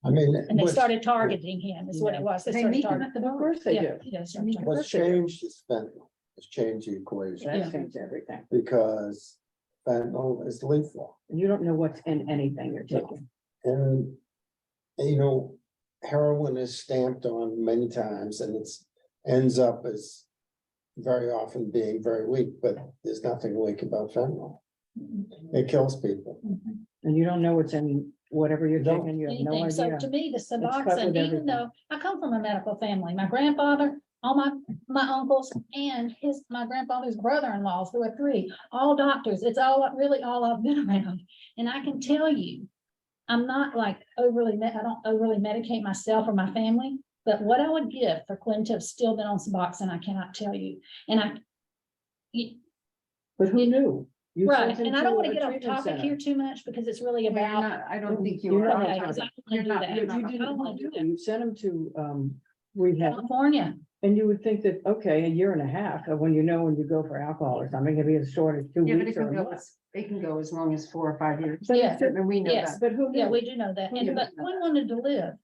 I mean, And they started targeting him is what it was. They started meet him targeting- at the bar. Of course they Yeah, do. yeah, they started targeting- what's changed is fentanyl. It's changed the equation That changed everything. because fentanyl is lethal. And you don't know what's in anything you're taking. And, heroin is stamped on many times and ends up as very often being very weak, but there's nothing weak about fentanyl. It kills people. And you don't know what's in whatever you're No. taking, you have no Anything. So idea. to me, the cut with Suboxone, even everything. though I come from a medical family, my grandfather, all my uncles and my grandfather's brother-in-laws, there were 3, all doctors. It's really all I've been around. And I can tell you, I'm not like I don't overly medicate myself or my family, but what I would give for Quinn to have still been on Suboxone, I cannot tell you. And But who knew? You right, sent him and I don't to want a to get off treatment topic center. here too much because it's really about. I don't think you You're are. not Okay, on 'cause I topic. don't wanna do that. But you I didn't don't wanna want do to. that. You sent him to rehab, California. and you would think that, okay, a year and a half, when you go for alcohol or something, it'd be as short as 2 Yeah, but weeks it or can a go, month. it can go as long as 4 or 5 years. But Yeah. And we know Yes. that. But who knew? Yeah, we do know that. Who And knew but that? Quinn wanted to live.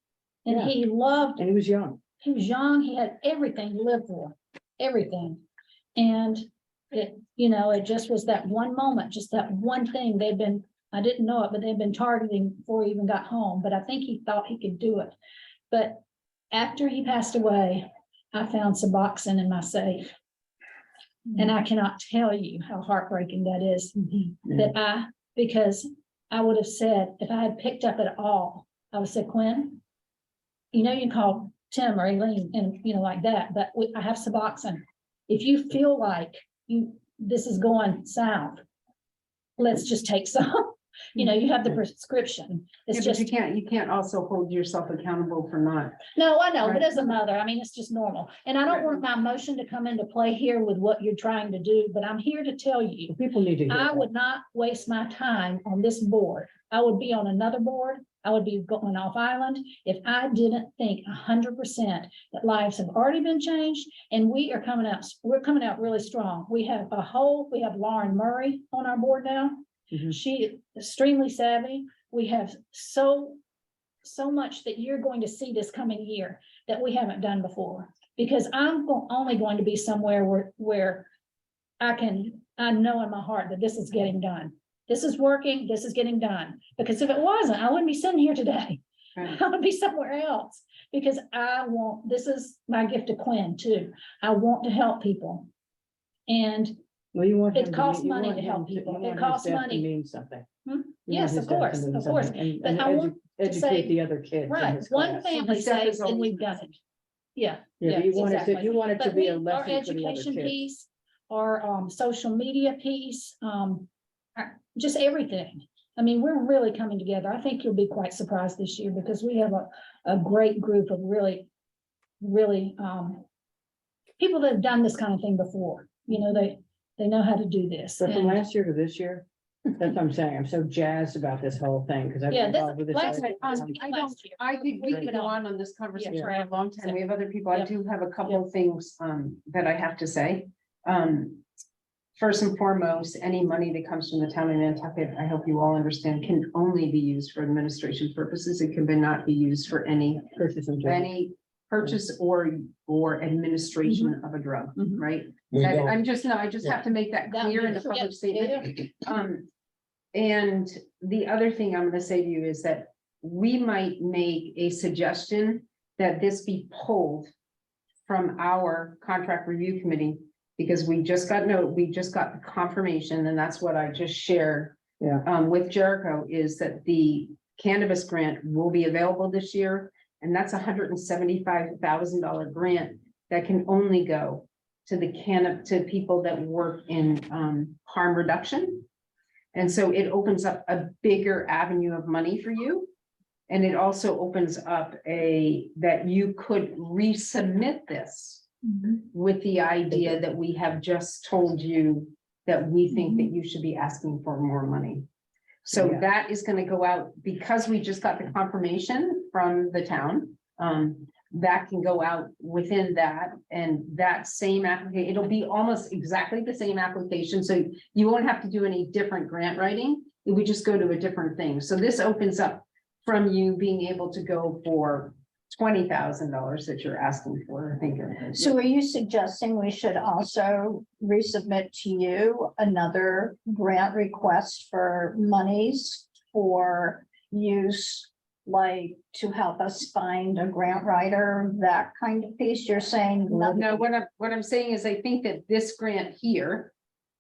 And Yeah. he loved, And he was young. he was young, he had everything to live for, everything. And it just was that one moment, just that one thing I didn't know it, but they'd been targeting before he even got home, but I think he thought he could do it. But after he passed away, I found Suboxone in my safe. And I cannot tell you how heartbreaking that is. Because I would have said, if I had picked up at all, I would say, Quinn, you can call Tim or Elaine and, like that, but I have Suboxone. If you feel like this is going south, let's just take some. You have the prescription. It's Yeah, but just. you can't also hold yourself accountable for not. No, I know, but Right. as a mother, I mean, it's just normal. And I don't Right. want my emotion to come into play here with what you're trying to do, but I'm here to tell you, People need to hear I that. would not waste my time on this board. I would be on another board. I would be going off island if I didn't think 100% that lives have already been changed and we're coming out really strong. We have Lauren Murray on our board now. Mhm. She is extremely savvy. We have so much that you're going to see this coming year that we haven't done before. Because I'm only going to be somewhere where I know in my heart that this is getting done. This is working, this is getting done. Because if it wasn't, I wouldn't be sitting here today. Right. I would be somewhere else. Because this is my gift to Quinn too. I want to help people. And Well, you want it him costs you money want to him help people. you It want his costs death to money. Mean something. Hmm? You want Yes, his of death to course, mean of course. something, and But I want to educate say- the other kids in Right, his one class. family His death saves is and always we've done it. Yeah. Yeah, but you want it to, exactly. you want it to But be a our lesson for the other education kids. piece, our social media piece, just everything. I mean, we're really coming together. I think you'll be quite surprised this year because we have a great group of really people that have done this kind of thing before. You know, they know how to do this. So from And- last year to this year, that's what I'm saying. I'm so jazzed about this whole thing because I've Yeah, been this- involved with this. last- other- I think we could go on this conversation for a long time. We have other people. I Yeah. do have a couple of things that I have to say. First and foremost, any money that comes from the town of Nantucket, I hope you all understand, can only be used for administration purposes. It can not be used for any Purchase and service. any purchase or administration of a drug, Mhm. right? We That- don't- I just have to make that That clear in the makes- public yeah, statement. yeah. And the other thing I'm gonna say to you is that we might make a suggestion that this be pulled from our contract review committee, because we just got the confirmation, and that's what I just shared. Yeah. With Jericho, is that the cannabis grant will be available this year, and that's $175,000 grant that can only go to to people that work in harm reduction. And so it opens up a bigger avenue of money for you. And it also opens up that you could resubmit this with the idea that we have just told you that we think that you should be asking for more money. So Yeah. that is gonna go out, because we just got the confirmation from the town. That can go out within that, and that same application, it'll be almost exactly the same application, so you won't have to do any different grant writing. It would just go to a different thing. So this opens up from you being able to go for $20,000 that you're asking for, I think. So are you suggesting we should also resubmit to you another grant request for monies for use? Like to help us find a grant writer, that kind of piece? You're saying nothing? No, what I'm saying is I think that this grant here,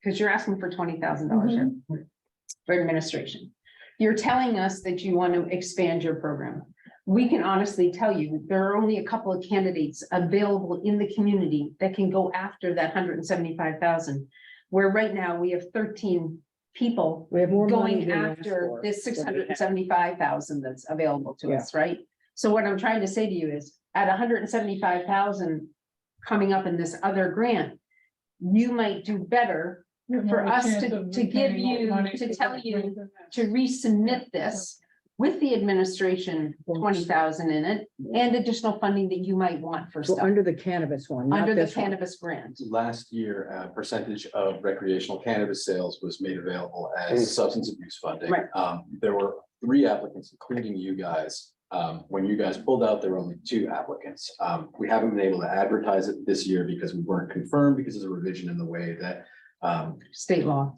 because you're asking for $20,000 for administration. You're telling us that you want to expand your program. We can honestly tell you, there are only a couple of candidates available in the community that can go after that 175,000. Where right now we have 13 people We have more money going than we asked after for, this so we have- 675,000 that's available to Yeah. us, right? So what I'm trying to say to you is, at 175,000 coming up in this other grant, you might do better for us to give you, to tell you to resubmit this with the administration, 20,000 in it, and additional funding that you might want for So stuff, under the cannabis one, not under the this one. cannabis grant. Last year, a percentage of recreational cannabis sales was made available as substance abuse funding. Right. There were 3 applicants, including you guys. When you guys pulled out, there were only 2 applicants. We haven't been able to advertise it this year because we weren't confirmed because of the revision in the way that State law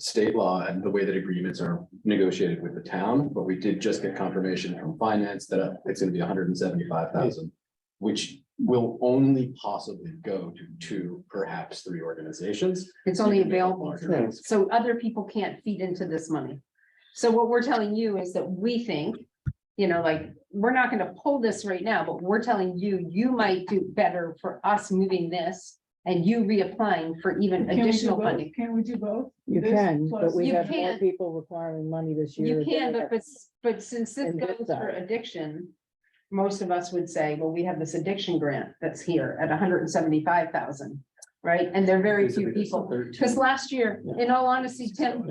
and the way that agreements are negotiated with the town, but we did just get confirmation from finance that it's gonna be 175,000, which will only possibly go to 2, perhaps 3 organizations. It's only available to them, so other people can't feed into this money. So what we're telling you is that we think, like, we're not gonna pull this right now, but we're telling you, you might do better for us moving this and you reapplying for even Can we do additional both? funding. Can we do both? You This can, plus- but we You have more can. people requiring money this year. You can, than- but since this And this goes for side. addiction, most of us would say, well, we have this addiction grant that's here at 175,000, right? And there are very few people, because last year, in all honesty, Tim,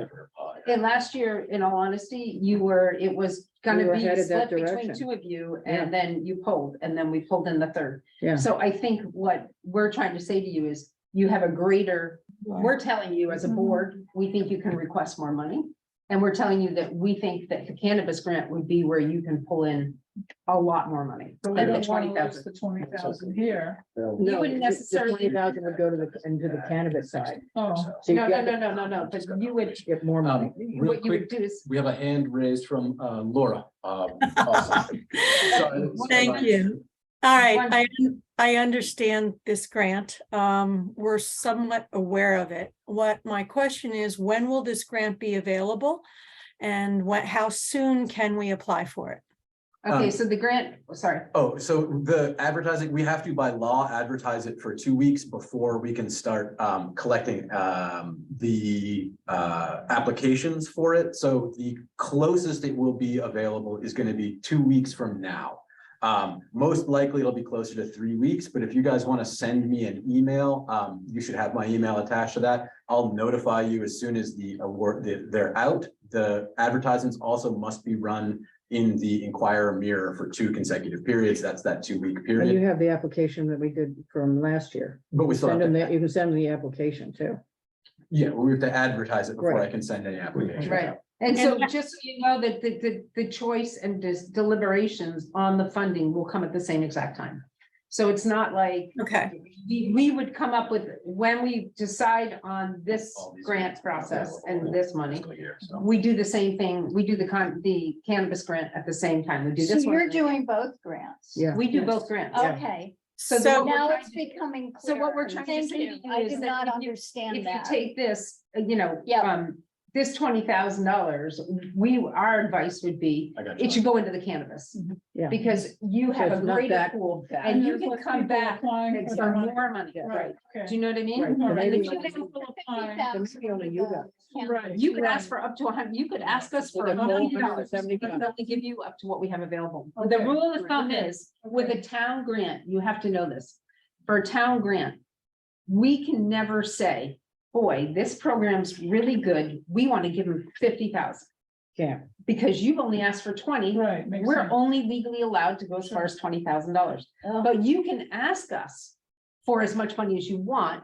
in all honesty, it was You gonna were be headed that split between direction. 2 of you, Yeah. and then you pulled, and then we pulled in the third. Yeah. So I think what we're trying to say to you is, you have a greater, we're telling you as a board, we think you can request more money. And we're telling you that we think that the cannabis grant would be where you can pull in a lot more money But we than the don't want to 20,000. lose the 20,000 here. No, wouldn't necessarily- 20,000 would go to into the cannabis side. Oh, So you No, get but you would, Get more money. Real what you would quick, do is, we have a hand raised from Laura. Awesome. Sorry. Thank you. All right, I understand this grant. We're somewhat aware of it. What my question is, when will this grant be available? And how soon can we apply for it? Okay, so the grant, sorry, Oh, so the advertising, we have to by law advertise it for 2 weeks before we can start collecting the applications for it. So the closest it will be available is going to be 2 weeks from now. Most likely it'll be closer to 3 weeks, but if you guys want to send me an email, you should have my email attached to that. I'll notify you as soon as the award, they're out. The advertisements also must be run in the Inquirer Mirror for 2 consecutive periods. That's that 2-week And you period. have the application that we did from last year. But we still have Send them, to, you can send them the application too. yeah, we have to advertise it before I Right. can send any application. right. And so just so you know that the choice and deliberations on the funding will come at the same exact time. So it's not like. Okay. We would come up with, when we decide on this All these grant grants are process available and this money, fiscal year, so. we do the same thing. We do the cannabis grant at the same time. We do So this one. you're doing both grants? Yeah. We do both grants. Okay, So So- what we're now trying it's to do- becoming So what we're clearer. trying to Thank say to you. you I is did that not if you understand that. take this, Yeah. this $20,000, our advice would be, I got you. it should go into the cannabis. Yeah. Because you So have a it's not greater that- pool that. and you there's can less come people back applying and for for the money. more money, Yeah. right? Okay. Do you know what I mean? Right. And So then maybe- you can- Maybe only you got. Right. You could ask for up to 100, you could ask us for The whole $100. We can 175. only give you up to what we have available. Okay. The rule of thumb is, with Okay. a town grant, you have to know this. For a town grant, we can never say, boy, this program's really good. We want to give them 50,000. Yeah. Because you've only asked for 20. Right, makes We're sense. only legally allowed to go as far as $20,000. But you can ask us for as much money as you want.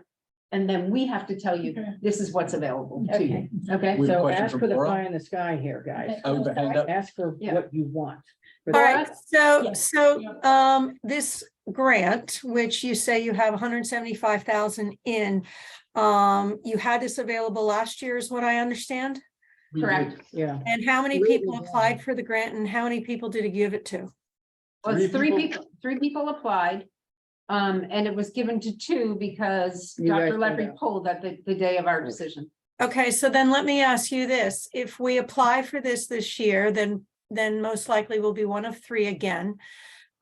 And then we have to tell you, Okay. this is what's available to you. Okay? We have a So question ask from for the Laura. pie in the sky here, guys. Oh, the hand up. Ask for Yeah. what you want. For All that- right, so, Yeah. this grant, which you say you have 175,000 in, you had this available last year is what I understand? Correct. Yeah. And how many Really people well. applied for the grant and how many people did it give it to? Well, it's Three three people applied. And it was given to 2 because You guys Dr. pulled Leffry out. pulled at the day of our decision. Okay, so then let me ask you this, if we apply for this year, then most likely we'll be one of 3 again.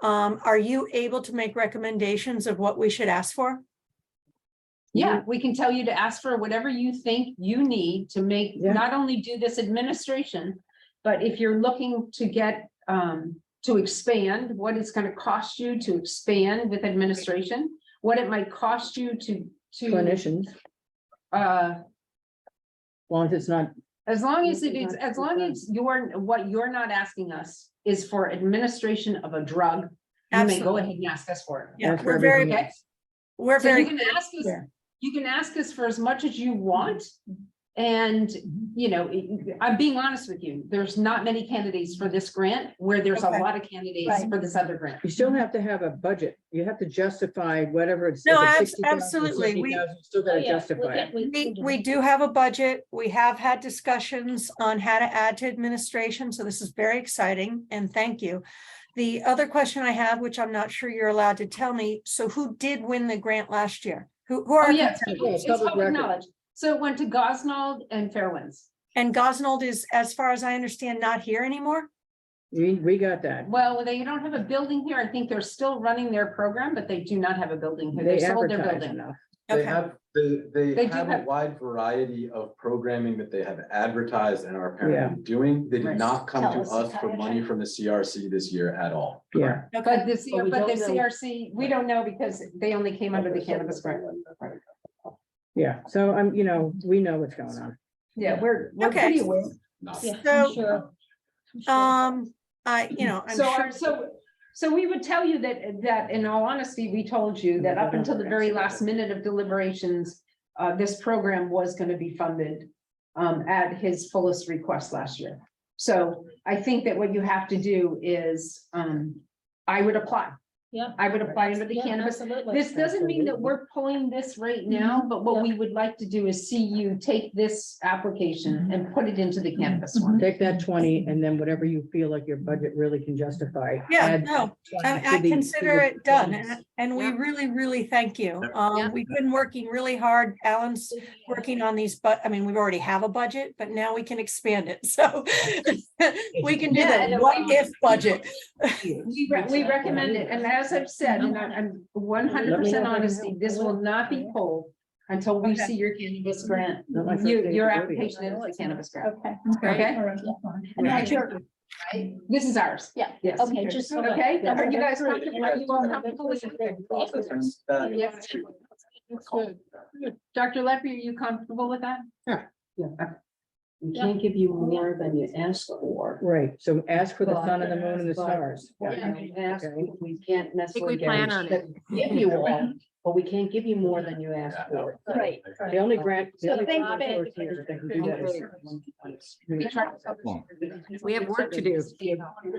Are you able to make recommendations of what we should ask for? Yeah, we can tell you to ask for whatever you think you need to make, Yeah. not only do this administration, but if you're looking to get, to expand, what it's gonna cost you to expand with administration, what it might cost you to, Clinicians, uh, as long as it's not, as long as it is, as long as what you're not asking us is for administration of a drug, you may go Absolutely. ahead and ask us for it. Yeah, Ask for we're very, everything else. we're So very. you can ask us, Yeah. you can ask us for as much as you want. And, you know, I'm being honest with you, there's not many candidates for this grant where there's a Okay. lot of candidates Right. for this other grant. You still have to have a budget. You have to justify whatever it's. No, if it's abs- 60,000, absolutely. We- 70,000, you Still gotta justify it. We do have a budget. We have had discussions on how to add to administration, so this is very exciting, and thank you. The other question I have, which I'm not sure you're allowed to tell me, so who did win the grant last year? Who Oh, are? yes, contenders? it's Public public record. knowledge. So it went to Gosnold and Fairwinds. And Gosnold is, as far as I understand, not here anymore? We got that. Well, they don't have a building here. I think they're still running their program, but they do not have a building here. They They sold their advertise building. enough. They Okay. have, They they do have a have- wide variety of programming that they have advertised and are Yeah. apparently doing. They Right. did not come Tell to us, us for Tyler. money from the CRC this year at all. Yeah. But Okay, the, But we but the don't know- CRC, we don't know because they only came under the cannabis grant. Yeah. So I'm, we know what's going on. Yeah, we're Okay. pretty aware. Not- so, I'm So, sure. so we would tell you that in all honesty, we told you that up until the very last minute of deliberations, this program was gonna be funded at his fullest request last year. So I think that what you have to do is, I would apply. Yeah. I would apply under the Yeah, cannabis. absolutely. This doesn't mean that we're pulling this right now, but what we would like to do is see you take this application and put it into the cannabis one. Take that 20 and then whatever you feel like your budget really can justify. Yeah, add no, 20 to I the- consider to it the- done, and we really thank you. We've been working really hard. Alan's working on these, but, I mean, we already have a budget, but now we can expand it, so we can do Yeah, that and what if budget. We recommend it, and as I've said, and I'm 100% honesty, this will not be pulled until we see your cannabis grant, Not my first day your of voting. application is the cannabis grant. Okay. Okay? All right. And that's your, This is ours. yeah, Yes. okay, just. Okay, Yeah. are you guys comfortable? Are you all comfortable with it? Yes. Good. Dr. Leppy, are you comfortable with that? Yeah. We can't give you more than you ask for. Right, so ask for the But- sun and the moon and the but- stars. Yeah, ask, Okay. we can't necessarily. plan on it. Give you all, but we can't give you more than you ask for. Right. The only grant. the So only think grant big. source here that can do that is- We have work to do.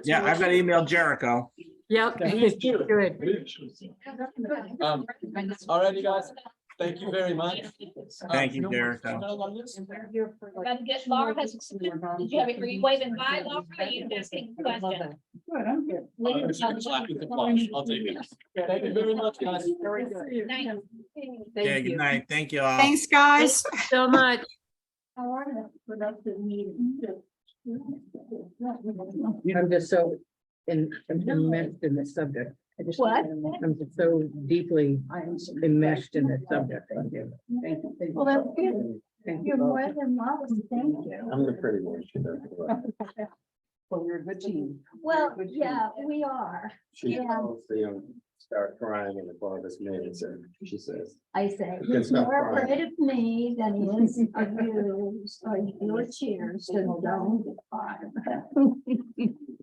Yeah, I've got to email Jericho. Yep. Good. Alrighty, guys, thank you very much. Thank you, Jericho. Gotta get Laura has, did you have it, were you waving by, Laura? Are you asking a question? Good, I'm good. I'll take it. Thank you very much, guys. Okay, good night. Thank you all. Thanks, guys. So much. How are you? Productive meeting. I'm just so immersed in this subject. I just- What? I'm just so deeply enmeshed in this subject. Thank you. Well, that's good. Thank You're you both. more than welcome, thank you. I'm the pretty one. She does. Well, you're a good team. Well, yeah, we are. She Yeah. calls the, start crying in the father's minutes, and she says. I say, You can he's stop more crying. afraid of me than he is of you, so your cheers to don't get fired.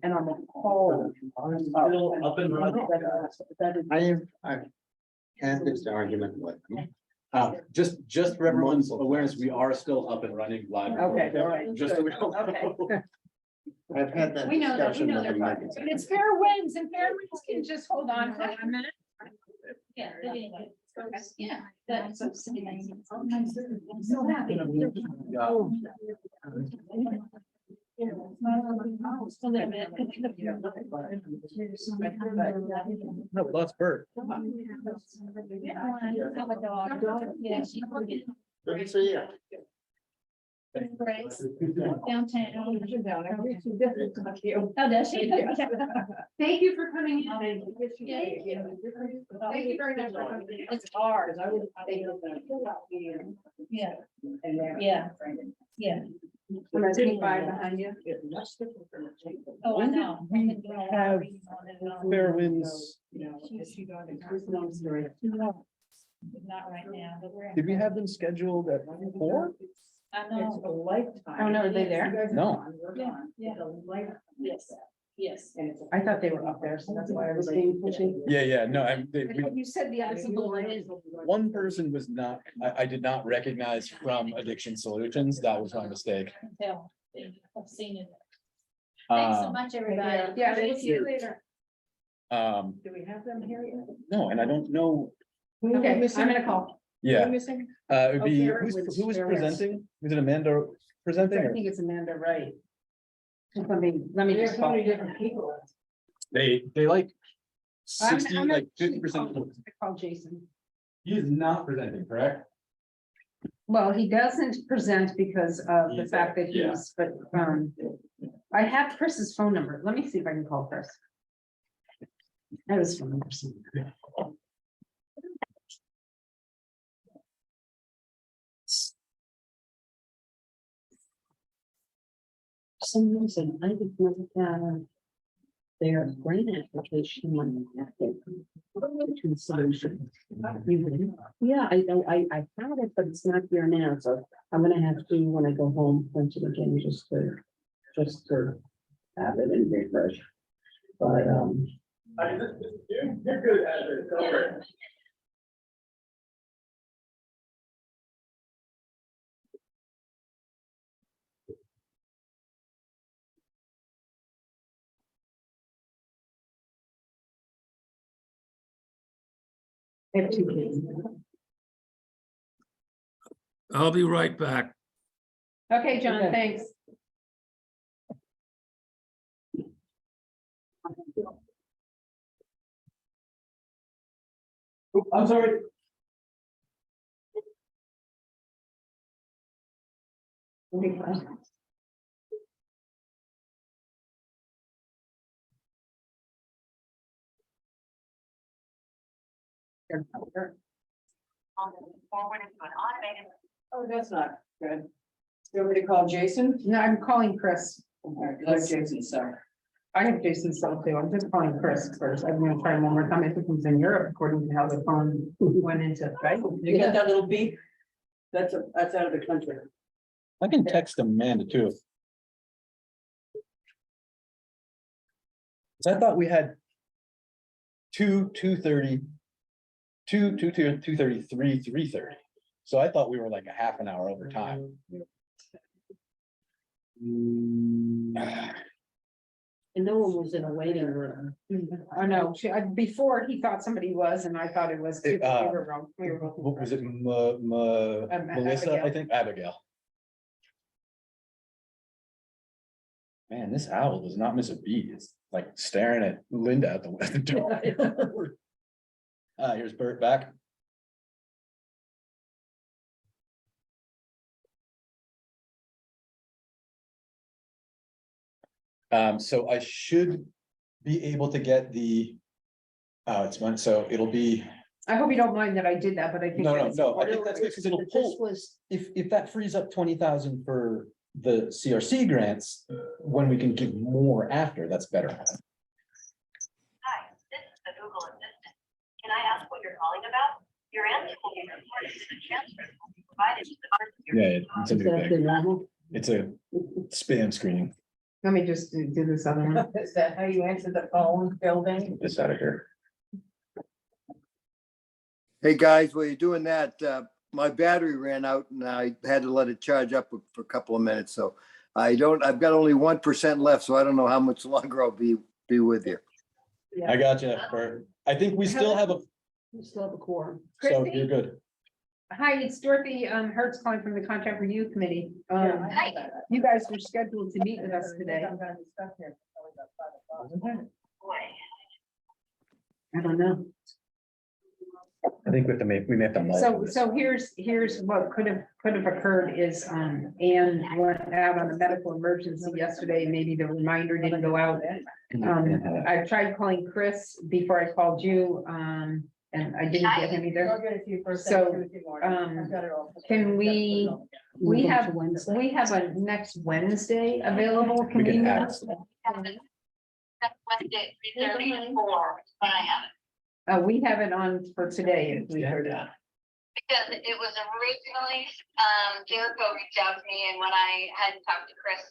And on the call. Up and running. I've had this argument with them. Just for everyone's awareness, we are still up and running live. Okay, all right. Just so we don't. Okay. I've had that We know that, we discussion know with they're them. fine. But it's fair winds, and fair winds can just hold on for a minute. Yeah, but anyway. Yeah. That's I'm so happy. A little bit. No, that's Bert. Have a dog. Yeah, she. Good to see you. Grace, downtown. Oh, does she? Thank you for coming in. Thank you. Thank you very much for coming in. It's hard. Yeah, yeah, yeah. I'm sitting by behind you. Oh, I know. We have Fair winds. Not right now, but we're. Did we have them scheduled at 4? I know. Oh, no, are they there? No. Yeah, yeah. Yes, yes. I thought they were up there, so that's why I was being pushing. Yeah, no, You said the other people were in. one person was not, I did not recognize from Addiction Solutions. That was my mistake. Tell, I've seen it. Thanks so Um, much, everybody. Yeah, we'll see you later. Do we have them here yet? No, and I don't know. Okay, I'm gonna call. Yeah, Missing? it'd be, Oh, who was there was. presenting? Was it Amanda presenting? I or- think it's Amanda Wright. Let me just call. people. They like I'm 60, gonna- like 50%. I call Jason. He is not presenting, correct? Well, he doesn't present because of the fact that Yeah. he's, but, I have Chris's phone number. Let me see if I can call Chris. I have his phone number somewhere. For some reason, I did not have their grant application on the solution. Yeah, I found it, but it's not here now, so I'm gonna have to, when I go home, punch it again, just to have it and refresh. But, You're good at it. I have 2 kids. I'll be right back. Okay, John, Okay. thanks. I'm sorry. Forward into an automated. Oh, that's not good. You want me to call Jason? No, I'm calling Chris. Let Jason start. I have Jason's cell too. I'm just calling Chris first. I'm gonna try one more time. I think he's in Europe according to how the phone went into, right? You got that little beep? That's out of the country. I can text Amanda too. 'Cause I thought we had 2:30, 2:33, 3:30. So I thought we were like a half an hour over time. And no one was in a waiting room. Oh, no, before he thought somebody was, and I thought it was. too, but we were wrong. We were both. What was it? Melissa, I Abigail. think, Abigail. Man, this owl does not miss a beat. It's like staring at Linda at the door. Here's Bert back. So I should be able to get the. It's one, so it'll be, I hope you don't mind that I did that, but I think. no, that's- I think that's good, because it'll pull, if that frees up 20,000 for the CRC grants, when we can give more after, that's better. Hi, this is the Google Assistant. Can I ask what you're calling about? Your answer will be recorded and the transcript will be provided to the person you're. Yeah, it's a new thing. It's a spam screening. Let me just do this other one. Is that how you answer the phone building? Get this out of here. Hey, guys, while you're doing that, my battery ran out and I had to let it charge up for a couple of minutes. So I've got only 1% left, so I don't know how much longer I'll be with you. I got you, Bert. I think we still have a, We still have a quorum. so Christie? you're good. Hi, it's Dorothy Hertz calling from the Contract Review Committee. Hi. You guys were scheduled to meet with us today. Boy. I don't know. I think we may have to. mull this. So here's what could have occurred is, Anne went out on a medical emergency yesterday. Maybe the reminder didn't go out. I tried calling Chris before I called you, and I didn't get him either. So, can we have a next Wednesday available? We can meet? add. Next Wednesday, 3:34, when I have it. We have it on for today at 3:30. Because it was originally, Jericho reached out to me, and when I hadn't talked to Chris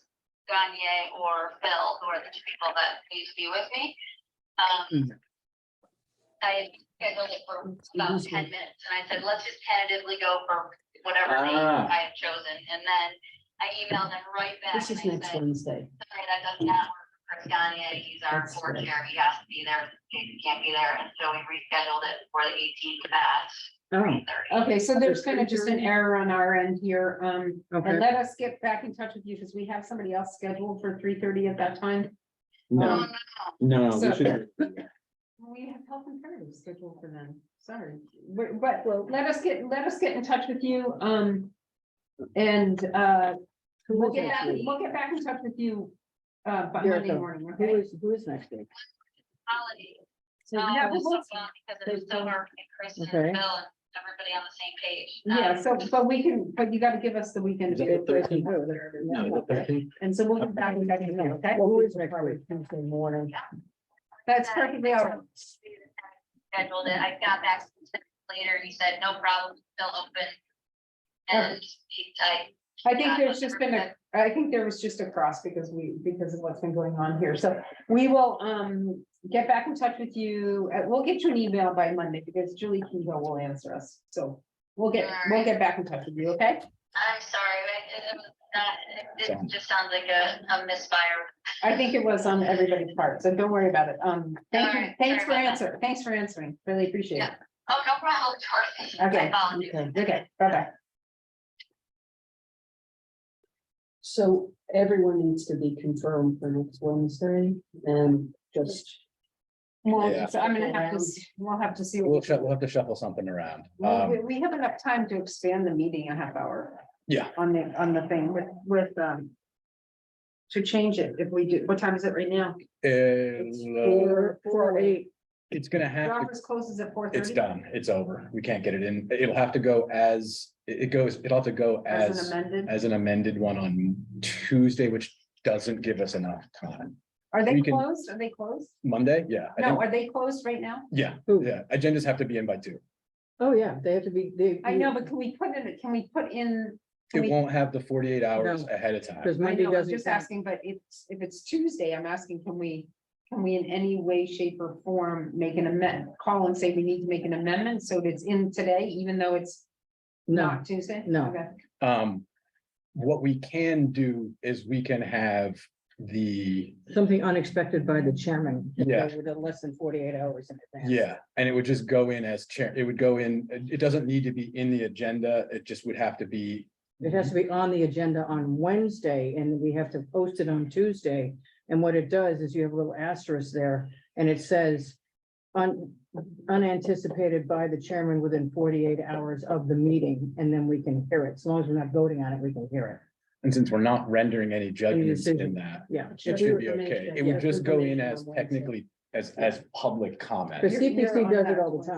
Gagne or Phil, who are the two people that used to be with me, I scheduled it for about 10 minutes, and I said, let's just tentatively go for whatever date I have chosen, and then I emailed him right back. This is and I next said, Wednesday. sorry, that does not work for Chris Gagne, he's our That's board right. chair, he has to be there, Jason can't be there, and so we rescheduled it for the 18th at Oh, 3:30. okay, so there's kind of just an error on our end here, Okay. and let us get back in touch with you, because we have somebody else scheduled for 3:30 at that time. No, no, we So- should. We have health and parties scheduled for them, sorry, but let us get in touch with you, and, we'll get back in touch with you, by Monday Jericho, morning, Who okay? is next week? Holiday. So, Oh, yeah, it was we'll- so fun because it was so hard to get Chris and Okay. Bill and everybody on the same page. Yeah, so, but you gotta give us the weekend. Is that the 13th? No, the 13th. And so we'll get back in touch with you, okay? Well, who is next week? Tuesday morning. That's perfectly all right. Scheduled it. I got back later. He said, no problem, still open. And I think there's just been I think there was just a cross because of what's been going on here. So we will get back in touch with you. We'll get you an email by Monday because Julie Kehoe will answer us. So we'll get back in touch with you, okay? I'm sorry, it was not, it just sounds like a misfire. I think it was on everybody's part, so don't worry about it. Thank you. Alright, Thanks sorry for about that. answering. Really appreciate it. Oh, no problem, Dorothy. Okay, Apologies. okay, bye-bye. So everyone needs to be confirmed for next Wednesday and just. Well, Yeah. so I'm gonna have to, we'll have to see. what we We'll have to shuffle something around. Well, we have enough time to expand the meeting a half hour Yeah, on the thing with. To change it if we do, what time is it right now? Four, eight. it's gonna have, to- Office closes at 4:30. it's done, it's over. We can't get it in. It'll have to go as, it'll have to go As an amended. as an amended one on Tuesday, which doesn't give us enough time. Are they we can- closed? Are they closed? Monday, yeah. I No, think- are they closed right now? Yeah, Who? yeah. Agendas have to be in by 2. Oh, yeah, they have to be, they. I know, but can we put in? can It we- won't have the 48 hours No. ahead of time. Because I Monday know, I'm doesn't. just count. asking, but if it's Tuesday, I'm asking, can we in any way, shape or form make an amendment, call and say we need to make an amendment, so it's in today, even though it's No, not Tuesday? no. Okay. What we can do is we can have the, something unexpected by the chairman. Yeah. Within less than 48 hours in advance. yeah, and it would just go in as chair, it would go in, it doesn't need to be in the agenda, it just would have to be. It has to be on the agenda on Wednesday and we have to post it on Tuesday. And what it does is you have a little asterisk there and it says unanticipated by the chairman within 48 hours of the meeting, and then we can hear it. As long as we're not voting on it, we can hear it. And since we're not rendering any judgments in decision. that, Yeah. it should be okay. It would just go in as technically. technically as public comment. The You're CPC on does that it all the Wednesday.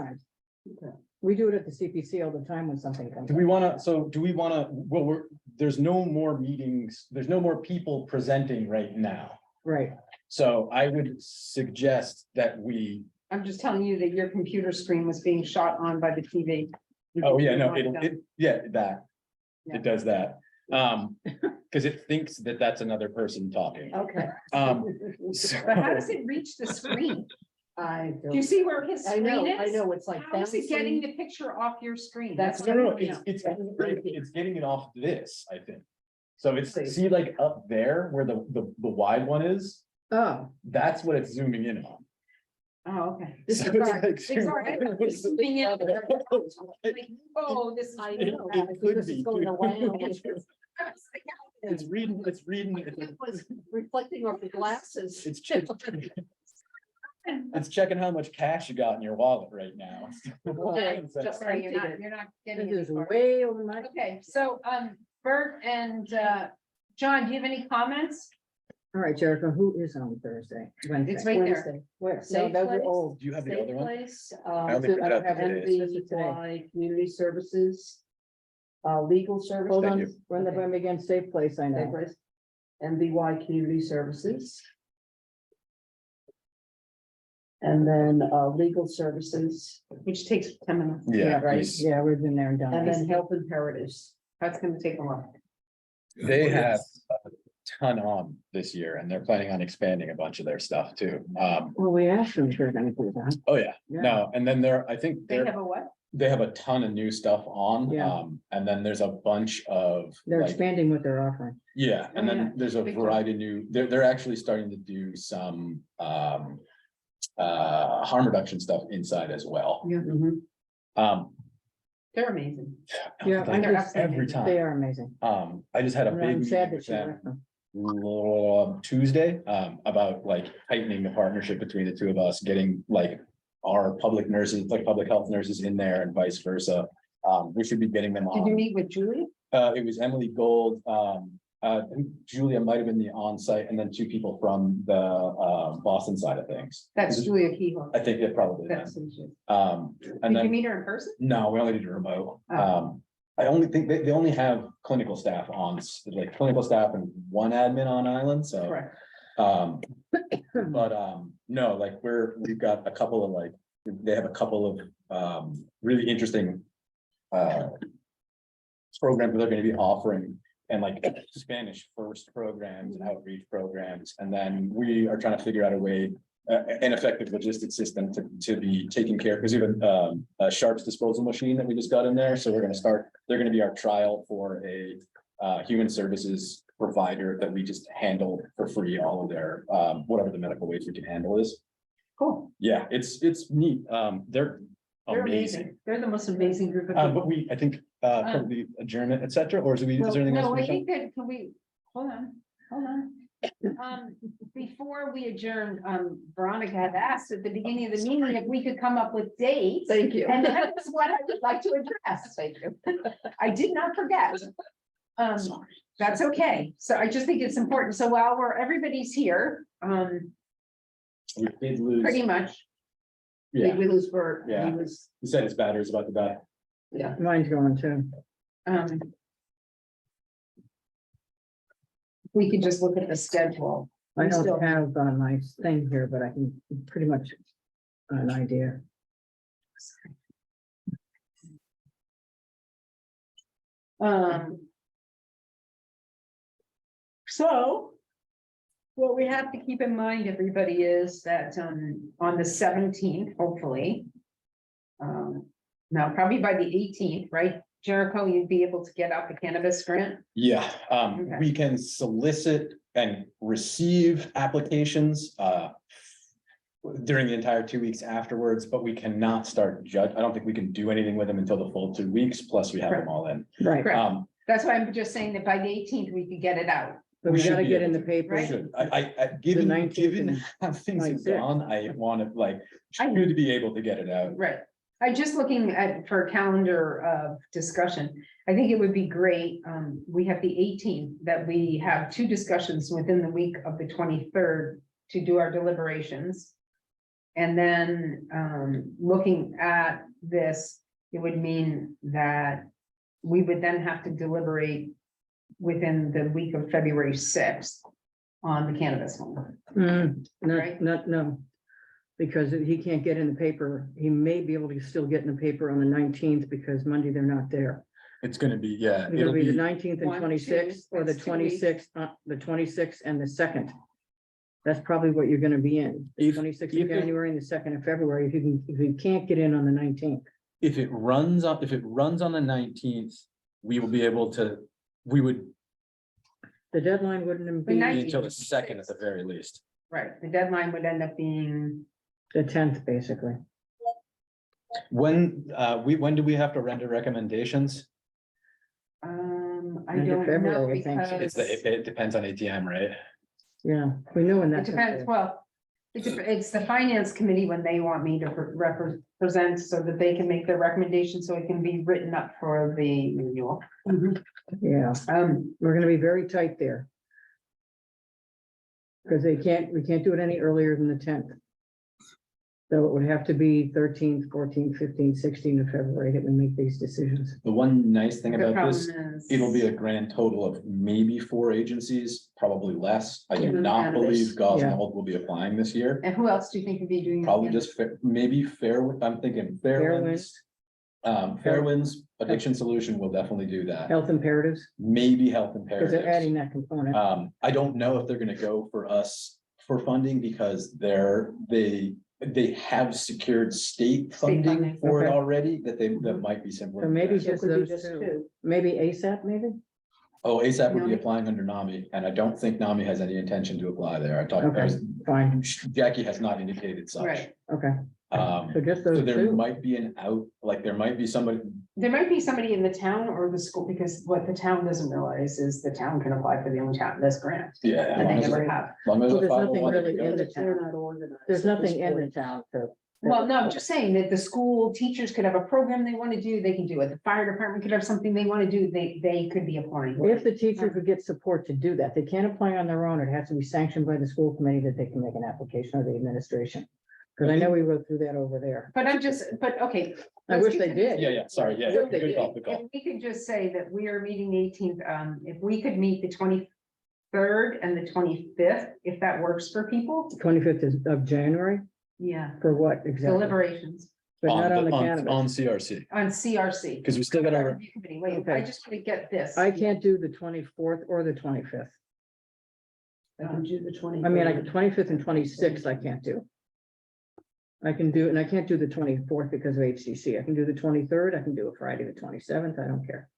time. We do it at the CPC all the time when something comes. Do up. we wanna, well, there's no more meetings, there's no more people presenting right now. Right. So I would suggest that I'm just telling you that your computer screen was being shot on by the TV. oh, yeah, no, Yeah. it does that. Cause it thinks that that's another person talking. Okay. So- But how does it reach the screen? I Do you see where his I screen know, is? I know, it's like How is it getting bouncing. the picture off your screen? That's No, what- it's getting it off this, I think. So it's, see like up there where the wide one is, Oh, that's what it's zooming in on. Oh, okay. So it's like It's zooming in. Like, oh, this is. I It know. it could This is be. going too. around. It's reading, It was reflecting off the glasses. it's it's checking how much cash you got in your wallet right now. Okay, Just sorry, emptied it. you're not getting this it. is way over my. Okay, so, Bert and, John, do you have any comments? All right, Jericho, who is on Thursday? Wednesday? It's right there. Wednesday. Where? No, Safe those are place? old. Do you have the Safe other one? Place, I only printed out the today's. This is today. NBY Community Services, Legal Hold Services. Thank on, you. run the by me again, safe place, I Safe know. Place, NBY Community Services. And then, Legal Services, Which takes 10 minutes. Yeah, right. he's- Yeah, we've been there and done and it. then Health Imperatives. That's gonna take a while. They have a ton on this year and they're planning on expanding a bunch of their stuff too. Well, we asked them if they're gonna do that. Oh yeah, Yeah. no, and then I think They have a what? they have a ton of new stuff on, Yeah. and then there's a bunch of. They're like, expanding what they're offering. yeah, and Oh, yeah. then there's a Big time. variety of new, they're actually starting to do some, harm reduction stuff inside as well. Yeah. Um, They're amazing. Yeah, like they're every outstanding. time. They are amazing. I just had a And big I'm meeting sad with that she them left them. Tuesday, about like tightening the partnership between the two of us, getting like our public nurses, like public health nurses in there and vice versa. We should be getting them Did you on. meet with Julie? It was Emily Gold, Julia might have been the on-site, and then 2 people from the Boston side of things. That's Julia Kehoe. I think it probably. That's who she is. And Did you then, meet her in person? no, we only did a remote. Oh. I only think they only have clinical staff on, like clinical staff and 1 admin on island, so. Correct. No, like we've got a couple of like, they have a couple of really interesting programs that they're gonna be offering, and like Spanish first programs and outreach programs, and then we are trying to figure out a way, an effective logistics system to be taking care, because we have a Sharps disposal machine that we just got in there, so we're gonna start, they're gonna be our trial for a human services provider that we just handle for free all of their, whatever the medical waste we can handle is. Cool. Yeah, it's neat. They're amazing. They're the most amazing group of But people. we, I think, probably adjournment, et cetera, or is there Well, anything else? no, we I can- think that, can we, hold on. Before we adjourn, Veronica had asked at the beginning of the meeting if we could come up with dates. Thank you. And that's what I would like to address. Thank you. I did not forget. That's okay. So I just think it's important. So while everybody's here, We did lose. pretty much, Yeah, we lose Bert. Yeah. We lose, he said his battery's about to die. yeah. Mine's going too. We could just look at the schedule. I We still- don't have my thing here, but I can pretty much an idea. So what we have to keep in mind, everybody, is that on the 17th, hopefully. No, probably by the 18th, right? Jericho, you'd be able to get out the cannabis grant. Yeah, Okay. we can solicit and receive applications during the entire 2 weeks afterwards, but we cannot start judge. I don't think we can do anything with them until the full 2 weeks, plus we have them all in. Right, Correct. That's why I'm just saying that by the 18th, we could get it out. but we we should gotta be get able in the to. paper. Right. Should. I, given, 19th given and how things have 26th. gone, I want to like, I- should be able to get it out. Right. I'm just looking for a calendar of discussion. I think it would be great. We have the 18th that we have 2 discussions within the week of the 23rd to do our deliberations. And then looking at this, it would mean that we would then have to deliberate within the week of February 6th on the cannabis one. Right. No. Because he can't get in the paper, he may be able to still get in the paper on the 19th because Monday they're not there. It's gonna be, yeah, It'll it'll be the be, 19th and 1, 2, 26th, or the that's 2 weeks. 26th and the 2nd. That's probably what you're gonna be in, the If- 26th if of it- January and the 2nd of February, if you can't get in on the 19th. if it runs on the 19th, we will be able to, we would The deadline wouldn't The be be 19th. until the 2nd at the very least. Right, the deadline would end up being, the 10th, basically. When do we have to render recommendations? I End of don't know, February, I think. because. It depends on ATM, right? Yeah, we know when It that's. depends, well, it's the finance committee when they want me to represent so that they can make their recommendation, so it can be written up for the renewal. Yeah, we're gonna be very tight there. Because we can't do it any earlier than the 10th. So it would have to be 13th, 14th, 15th, 16th of February that we make these decisions. The one nice thing The about this, problem is. it'll be a grand total of maybe 4 agencies, probably less. I do Given not cannabis. believe Yeah. Gosnell will be applying this year. And who else do you think would be doing? it Probably again? just maybe I'm thinking Fairwinds. Fairwinds Addiction Solution will definitely do that. Health imperatives, Maybe Health because they're adding Imperatives. that component. I don't know if they're gonna go for us for funding because they have secured state funding funding, for it okay. already that might be simpler. So than maybe that. just those two, maybe ASAP, maybe? Oh, ASAP would be NAMI? applying under NAMI, and I don't think NAMI has any intention to apply there. I talked, Okay, fine, Jackie has not indicated such. Right, okay, Um, so just so those there two. might be an out, like there might be somebody, there might be somebody in the town or the school, because what the town doesn't realize is the town can apply for the own town, this grant. yeah. And as they long as never it's- have. as long as Well, it's there's nothing 501, really in the They're town. not organized. There's at this nothing in the point. town, so. Well, no, I'm just saying that the school teachers could have a program they want to do, they can do it. The fire department could have something they want to do, they could be applying. If the teachers would get support to do that, they can't apply on their own, it has to be sanctioned by the school committee that they can make an application or the administration. Because I know we wrote through that over there. But okay. I let's wish do they this. did. Yeah, sorry, yeah. So Good call, good call. if we could just say that we are meeting the 18th, if we could meet the 23rd and the 25th, if that works for people, 25th of January, yeah, for what exactly? deliberations But not on the On cannabis. CRC, on CRC. because we still got our, Review committee. Wait, I Okay. just want to get this. I can't do the 24th or the 25th. I can do the 20. I mean, like the 25th and 26th, I can't do. I can do, and I can't do the 24th because of HCC. I can do the 23rd. I can do a Friday, the 27th. I don't care.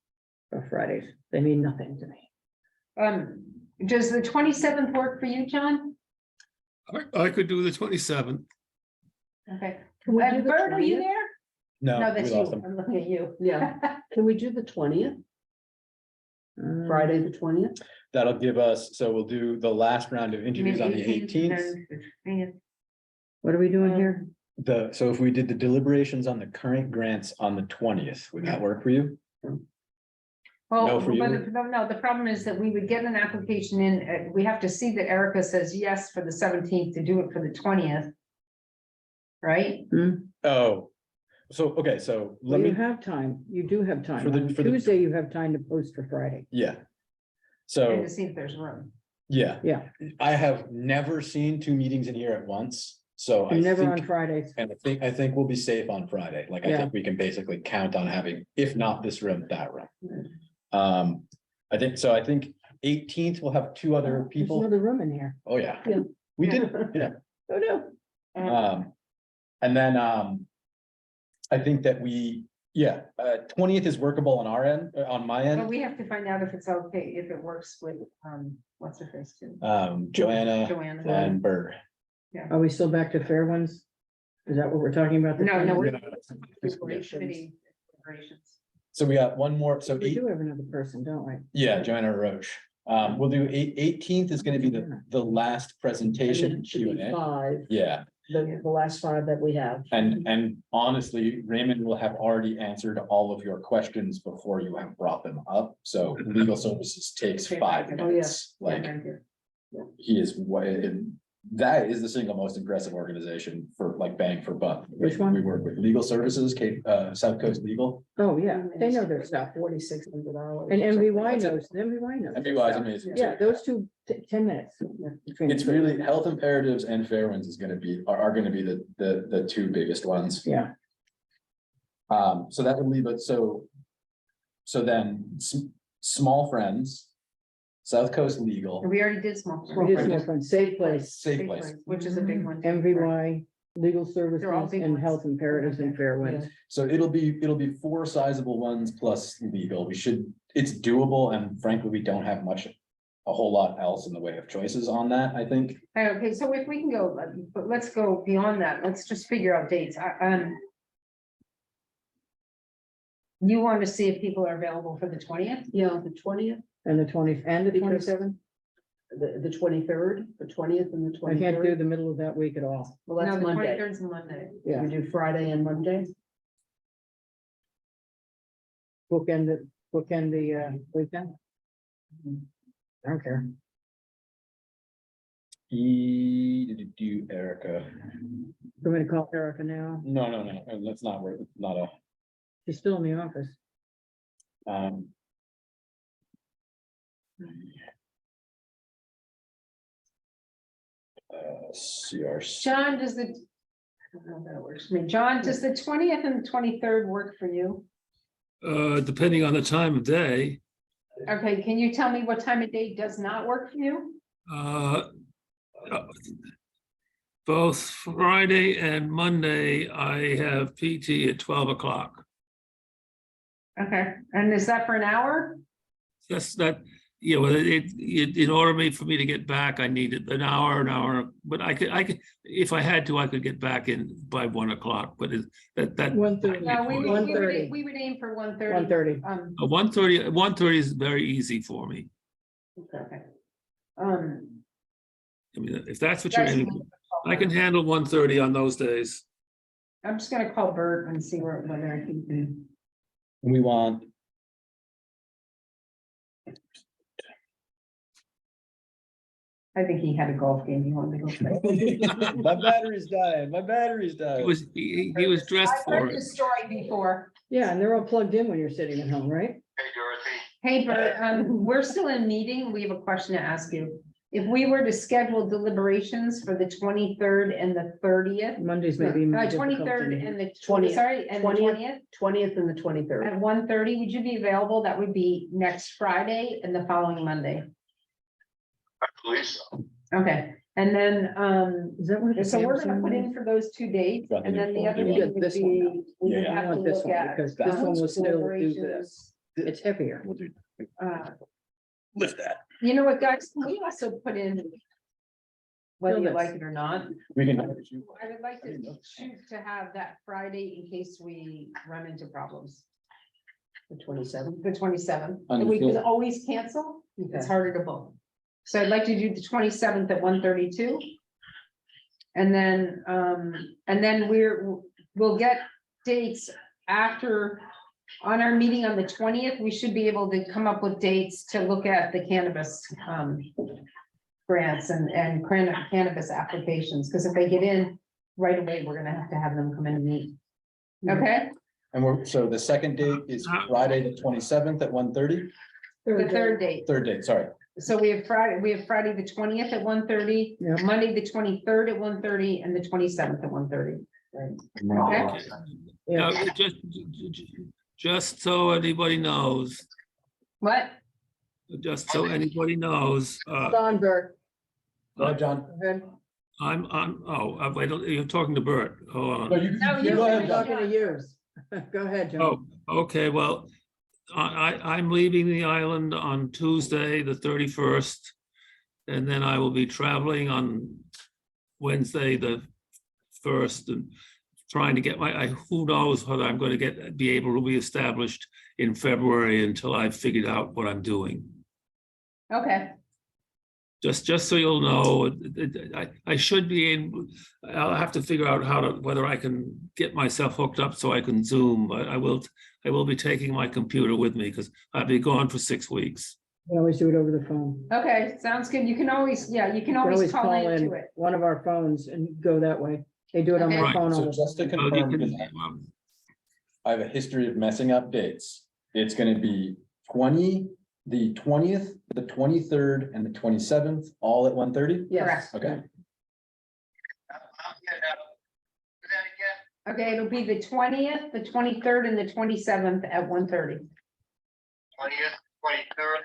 Or Fridays, they mean nothing to me. Does the 27th work for you, John? I could do the 27th. Okay. Can we do the Bert, are you 20th? there? No, No, that's we you. lost them. I'm looking at you. Yeah. Can we do the 20th, Friday, the 20th? That'll give us, so we'll do the last round of interviews on the 18th. What are we doing here? So if we did the deliberations on the current grants on the 20th, would that work for you? Well, No for you? no, the problem is that we would get an application in, we have to see that Erica says yes for the 17th to do it for the 20th. Right? Oh, so, okay, so let Well, you me, have time. You do have time. For the- On for the- Tuesday, you have time to post for Friday. yeah. And So, to see if there's room. yeah, Yeah, I have never seen two meetings in here at once, so I and never on think, Fridays. and I think we'll be safe on Friday. Like, I Yeah. think we can basically count on having, if not this room, that room. I think 18th we'll have two other There's people. another room in here. Oh, yeah. Yeah. We did, yeah. Oh, no. And then, I think that 20th is workable on our end, on my But end. we have to find out if it's okay, if it works with, what's her face too? Joanna Joanna. and Bert. Are we still back to fair ones? Is that what we're talking about? No, no, we're. Deliberations. Committee deliberations. So we got one more, so We do have another person, don't we? yeah, Joanna Roche. We'll do 18th is gonna be the last presentation Q and A. 5, Yeah, the last 5 that we have. and honestly, Raymond will have already answered all of your questions before you have brought them up. So legal services takes 5 Oh, minutes. Yeah, Like, right here. he is that is the single most impressive organization for like bang for buck. Which one? We work with legal services, South Coast Legal. Oh, yeah, they know their stuff. $4,600. And MVY knows, MVY knows. their MVY is stuff. amazing. Yeah, those two, 10 minutes. between It's the two. really health imperatives and fair winds is gonna be, are gonna be the two biggest ones. Yeah, So that would leave it, so then small friends, South Coast Legal, We already did small. we did small friends, safe place, Safe Place. Which is a big one. MVY, legal services They're all big and ones. health imperatives and fair winds. So it'll be 4 sizable ones plus legal. It's doable, and frankly, we don't have a whole lot else in the way of choices on that, I think. Okay, so if we can go, but let's go beyond that. Let's just figure out dates. You want to see if people are available for the 20th? Yeah, the 20th, And the 20th and the Because 27th? the 23rd, the 20th and the I can't do 23rd. the middle of that week at all. Well, No, that's the Monday. 23rd is Monday. Yeah, We do Friday and Monday. bookend the weekend. I don't care. Erica. I'm gonna call Erica now. No, let's not work, not a, She's still in the office. CRC. John, does the, I don't know if that works for me. John, does the 20th and the 23rd work for you? Depending on the time of day, Okay, can you tell me what time of day does not work for you? uh, both Friday and Monday, I have PT at 12 o'clock. Okay, and is that for an hour? That's that, well, in order for me to get back, I needed an hour, but I could, if I had to, I could get back in by 1 o'clock, but that. 1:30. No, we 1:30. would aim for 1:30. 1:30. 1:30 is very easy for me. Okay. I mean, if that's what you're Guys, aiming, I can handle 1:30 on those days. I'm just gonna call Bert and see whether I can. We want. I think he had a golf game he wanted to go play. My battery's dying. He was dressed I've for heard it. this story before. Yeah, and they're all plugged in when you're sitting at home, right? Hey, Bert, we're still in a meeting. We have a question to ask you. If we were to schedule deliberations for the 23rd and the 30th, Mondays may be. more difficult 23rd than- and the 20th. sorry, and the 20th. 20th 20th and the 23rd. at 1:30, would you be available? That would be next Friday and the following Monday. I believe so. Okay, and then, Is that what? so we're gonna put in for those 2 dates, Got the and then new the other form. You thing get would this one now. be, we would Yeah. I have to want this look one at. because this one will still do deliberations. this. It's heavier. We'll do, Uh, lift that. You know what, guys, can we also put in whether you Feel like this. it or not. We can. I would like to shoot to have that Friday in case we run into problems. The 27th. The 27th, and we can Understood. always cancel, it's Okay. harder to book. So I'd like to do the 27th at 1:32. And then we'll get dates after, on our meeting on the 20th, we should be able to come up with dates to look at the cannabis, grants and cannabis applications, because if they get in right away, we're gonna have them come in and meet. Okay, And so the second date is Friday, the 27th at 1:30. the third date. Third date, sorry. So we have Friday, the 20th at 1:30, Yep. Monday, the 23rd at 1:30, and the 27th at 1:30. Okay, Now, just so anybody knows, what? just so anybody knows, Hold on, Bert. Go ahead, John. Go ahead. wait, you're talking to Bert. Hold No, on. you, No, you you go ahead, I'm John. talking to you. Go ahead, John. Oh, okay, well, I'm leaving the island on Tuesday, the 31st. And then I will be traveling on Wednesday, the 1st, and trying to get who knows whether I'm going to be able to be established in February until I've figured out what I'm doing. Okay, Just so you'll know, I should be in, I'll have to figure out whether I can get myself hooked up so I can Zoom, but I will be taking my computer with me because I'll be gone for 6 weeks. We always do it over the phone. okay, sounds good. You can always, yeah, you can You can always call into it. one of our phones and go that way. They do it on my Okay. phone all So the just to time. Well, you confirm, can- because I have a history of messing up dates. It's gonna be the 20th, the 23rd, and the 27th, all at 1:30? Yes. Okay, Okay, it'll be the 20th, the 23rd, and the 27th at 1:30, 20th, 23rd.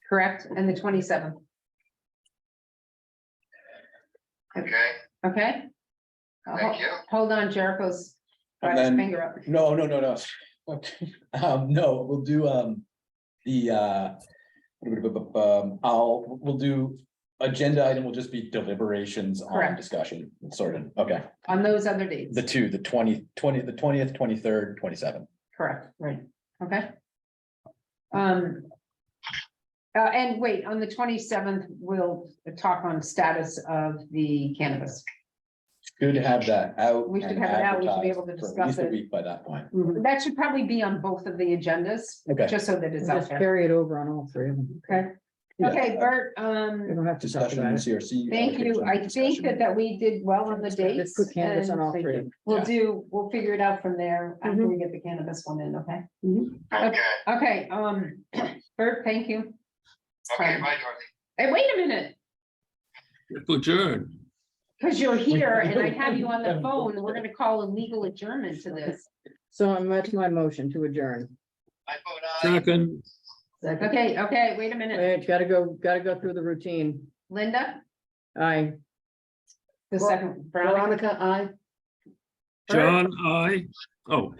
correct? And the 27th, Okay, okay? thank you. Hold on, Jericho's got And his then- finger up. no. Okay, no, we'll do, we'll do, agenda item will just be deliberations on Correct. discussion, sorted, okay. On those other dates, The 20th, 23rd, 27th. correct, right, okay? And wait, on the 27th, we'll talk on status of the cannabis. Good to have that out. We should and have it out. We should be advertised able to for discuss At least a it. week by that point. That should probably be on both of the agendas, Okay. just so that it's out Just there. carry it over on all three of them. Okay, Yeah, okay, Bert, We don't have to talk Discussion on about it. CRC. thank you. allocation I think discussion. that we did well on the dates. Just put cannabis on and all three. We'll figure it out from there after we get the cannabis one in, okay? Okay, Okay, Bert, thank you. okay, bye, Dorothy. Hey, wait a minute, Adjourn. because you're here and I have you on the phone, and we're gonna call a legal adjournment to this. So that's my motion to adjourn. I vote aye. Second, Okay, wait a minute. Wait, gotta go through the routine. Linda, Aye. the second, Veronica, I. John, I, oh.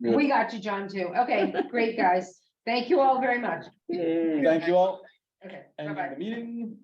we got you, John, too. Okay, great, guys. Thank you all very much. Thank you all. Okay, Ending bye-bye. the meeting.